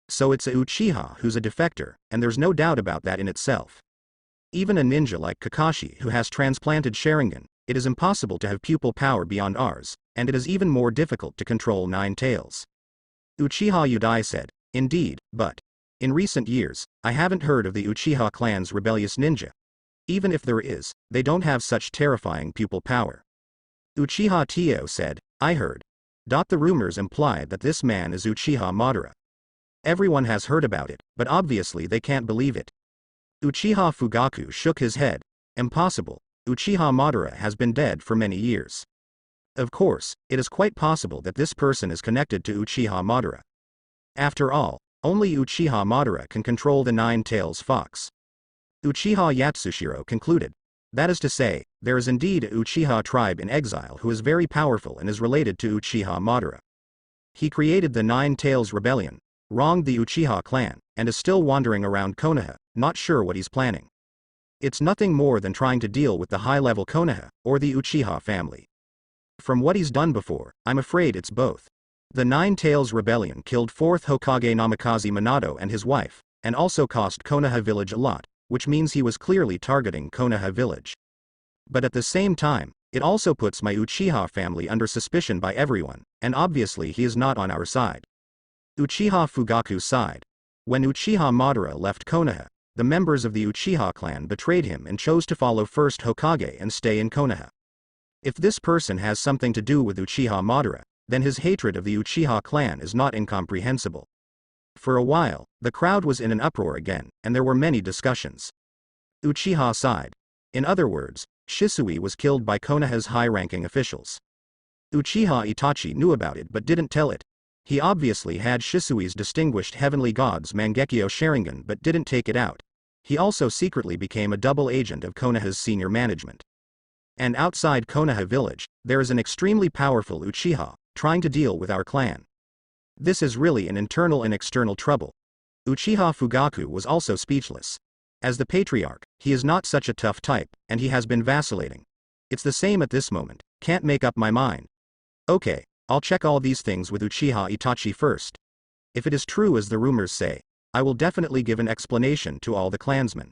So it's a Uchiha who's a defector, and there's no doubt about that in itself. Even a ninja like Kakashi who has transplanted Sharingan, it is impossible to have pupil power beyond ours, and it is even more difficult to control Nine Tails. Uchiha Yudai said, indeed, but in recent years, I haven't heard of the Uchiha clan's rebellious ninja. Even if there is, they don't have such terrifying pupil power. Uchiha Tio said, I heard. The rumors implied that this man is Uchiha Madara. Everyone has heard about it, but obviously they can't believe it. Uchiha Fugaku shook his head. Impossible, Uchiha Madara has been dead for many years. Of course, it is quite possible that this person is connected to Uchiha Madara. After all, only Uchiha Madara can control the Nine Tails Fox. Uchiha Yatsushiro concluded. That is to say, there is indeed a Uchiha tribe in exile who is very powerful and is related to Uchiha Madara. He created the Nine Tails Rebellion, wronged the Uchiha clan, and is still wandering around Konoha, not sure what he's planning. It's nothing more than trying to deal with the high-level Konoha, or the Uchiha family. From what he's done before, I'm afraid it's both. The Nine Tails Rebellion killed 4th Hokage Namikaze Minato and his wife, and also cost Konoha village a lot, which means he was clearly targeting Konoha village. But at the same time, it also puts my Uchiha family under suspicion by everyone, and obviously he is not on our side. Uchiha Fugaku sighed. When Uchiha Madara left Konoha, the members of the Uchiha clan betrayed him and chose to follow 1st Hokage and stay in Konoha. If this person has something to do with Uchiha Madara, then his hatred of the Uchiha clan is not incomprehensible. For a while, the crowd was in an uproar again, and there were many discussions. Uchiha sighed. In other words, Shisui was killed by Konoha's high-ranking officials. Uchiha Itachi knew about it but didn't tell it. He obviously had Shisui's distinguished Heavenly God's Mangekyo Sharingan but didn't take it out. He also secretly became a double agent of Konoha's senior management. And outside Konoha village, there is an extremely powerful Uchiha, trying to deal with our clan. This is really an internal and external trouble. Uchiha Fugaku was also speechless. As the Patriarch, he is not such a tough type, and he has been vacillating. It's the same at this moment, can't make up my mind. Okay, I'll check all these things with Uchiha Itachi first. If it is true as the rumors say, I will definitely give an explanation to all the clansmen.